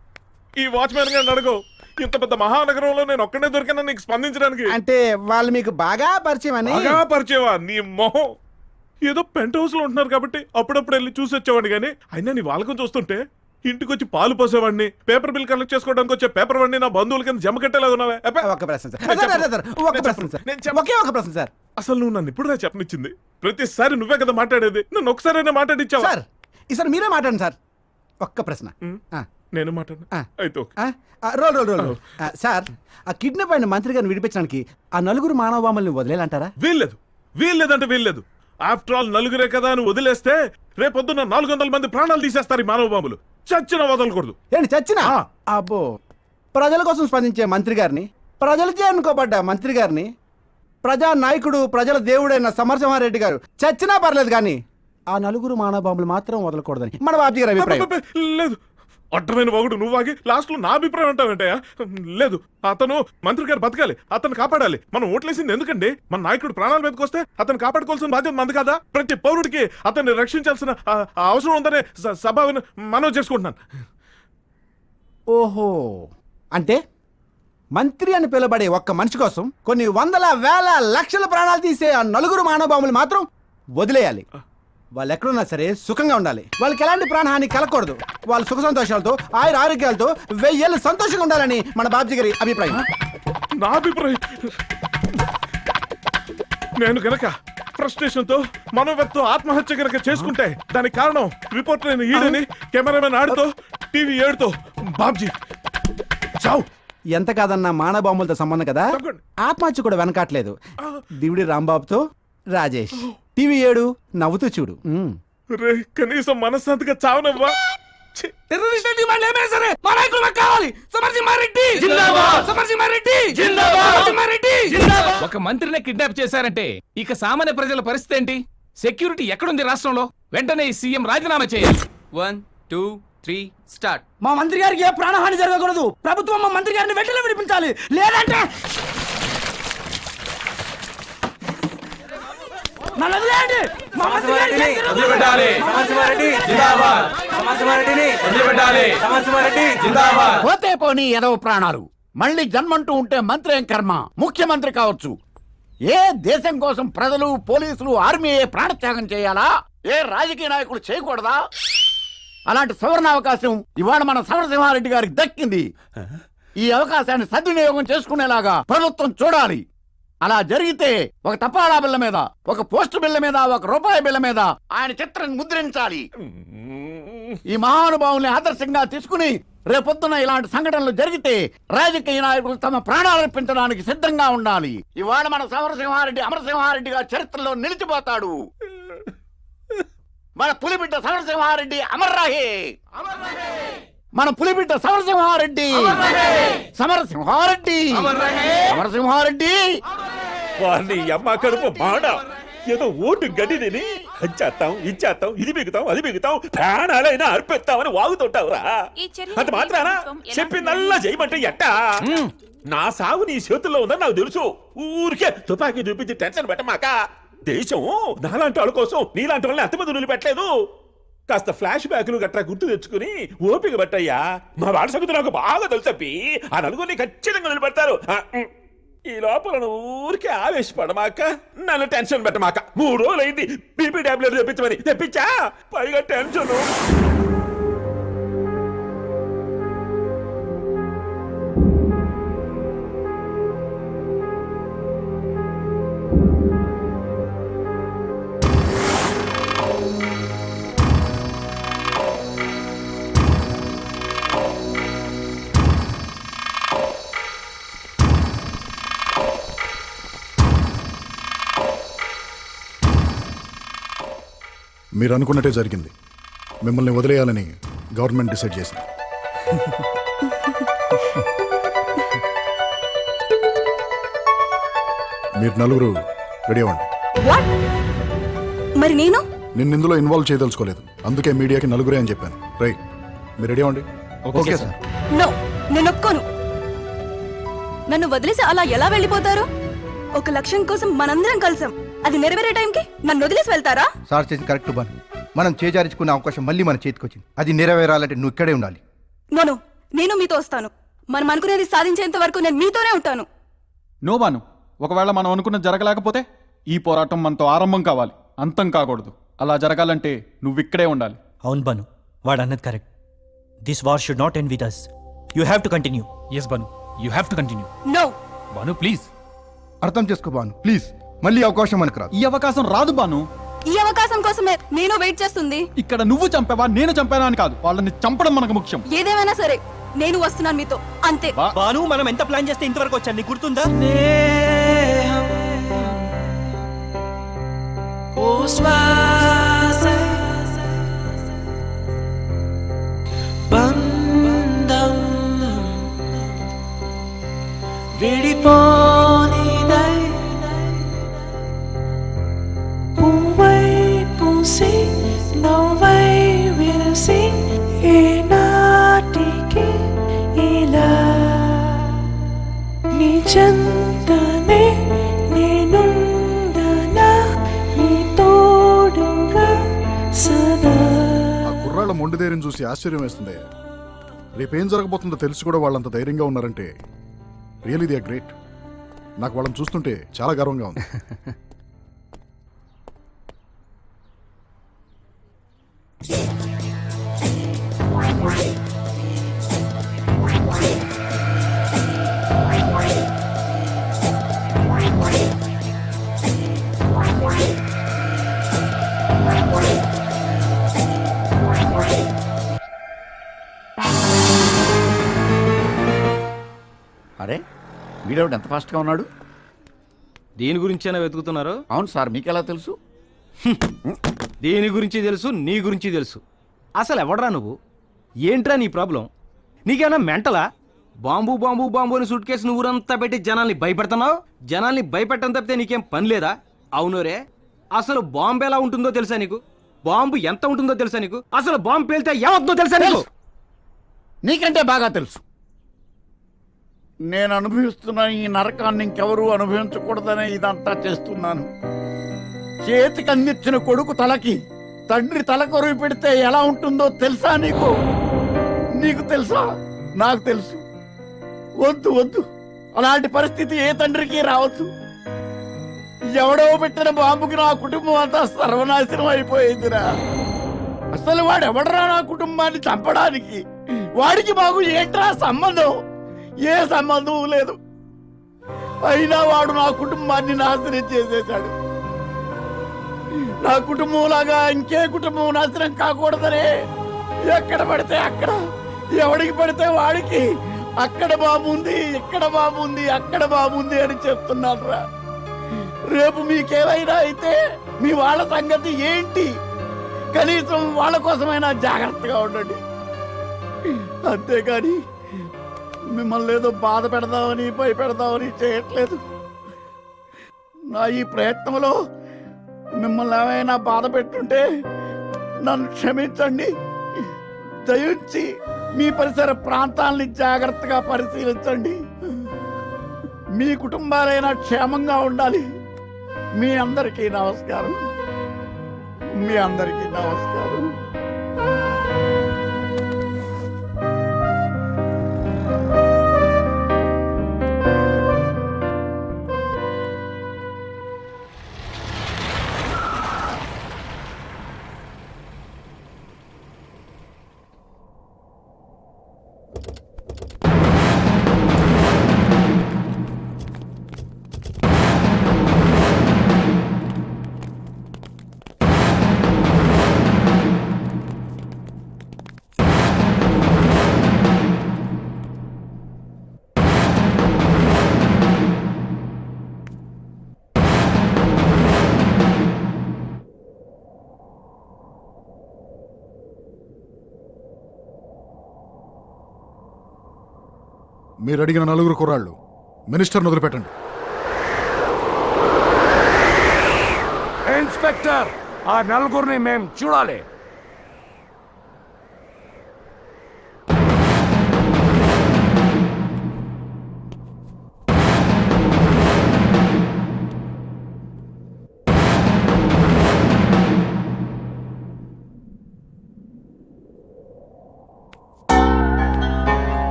ఈ వాచ్మెన్ గారిని అడగవు. ఇంత పెద్ద మహానగరంలో నేను ఒక్కడే దొరికినా నీకు స్పందించడానికి? అంటే వాళ్ళు మీకు బాగా పరిచయం అని. బాగా పరిచయమా? నీ మొహం. ఏదో పెంట్ హౌస్ లో ఉంటున్నారు కాబట్టి అప్పుడప్పుడు వెళ్ళి చూసి వచ్చేవాడిని, కానీ అయినా నీ వాళ్ళకం చూస్తుంటే ఇంటికి వచ్చి పాలు పోసేవాడిని, పేపర్ బిల్ కలెక్ట్ చేసుకోవడానికి వచ్చే పేపర్ వాడిని నా బంధువుల కింద జమ కట్టేలాగా ఉన్నావే. ఒక ప్రశ్న సార్. అసలు నువ్వు నన్ను ఇప్పుడుదా చెప్పనిచ్చింది? ప్రతిసారి నువ్వే కదా మాట్లాడేది, నన్ను ఒకసారైనా మాట్లాడిచ్చావు. సార్ ఈసారి మీరే మాట్లాడండి సార్. ఒక్క ప్రశ్న. నేను మాట్లాడు అయితే. రోల్. సార్, ఆ కిడ్నాప్ అయిన మంత్రి గారిని విడిపించడానికి ఆ 4 మానవ బాంబుల్ని వదిలేలంటారా? వీల్లేదంటే వీల్లేదు. ఆఫ్టర్ ఆల్ నలుగురే కదా అని వదిలేస్తే రేపొద్దున్న 400 మంది ప్రాణాలు తీసేస్తారు ఈ మానవ బాంబులు. చచ్చిన వదలకూడదు. ఏంటి చచ్చినా? అబ్బో, ప్రజల కోసం స్పందించే మంత్రి గారిని, ప్రజలకే అనుకోబడ్డ మంత్రి గారిని, ప్రజా నాయకుడు, ప్రజల దేవుడైన సమరసింహారెడ్డి గారు చచ్చినా పర్లేదు, కానీ ఆ 4 మానవ బాంబులు మాత్రం వదలకూడదని మన బాబు గారి అభిప్రాయం. లేదు, అడ్డమైన వాగుడు నువ్వాగి లాస్ట్ లో నా అభిప్రాయం అంటావేంటయా? లేదు, అతను మంత్రి గారు బతకాలి, అతను కాపాడాలి. మనం ఓట్లేసింది ఎందుకండి? మన నాయకుడు ప్రాణాల మీదకి వస్తే అతను కాపాడుకోవాల్సిన బాధ్యత మంది కాదా? ప్రతి పౌరుడికి అతన్ని రక్షించాల్సిన అవసరం ఉందనే సభను మనవి చేసుకుంటున్నాను. ఓహో, అంటే మంత్రి అని పిలువబడే ఒక్క మనిషి కోసం కొన్ని వందల వేల లక్షల ప్రాణాలు తీసే ఆ 4 మానవ బాంబులు మాత్రం వదిలేయాలి. వాళ్ళు ఎక్కడున్నా సరే సుఖంగా ఉండాలి, వాళ్ళకి ఎలాంటి ప్రాణహాని కలగకూడదు. వాళ్ళు సుఖ సంతోషాలతో, ఆయుర ఆరోగ్యాలతో 1000 ఏళ్ళు సంతోషంగా ఉండాలని మన బాబ్జీ గారి అభిప్రాయం. నా అభిప్రాయం, నేను గనక ఫ్రస్ట్రేషన్ తో మనోవ్యక్తో ఆత్మహత్య గనక చేసుకుంటే దానికి కారణం రిపోర్టర్ అయిన ఈడని, కెమెరామెన్ ఆడుతో, టీవీ 7తో బాబ్జీ చావు. ఎంత కాదన్నా మానవ బాంబులతో సంబంధం కదా. ఆత్మహత్య కూడా వెనకాట్లేదు. దివిడి రాంబాబుతో రాజేష్, టీవీ 7 నవ్వుతూ చూడు. కనీసం మనశ్శాంతిగా చావనవ్వా? ఒక మంత్రిని కిడ్నాప్ చేశారంటే ఇక సామాన్య ప్రజల పరిస్థితి ఏంటి? సెక్యూరిటీ ఎక్కడుంది రాష్ట్రంలో? వెంటనే సీఎం రాజీనామా చేయాలి. 1 2 3 స్టార్ట్. మా మంత్రి గారికి ఏ ప్రాణహాని జరగకూడదు. ప్రభుత్వం మా మంత్రి గారిని వెంటనే విడిపించాలి, లేదంటే పోతే పోనీ ఎదవ ప్రాణాలు, మళ్ళీ జన్మంటూ ఉంటే మంత్రి ఏం కర్మ? ముఖ్యమంత్రి కావచ్చు. ఏ దేశం కోసం ప్రజలు, పోలీసులు, ఆర్మీ ప్రాణత్యాగం చేయాలా? ఏ రాజకీయ నాయకులు చేయకూడదా? అలాంటి సువర్ణ అవకాశం ఇవాళ మన సమరసింహారెడ్డి గారికి దక్కింది. ఈ అవకాశాన్ని సద్వినియోగం చేసుకునేలాగా ప్రభుత్వం చూడాలి. అలా జరిగితే ఒక తపాలా బిళ్ళ మీద, ఒక పోస్ట్ బిళ్ళ మీద, ఒక రూపాయి బిళ్ళ మీద ఆయన చిత్రం ముద్రించాలి. ఈ మహానుభావుల్ని ఆదర్శంగా తీసుకుని రేపొద్దున ఇలాంటి సంఘటనలు జరిగితే రాజకీయ నాయకులు తమ ప్రాణాలు అర్పించడానికి సిద్ధంగా ఉండాలి. ఇవాళ మన సమరసింహారెడ్డి అమరసింహారెడ్డి గారి చరిత్రలో నిలిచిపోతాడు. మన పులిబిడ్డ సమరసింహారెడ్డి అమర్రాహే. మన పులిబిడ్డ సమరసింహారెడ్డి సమరసింహారెడ్డి సమరసింహారెడ్డి. వారిని అమ్మ కడుపు మాడ ఏదో ఓటు గడిని అంచేస్తాం, ఇచ్చేస్తాం, ఇది బిగుతాం, అది బిగుతాం, ప్రాణాలైనా అర్పిస్తామని వాగుతుంటావురా. అంత మాత్రానా చెప్పిందల్లా చేయమంటే ఎట్టా? నా సాగు నీ చేతుల్లో ఉందని నాకు తెలుసు. ఊరికే తుపాకీ చూపించి టెన్షన్ పెట్టమాక. దేశం నాలాంటి వాళ్ళ కోసం నీలాంటి వాళ్ళని అంతమంది నిలబెట్టలేదు. కాస్త ఫ్లాష్ బ్యాక్లు గట్రా గుర్తు తెచ్చుకుని ఓపిక పట్టయ్యా. మా వాడి సంగతి నాకు బాగా తెలుసప్పి. ఆ నలుగురిని ఖచ్చితంగా నిలబెడతారు. ఈ లోపల ఊరికే ఆవేశపడమాక, నన్ను టెన్షన్ పెట్టమాక. 3 రోజులైంది బీపీ టాబ్లెట్ తెప్పించమని. తెప్పించా, పైగా టెన్షన్. మీరు అనుకున్నట్టే జరిగింది. మిమ్మల్ని వదిలేయాలని గవర్నమెంట్ డిసైడ్ చేసింది. మీరు నలుగురు రెడీ అవ్వండి. మరి నేను నిన్ను ఇందులో ఇన్వాల్వ్ చేయదలుచుకోలేదు, అందుకే మీడియాకి నలుగురే అని చెప్పాను. రైట్, మీరు రెడీ అవ్వండి. Okay sir. నో, నేను ఒప్పుకోను. నన్ను వదిలేసి అలా ఎలా వెళ్ళిపోతారు? ఒక లక్ష్యం కోసం మనందరం కలిసాం. అది నెరవేరే టైంకి నన్ను వదిలేసి వెళ్తారా? సార్ చేసి కరెక్ట్ బాను. మనం చేజారించుకునే అవకాశం మళ్ళీ మన చేతికి వచ్చింది. అది నెరవేరాలంటే నువ్వు ఇక్కడే ఉండాలి. నోను, నేను మీతో వస్తాను. మనం అనుకునేది సాధించేంత వరకు నేను మీతోనే ఉంటాను. నో బాను, ఒకవేళ మనం అనుకున్నది జరగలేకపోతే ఈ పోరాటం మనతో ఆరంభం కావాలి, అంతం కాకూడదు. అలా జరగాలంటే నువ్వు ఇక్కడే ఉండాలి. అవును బాను, వాడు అన్నది correct. This war should not end with us. You have to continue. Yes Banu, you have to continue. No Banu please అర్థం చేసుకో బాను, ప్లీజ్. మళ్ళీ అవకాశం మనకు రాదు. ఈ అవకాశం రాదు బాను. ఈ అవకాశం కోసమే నేను వెయిట్ చేస్తుంది. ఇక్కడ నువ్వు చంపావా నేను చంపానా అని కాదు, వాళ్ళని చంపడం మనకు ముఖ్యం. ఏదేమైనా సరే నేను వస్తున్నాను మీతో, అంతే. బాను, మనం ఎంత ప్లాన్ చేస్తే ఇంతవరకు వచ్చాను, నీకు గుర్తుందా? ఆ కుర్రాళ్ళ మొండి ధైర్యం చూసి ఆశ్చర్యం వేస్తుంది. రేపేం జరగబోతుందో తెలిసి కూడా వాళ్ళంత ధైర్యంగా ఉన్నారంటే రియల్లీ దే ఆర్ గ్రేట్. నాకు వాళ్ళని చూస్తుంటే చాలా గర్వంగా ఉంది. అరే, వీడేవాడు ఎంత ఫాస్ట్గా ఉన్నాడు? దేని గురించైనా వెతుకుతున్నారు? అవును సార్, మీకెలా తెలుసు? దేని గురించి తెలుసు, నీ గురించి తెలుసు. అసలు ఎవడరా నువ్వు? ఏంట్రా నీ ప్రాబ్లం? నీకేమైనా మెంటలా? బాంబు బాంబు బాంబు అని సూట్ కేసు ఊరంతా పెట్టి జనాల్ని భయపెడుతున్నావు. జనాల్ని భయపెట్టడం తప్పితే నీకేం పని లేదా? అవును రే, అసలు బాంబు ఎలా ఉంటుందో తెలుసా నీకు? బాంబు ఎంత ఉంటుందో తెలుసా నీకు? అసలు బాంబు పేలితే ఏమవుతుందో తెలుసా నీకు? నీకంటే బాగా తెలుసు. నేను అనుభవిస్తున్న ఈ నరకాన్ని ఇంకెవరూ అనుభవించకూడదనే ఇదంతా చేస్తున్నాను. చేతికి అందించిన కొడుకు తలకి తండ్రి తల కొరువు పెడితే ఎలా ఉంటుందో తెలుసా నీకు? నీకు తెలుసా? నాకు తెలుసు. వద్దు వద్దు, అలాంటి పరిస్థితి ఏ తండ్రికి రావచ్చు. ఎవడో పెట్టిన బాంబుకి నా కుటుంబం అంతా సర్వనాశనం అయిపోయిందిరా. అసలు వాడెవడరా నా కుటుంబాన్ని చంపడానికి? వాడికి మాకు ఏంట్రా సంబంధం? ఏ సంబంధం లేదు. అయినా వాడు నా కుటుంబాన్ని నాశనం చేసేశాడు. నా కుటుంబంలాగా ఇంకే కుటుంబం నాశనం కాకూడదనే ఎక్కడ పడితే అక్కడ, ఎవడికి పడితే వాడికి అక్కడ బాగుంది, ఇక్కడ బాగుంది, అక్కడ బాగుంది అని చెప్తున్నాను రా. రేపు మీకేమైనా అయితే మీ వాళ్ళ సంగతి ఏంటి? కనీసం వాళ్ళ కోసమైనా జాగ్రత్తగా ఉండండి. అంతేగాని మిమ్మల్ని ఏదో బాధ పెడదామని భయపెడదామని చేయట్లేదు. నా ఈ ప్రయత్నంలో మిమ్మల్ని ఏమైనా బాధ పెట్టుంటే నన్ను క్షమించండి. దయించి మీ పరిసర ప్రాంతాలని జాగ్రత్తగా పరిశీలించండి. మీ కుటుంబాలైనా క్షేమంగా ఉండాలి. మీ అందరికీ నమస్కారం. మీ అందరికీ నమస్కారం. మీరు అడిగిన 4 కుర్రాళ్ళు మినిస్టర్ని వదిలిపెట్టండి. ఇన్స్పెక్టర్, ఆ నలుగురిని మేం చూడాలి.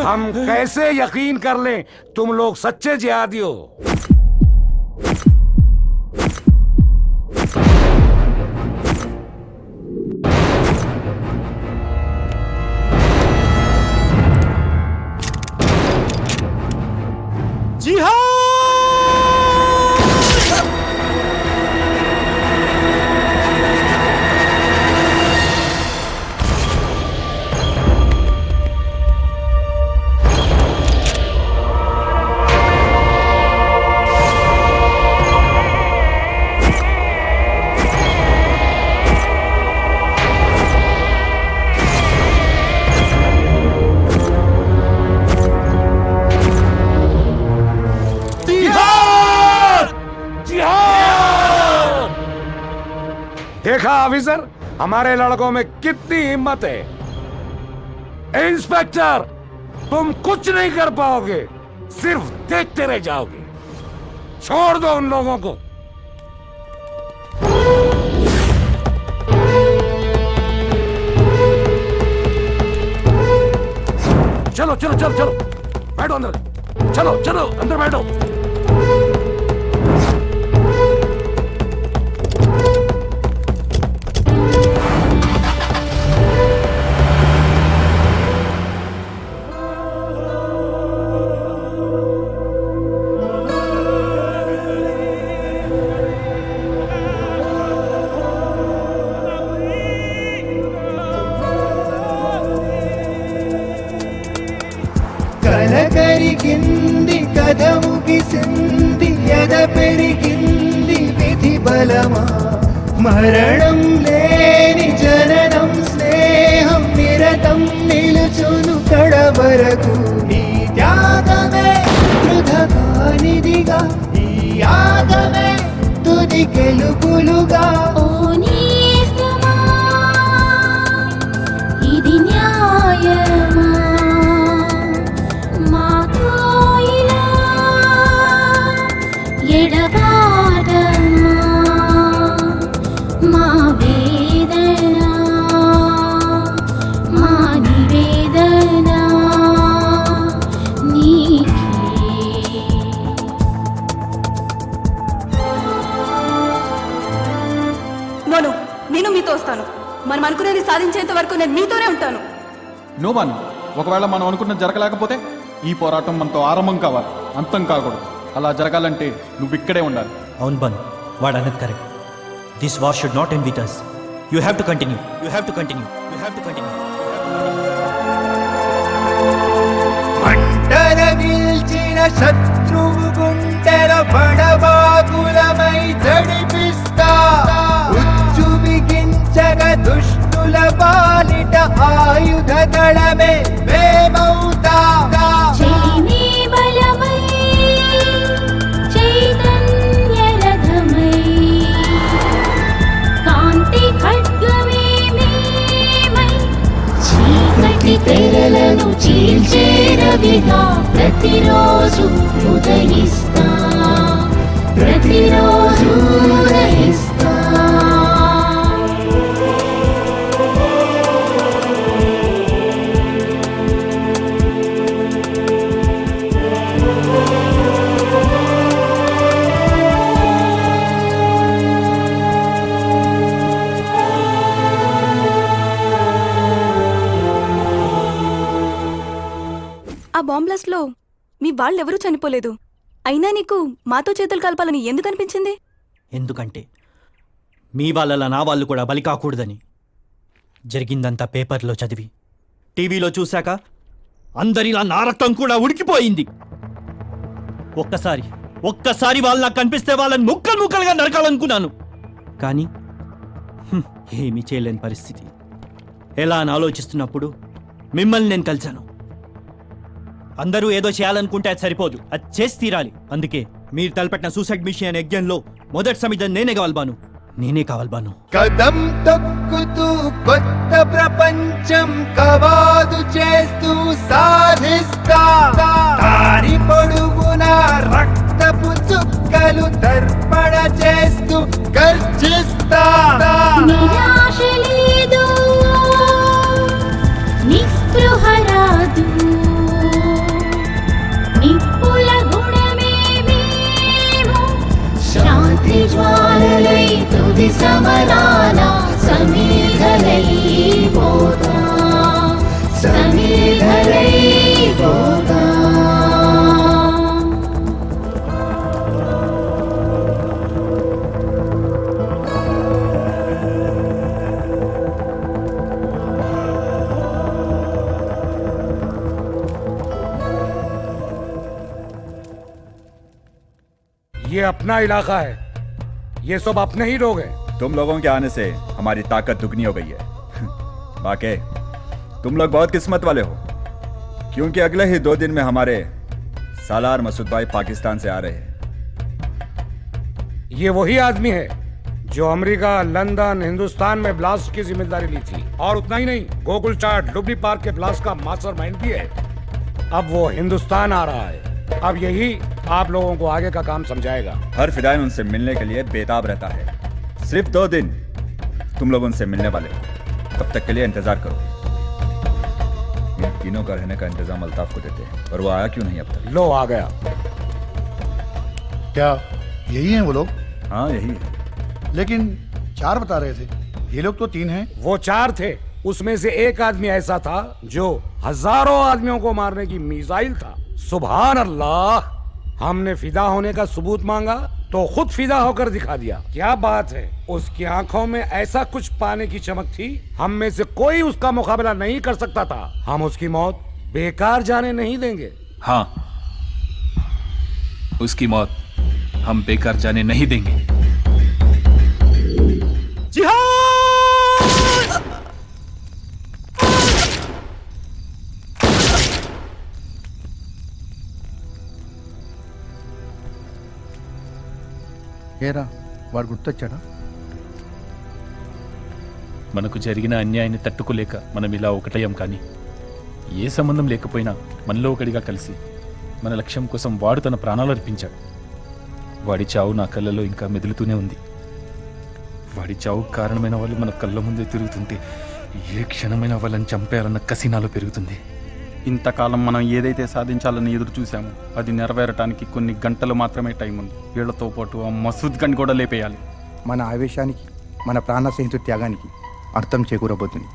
हम कैसे यकीन कर लें तुम लोग सच्चे जिहादी हो? देखा ऑफिसर, हमारे लड़कों में कितनी हिम्मत है। इंस्पेक्टर, तुम कुछ नहीं कर पाओगे, सिर्फ देखते रह जाओगे। छोड़ दो उन लोगों को। चलो चलो चलो चलो, बैठो अंदर। चलो चलो अंदर बैठो। కరిగింది కదము గిసింది ఎద పెరిగింది విధి బలమా మరణం లేని జననం స్నేహం నిరతం నిలుచును కడవరకు నీ త్యాగమే వృధకానిదిగా నీ యాగమే తుది గెలుపులుగా ఇది న్యాయమా వస్తాను. మనం అనుకునేది సాధించేంత వరకు నేను మీతోనే ఉంటాను. నో వన్, ఒకవేళ మనం అనుకున్నది జరగలేకపోతే ఈ పోరాటం మనతో ఆరంభం కావాలి, అంతం కాకూడదు. అలా జరగాలంటే నువ్వు ఇక్కడే ఉండాలి. అవును బాను, వాడు అన్నది correct. This war should not end with us. You have to continue, you have to continue, you have to continue. మంటన నిల్చిన శత్రువు గుండెల పడబాకులమై జడిపిస్తా, ఉచ్చు బిగించగ దుష్టుల పాలిట ఆయుధ దళమే మేమౌతా. చెలిమే బలమై చైతన్య రథమై కాంతి ఖడ్గమే మేమై చీకటి తెరలను చీల్చే రవిగా ప్రతిరోజు ఉదయిస్తా, ప్రతిరోజు ఉదయిస్తా. ఆ బాంబ్ బ్లాస్ట్ లో మీ వాళ్ళెవరూ చనిపోలేదు. అయినా నీకు మాతో చేతులు కలపాలని ఎందుకు అనిపించింది? ఎందుకంటే మీ వాళ్ళలా నా వాళ్ళు కూడా బలి కాకూడదని. జరిగిందంతా పేపర్లో చదివి టీవీలో చూశాక అందరిలా నా రక్తం కూడా ఉడికిపోయింది. ఒక్కసారి వాళ్ళు నాకు కనిపిస్తే వాళ్ళని ముక్కలు ముక్కలుగా నరకాలనుకున్నాను. కానీ ఏమీ చేయలేని పరిస్థితి. ఎలా అని ఆలోచిస్తున్నప్పుడు మిమ్మల్ని నేను కలిశాను. అందరూ ఏదో చేయాలనుకుంటే అది సరిపోదు, అది చేసి తీరాలి. అందుకే మీరు తలపెట్టిన సూసైడ్ మిషన్ యజ్ఞంలో మొదటి సమిధం నేనే కావాలి బాను. కదం తొక్కుతూ కొత్త ప్రపంచం కవాదు చేస్తూ సాధిస్తా, దారి పొడుగున రక్తపు చుక్కలు తర్పణ చేస్తూ గర్జిస్తా. నిరాశ లేదు, నిస్పృహ రాదు, నిప్పుల గుణమే మేము. శాంతి జ్వాలలై తుది సమరాల సమీధలై పోతా, సమీధలై పోతా. ये अपना इलाका है, ये सब अपने ही लोग हैं. तुम लोगों के आने से हमारी ताकत दुगनी हो गई है. वाकई तुम लोग बहुत किस्मत वाले हो, क्योंकि अगले ही 2 दिन में हमारे सालार मसूद भाई पाकिस्तान से आ रहे हैं. ये वही आदमी है जो अमेरिका, लंदन, हिंदुस्तान में ब्लास्ट की जिम्मेदारी ली थी. और उतना ही नहीं, गोकुल चाट लुबनी पार्क के ब्लास्ट का मास्टरमाइंड भी है. अब वो हिंदुस्तान आ रहा है. अब यही आप लोगों को आगे का काम समझाएगा. हर फिदाइन उनसे मिलने के लिए बेताब रहता है. सिर्फ 2 दिन तुम लोग उनसे मिलने वाले हो. तब तक के लिए इंतजार करो. इन तीनों का रहने का इंतजाम अल्ताफ को देते हैं, और वो आया क्यों नहीं अब तक? लो आ गया. क्या यही हैं वो लोग? हाँ यही है. लेकिन 4 बता रहे थे, ये लोग तो 3 हैं. वो 4 थे, उसमें से एक आदमी ऐसा था जो हजारों आदमियों को मारने की मिसाइल था. सुभान अल्लाह, हमने फिदा होने का सबूत मांगा तो खुद फिदा होकर दिखा दिया. क्या बात है, उसकी आंखों में ऐसा कुछ पाने की चमक थी, हम में से कोई उसका मुकाबला नहीं कर सकता था. हम उसकी मौत बेकार जाने नहीं देंगे. हाँ, उसकी मौत हम बेकार जाने नहीं देंगे. ఏరా వాడు గుర్తొచ్చాడా? మనకు జరిగిన అన్యాయాన్ని తట్టుకోలేక మనం ఇలా ఒకటయ్యాం. కానీ ఏ సంబంధం లేకపోయినా మనలో ఒకడిగా కలిసి మన లక్ష్యం కోసం వాడు తన ప్రాణాలు అర్పించాడు. వాడి చావు నా కళ్ళలో ఇంకా మెదులుతూనే ఉంది. వాడి చావు కారణమైన వాళ్ళు మన కళ్ళ ముందే తిరుగుతుంటే ఏ క్షణమైన వాళ్ళని చంపేయాలన్న కసి నాలో పెరుగుతుంది. ఇంతకాలం మనం ఏదైతే సాధించాలని ఎదురు చూసామో అది నెరవేరటానికి కొన్ని గంటలు మాత్రమే టైం ఉంది. వీళ్లతో పాటు ఆ మసూద్ గని కూడా లేపేయాలి. మన ఆవేశానికి, మన ప్రాణ స్నేహితుడి త్యాగానికి అర్థం చేకూరబోతుంది.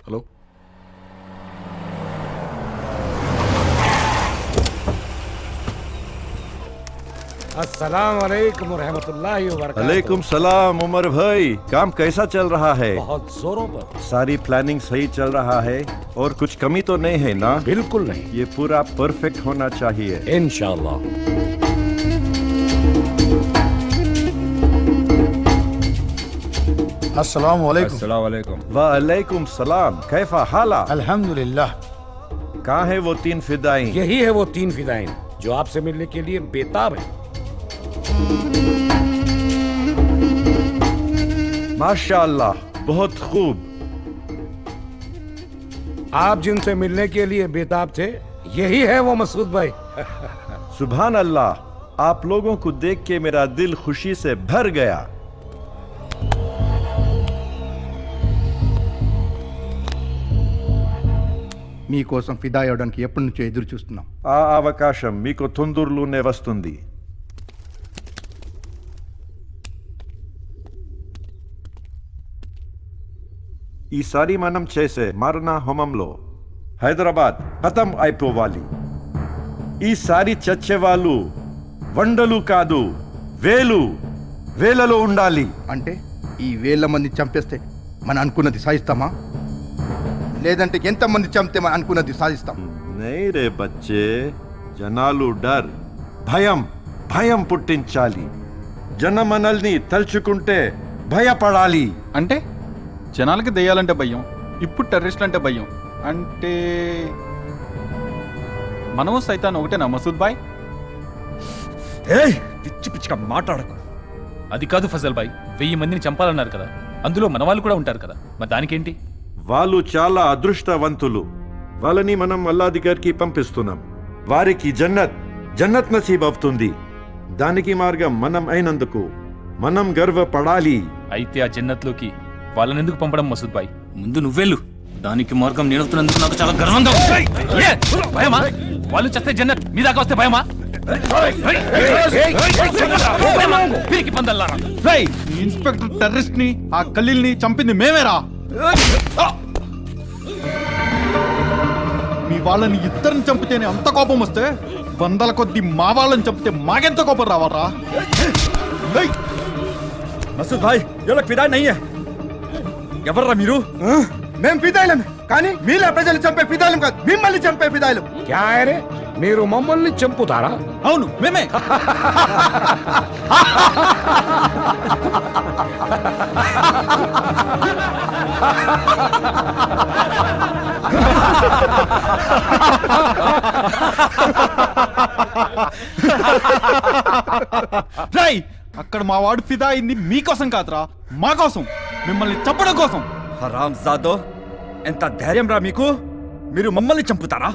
హలో, अस्सलाम वालेकुम रहमतुल्लाहि व बरकातहू। वालेकुम सलाम उमर भाई, काम कैसा चल रहा है? बहुत जोरों पर। सारी प्लानिंग सही चल रहा है और कुछ कमी तो नहीं है ना? बिल्कुल नहीं, ये पूरा परफेक्ट होना चाहिए इंशाल्लाह। अस्सलाम वालेकुम। वालेकुम सलाम, कैफा हाला? अल्हम्दुलिल्लाह। कहाँ है वो 3 फिदाई? यही है वो 3 फिदाइन जो आपसे मिलने के लिए बेताब है। माशाअल्लाह, बहुत खूब। आप जिनसे मिलने के लिए बेताब थे, यही है वो मसूद भाई। सुभान अल्लाह, आप लोगों को देख के मेरा दिल खुशी से भर गया। మీకోసం ఫిదా అవ్వడానికి ఎప్పటి నుంచో ఎదురు చూస్తున్నాం. ఆ అవకాశం మీకు తొందరలోనే వస్తుంది. ఈసారి మనం చేసే మరణ హోమంలో హైదరాబాద్ ఖతం అయిపోవాలి. ఈసారి చచ్చేవాళ్ళు వందలు కాదు, వేలలో ఉండాలి. అంటే ఈ 1000 మంది చంపేస్తే మనం అనుకున్నది సాధిస్తామా, లేదంటే ఎంతమంది చంపితే మనం అనుకున్నది సాధిస్తాం? नहीं रे बच्चे, జనాలు డర్ భయం పుట్టించాలి. జనమనల్ని తలుచుకుంటే భయపడాలి. అంటే జనాలకి దెయ్యాలంటే భయం, ఇప్పుడు టెర్రరిస్టులు అంటే భయం. అంటే మనము సైతాన్ ఒకటేనా మసూద్ బాయ్? పిచ్చి పిచ్చిగా మాట్లాడకు. అది కాదు ఫజల్ బాయ్, 1000 మందిని చంపాలన్నారు కదా, అందులో మన వాళ్ళు కూడా ఉంటారు కదా, మరి దానికేంటి? వాళ్ళు చాలా అదృష్టవంతులు. వాళ్ళని మనం అల్లా దగ్గరికి పంపిస్తున్నాం. వారికి జన్నత్ నసీబ్ అవుతుంది. దానికి మార్గం మనం అయినందుకు మనం గర్వపడాలి. అయితే ఆ జన్నత్లోకి వాళ్ళని ఎందుకు పంపడం మసూద్ బాయ్? ముందు నువ్వెళ్ళు, దానికి మార్గం నేనవుతున్నందుకు నాకు చాలా గర్వంగా ఉంది. ఏ, భయమా? వాళ్ళు చేస్తే జన్నత్ మీ దాకా వస్తే భయమా? పిరికి పందల్లారా. ఈ ఇన్స్పెక్టర్ టెర్రరిస్ట్ ని, ఆ ఖలీల్ని చంపింది మేమేరా? మీ వాళ్ళని ఇద్దరిని చంపితేనే అంత కోపం వస్తే, 100ల కొద్ది మా వాళ్ళని చంపితే మాకెంత కోపం రావారా? మసూద్ భాయ్, ये लोग फिदा नहीं है. ఎవర్రా మీరు? మేము ఫిదాయిలం, కానీ మీలా ప్రజలు చంపే ఫిదాయిలం కాదు, మిమ్మల్ని చంపే ఫిదాయిలం. क्या है रे, మీరు మమ్మల్ని చంపుతారా? అవును, మేమే. అక్కడ మా వాడు ఫిదా అయింది మీకోసం కాదురా, మా కోసం, మిమ్మల్ని చంపడం కోసం. హరామ్ జాదో, ఎంత ధైర్యం రా మీకు? మీరు మమ్మల్ని చంపుతారా?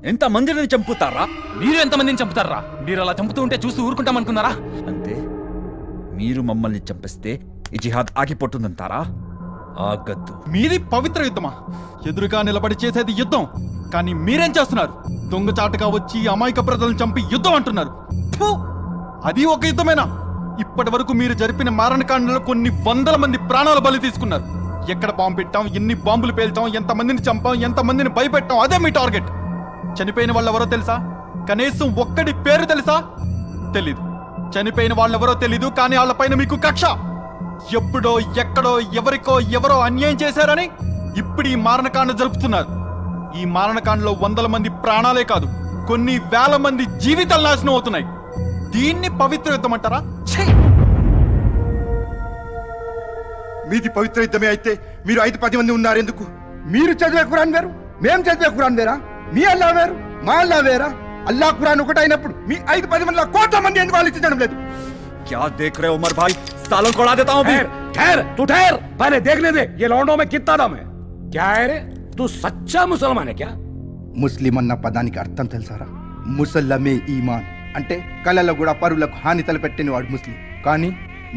ఎంత మందిని చంపుతారా? మీరు ఎంతమందిని చంపుతారా? మీరు అలా చంపుతూ ఉంటే చూస్తూ ఊరుకుంటామనుకున్నారా? అంటే మీరు మమ్మల్ని చంపిస్తే ఈ జిహాద్ ఆగిపోతుందంటారా? ఆగద్దు. మీది పవిత్ర యుద్ధమా? ఎదురుగా నిలబడి చేసేది యుద్ధం, కానీ మీరేం చేస్తున్నారు? దొంగచాటుగా వచ్చి అమాయక ప్రజలను చంపి యుద్ధం అంటున్నారు. ఫు! అది ఒక యుద్ధమేనా? ఇప్పటి వరకు మీరు జరిపిన మారణకాండలో కొన్ని 100ల మంది ప్రాణాల బలి తీసుకున్నారు. ఎక్కడ బాంబు పెట్టాం, ఎన్ని బాంబులు పేల్చాం, ఎంతమందిని చంపాం, ఎంతమందిని భయపెట్టాం, అదే మీ టార్గెట్. చనిపోయిన వాళ్ళు ఎవరో తెలుసా? కనీసం ఒక్కడి పేరు తెలుసా? తెలీదు. చనిపోయిన వాళ్ళెవరో తెలీదు, కానీ వాళ్ళపైన మీకు కక్ష. ఎప్పుడో ఎక్కడో ఎవరో అన్యాయం చేశారని ఇప్పుడు ఈ మారణకాండ జరుపుతున్నారు. ఈ మారణకాండలో 100ల మంది ప్రాణాలే కాదు, కొన్ని 1000 మంది జీవితాలు నాశనం అవుతున్నాయి. దీన్ని పవిత్ర యుద్ధం అంటారా? మీది పవిత్ర యుద్ధమే అయితే మీరు 5-10 మంది ఉన్నారు ఎందుకు? మీరు చదివే ఖురాన్ వేరు, మేము చదివే ఖురాన్ వేరా? మీ అల్లా వేరు, మా అల్లా వేరా? అల్లా ఖురాన్ ఒకటి అయినప్పుడు మీ 5-10 మందిలో కోట్ల మంది ఎందుకు ఆలోచించడం లేదు? क्या देख रहे हो उमर भाई? सालों को उड़ा देता हूँ ठहर ठहर तू ठहर, पहले देखने दे ये लौंडों में कितना दम है। क्या है रे, तू सच्चा मुसलमान है क्या? ముస్లిం అన్న పదానికి అర్థం తెలుసారా? ముసల్లమే ఈమాన్ అంటే కళలో కూడా పరులకు హాని తలపెట్టిన వాడు ముస్లిం. కానీ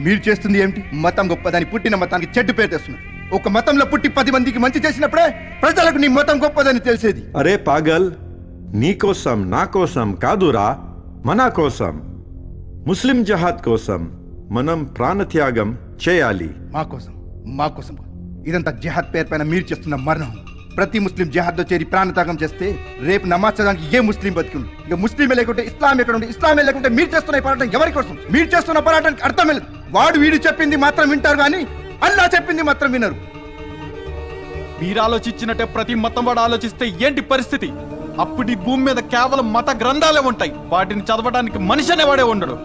మీరు చేస్తుంది ఏమిటి? మతం గొప్పదని పుట్టిన మతానికి చెడ్డు పేరు తెస్తున్నారు. ఒక మతంలో పుట్టి 10 మందికి మంచి చేసినప్పుడే ప్రజలకు నీ మతం గొప్పదని తెలిసేది. అరే పాగల్, నీ కోసం నా కోసం కాదురా, మన కోసం, ముస్లిం జహాద్ కోసం మనం ప్రాణత్యాగం చేయాలి. మా కోసం ఇదంతా జిహాద్ పేరు పైన మీరు చేస్తున్న మరణం. ప్రతి ముస్లిం జిహాద్లో చేరి ప్రాణత్యాగం చేస్తే రేపు నమాజ్ చదవడానికి ఏ ముస్లిం బతికుంది? ఇక ముస్లిమే లేకుంటే ఇస్లాం ఎక్కడ ఉంది? ఇస్లామే లేకుంటే మీరు చేస్తున్న ఈ పోరాటం ఎవరి కోసం? మీరు చేస్తున్న పోరాటానికి అర్థమే లేదు. వాడు వీడు చెప్పింది మాత్రం వింటారు కానీ అల్లా చెప్పింది మాత్రం వినరు. మీరు ఆలోచించినట్టే ప్రతి మతం వాడు ఆలోచిస్తే ఏంటి పరిస్థితి? అప్పుడు ఈ భూమి మీద కేవలం మత గ్రంథాలే ఉంటాయి. వాటిని చదవడానికి మనిషి అనేవాడే ఉండడు.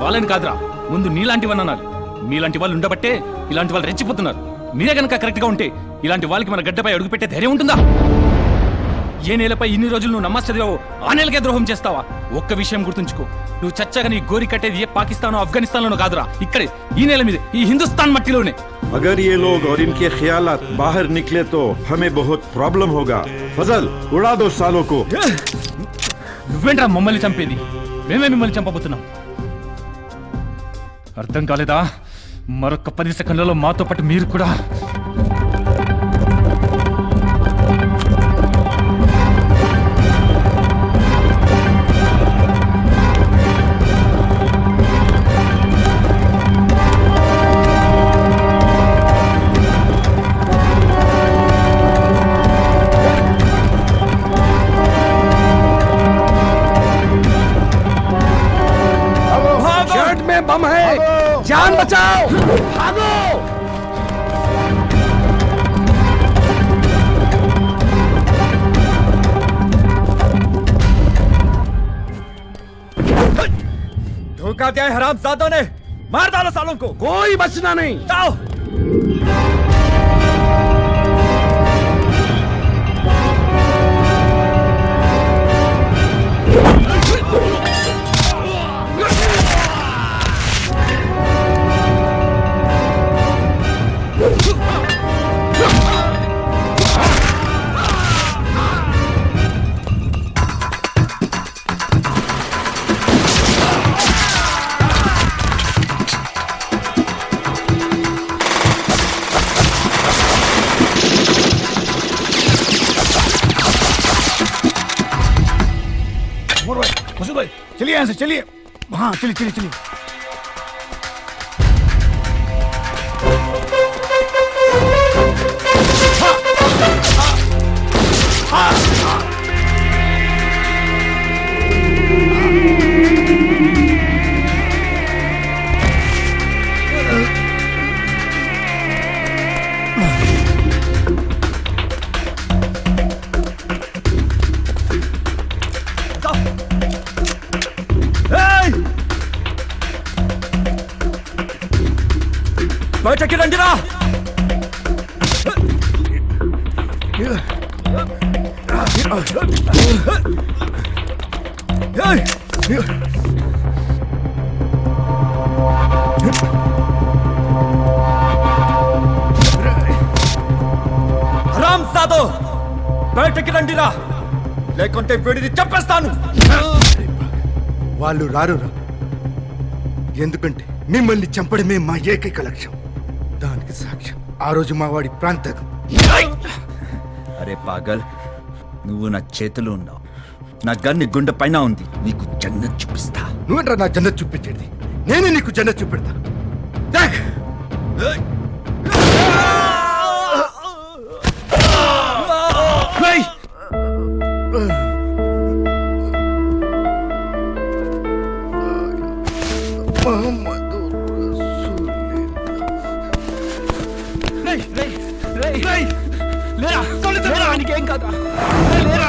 వాళ్ళని కాదురా, ముందు నీలాంటివన్నీ అనాలి. మీలాంటి వాళ్ళు ఉండబట్టే ఇలాంటి వాళ్ళు రెచ్చిపోతున్నారు. మీరే కనుక కరెక్ట్ గా ఉంటే ఇలాంటి వాళ్ళకి మన గడ్డపై అడుగు పెట్టే ధైర్యం ఉంటుందా? ఏ నేలపై ఇన్ని రోజులు నువ్వు నమాజ్ చదివావో ఆ నేలకే ద్రోహం చేస్తావా? ఒక్క విషయం గుర్తుంచుకో, నువ్వు చచ్చగా నీ గోరి కట్టేది ఏ పాకిస్తానో ఆఫ్ఘనిస్తాన్లోనో కాదురా, ఇక్కడే ఈ నేల మీద ఈ హిందుస్థాన్ మట్టిలోనే. अगर ये लोग और इनके ख्यालात बाहर निकले तो हमें बहुत प्रॉब्लम होगा. फजल, उड़ा दो सालों को. నువ్వేంట్రా మమ్మల్ని చంపేది? మేమే మిమ్మల్ని చంపబోతున్నాం. అర్థం కాలేదా? మరొక 10 సెకండ్లలో మాతో పాటు మీరు కూడా. शर्ट में बम है, जान बचाओ, भागो। धोखा दिया है हरामजादों ने, मार डालो सालों को, कोई बचना नहीं। जाओ। मसूद भाई चलिए, यहाँ से चलिए. हाँ चलिए चलिए चलिए. बैठक की रंजना, హరాంజాదో బయటకి రండిరా, లేకుంటే వీడిని చంపేస్తాను. వాళ్ళు రారురా, ఎందుకంటే మిమ్మల్ని చంపడమే మా ఏకైక లక్ష్యం. దానికి సాక్ష్యం ఆ రోజు మా వాడి ప్రాంతం. అరే పాగల్, నువ్వు నా చేతిలో ఉన్నావు, నా గన్ని గుండె పైన ఉంది. నీకు జన్నత్ చూపిస్తా. నువ్వేంట్రా నా జన్నత్ చూపించేది? నేనే నీకు జన్నత్ చూపెడతా. నీకేం కాదా? లేరా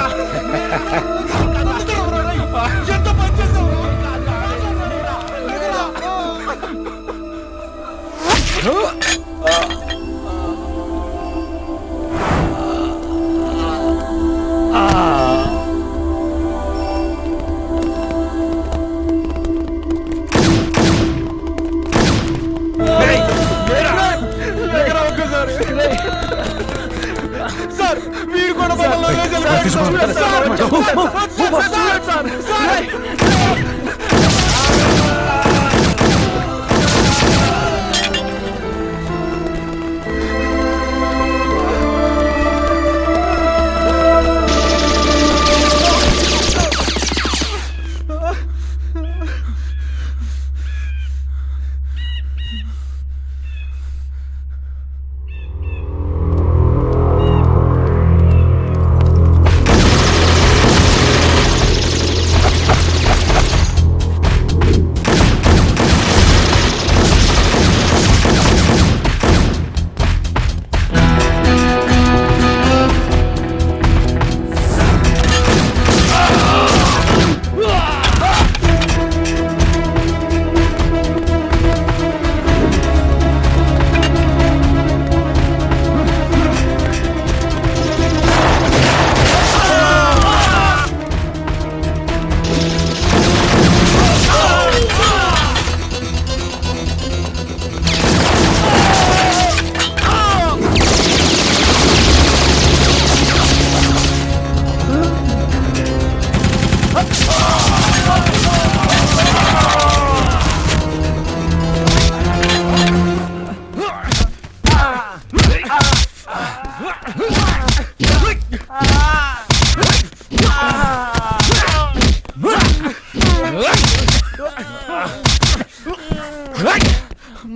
ఎంత పని చేసావు?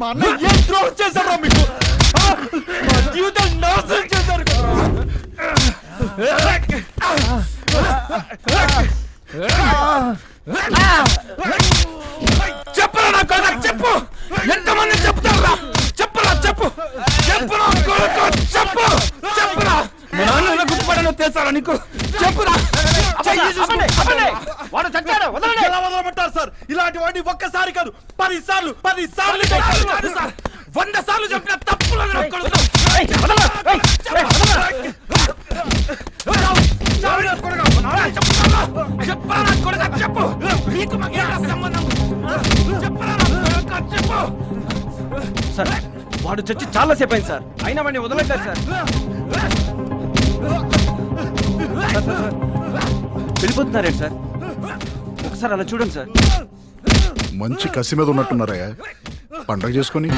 మా అన్న ఏం ద్రోహం చేశారా మీకు? మా జీవితాలు నాశనం చేశారు కదరా. చెప్పరా నా కొడుకు, చెప్పు. ఎంతమంది చెప్తారా? చెప్పరా, చెప్పు. చెప్పురా కొడుకు, చెప్పు. చెప్పురా. మా నాన్న గుర్తుపడను తెస్తారా నీకు? చెప్పురా. వాడు చచ్చాడు, వదలండి. ఎలా వదలమంటారు సార్? ఇలాంటి వాడిని ఒక్కసారి కాదు 10 సార్లు 100 సార్లు చెప్పిన తప్పులను నా కొడుకు. చెప్పరా నా కొడుకు, చెప్పు. నీకు మాకేంటా సంబంధం? చెప్పరా నా కొడుకు, చెప్పు. సార్ వాడు చచ్చి చాలా సేపు అయింది సార్, అయినా వాడిని వదలట్లేదు సార్. వెళ్ళిపోతున్నారేంటి సార్? ఒకసారి అలా చూడండి సార్. మంచి కసి మీద ఉన్నట్టున్నారయ్యా, పండగ చేసుకొని.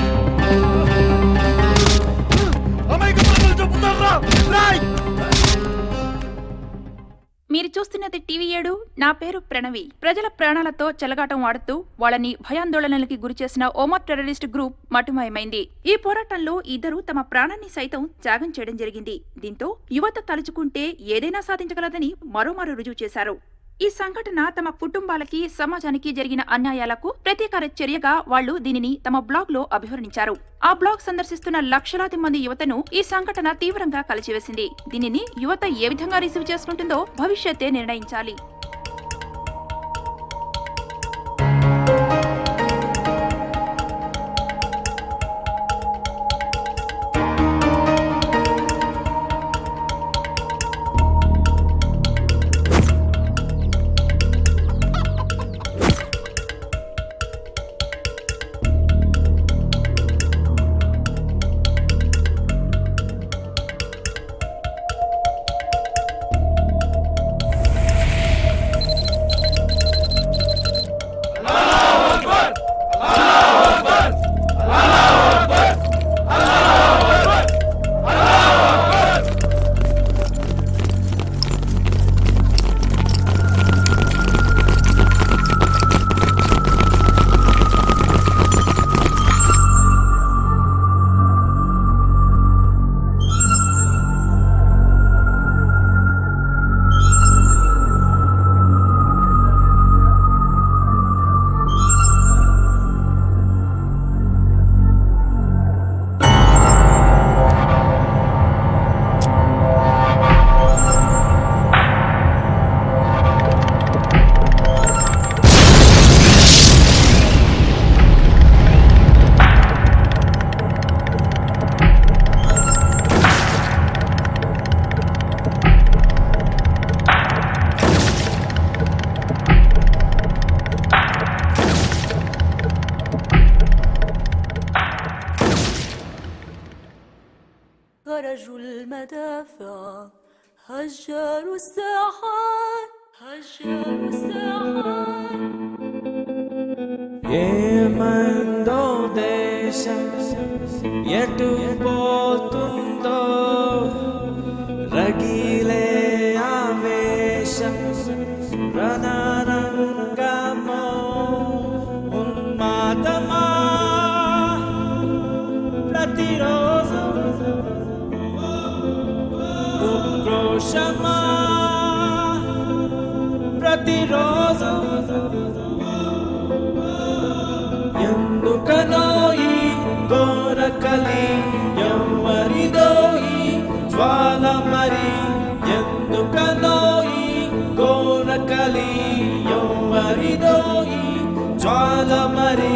మీరు చూస్తున్నది టీవీ 7. నా పేరు ప్రణవి. ప్రజల ప్రాణాలతో చెలగాటం ఆడుతూ వాళ్ళని భయాందోళనలకి గురిచేసిన ఓమర్ టెర్రరిస్ట్ గ్రూప్ మటుమాయమైంది. ఈ పోరాటంలో ఇద్దరు తమ ప్రాణాన్ని సైతం త్యాగం చేయడం జరిగింది. దీంతో యువత తలుచుకుంటే ఏదైనా సాధించగలదని మరోమారు రుజువు చేశారు. ఈ సంఘటన తమ కుటుంబాలకి, సమాజానికి జరిగిన అన్యాయాలకు ప్రతీకార చర్యగా వాళ్లు దీనిని తమ బ్లాగ్ లో అభివర్ణించారు. ఆ బ్లాగ్ సందర్శిస్తున్న లక్షలాది మంది యువతను ఈ సంఘటన తీవ్రంగా కలిచివేసింది. దీనిని యువత ఏ విధంగా రిసీవ్ చేసుకుంటుందో భవిష్యత్తే నిర్ణయించాలి. هجر الساحات هجر الساحات ఏమందో దేశం ఎటు పోతుందో రగిలే ఆవేశం రణరంగమో ఉన్మాదమా ప్రతిరోజు ఉక్రోషమా ప్రతిరోజు ఎందుకనో ఈ కోరకలి ఎవరిదో ఈ జ్వాల మరి ఎందుకనో ఈ కోరకలి ఎవరిదో ఈ జ్వాల మరి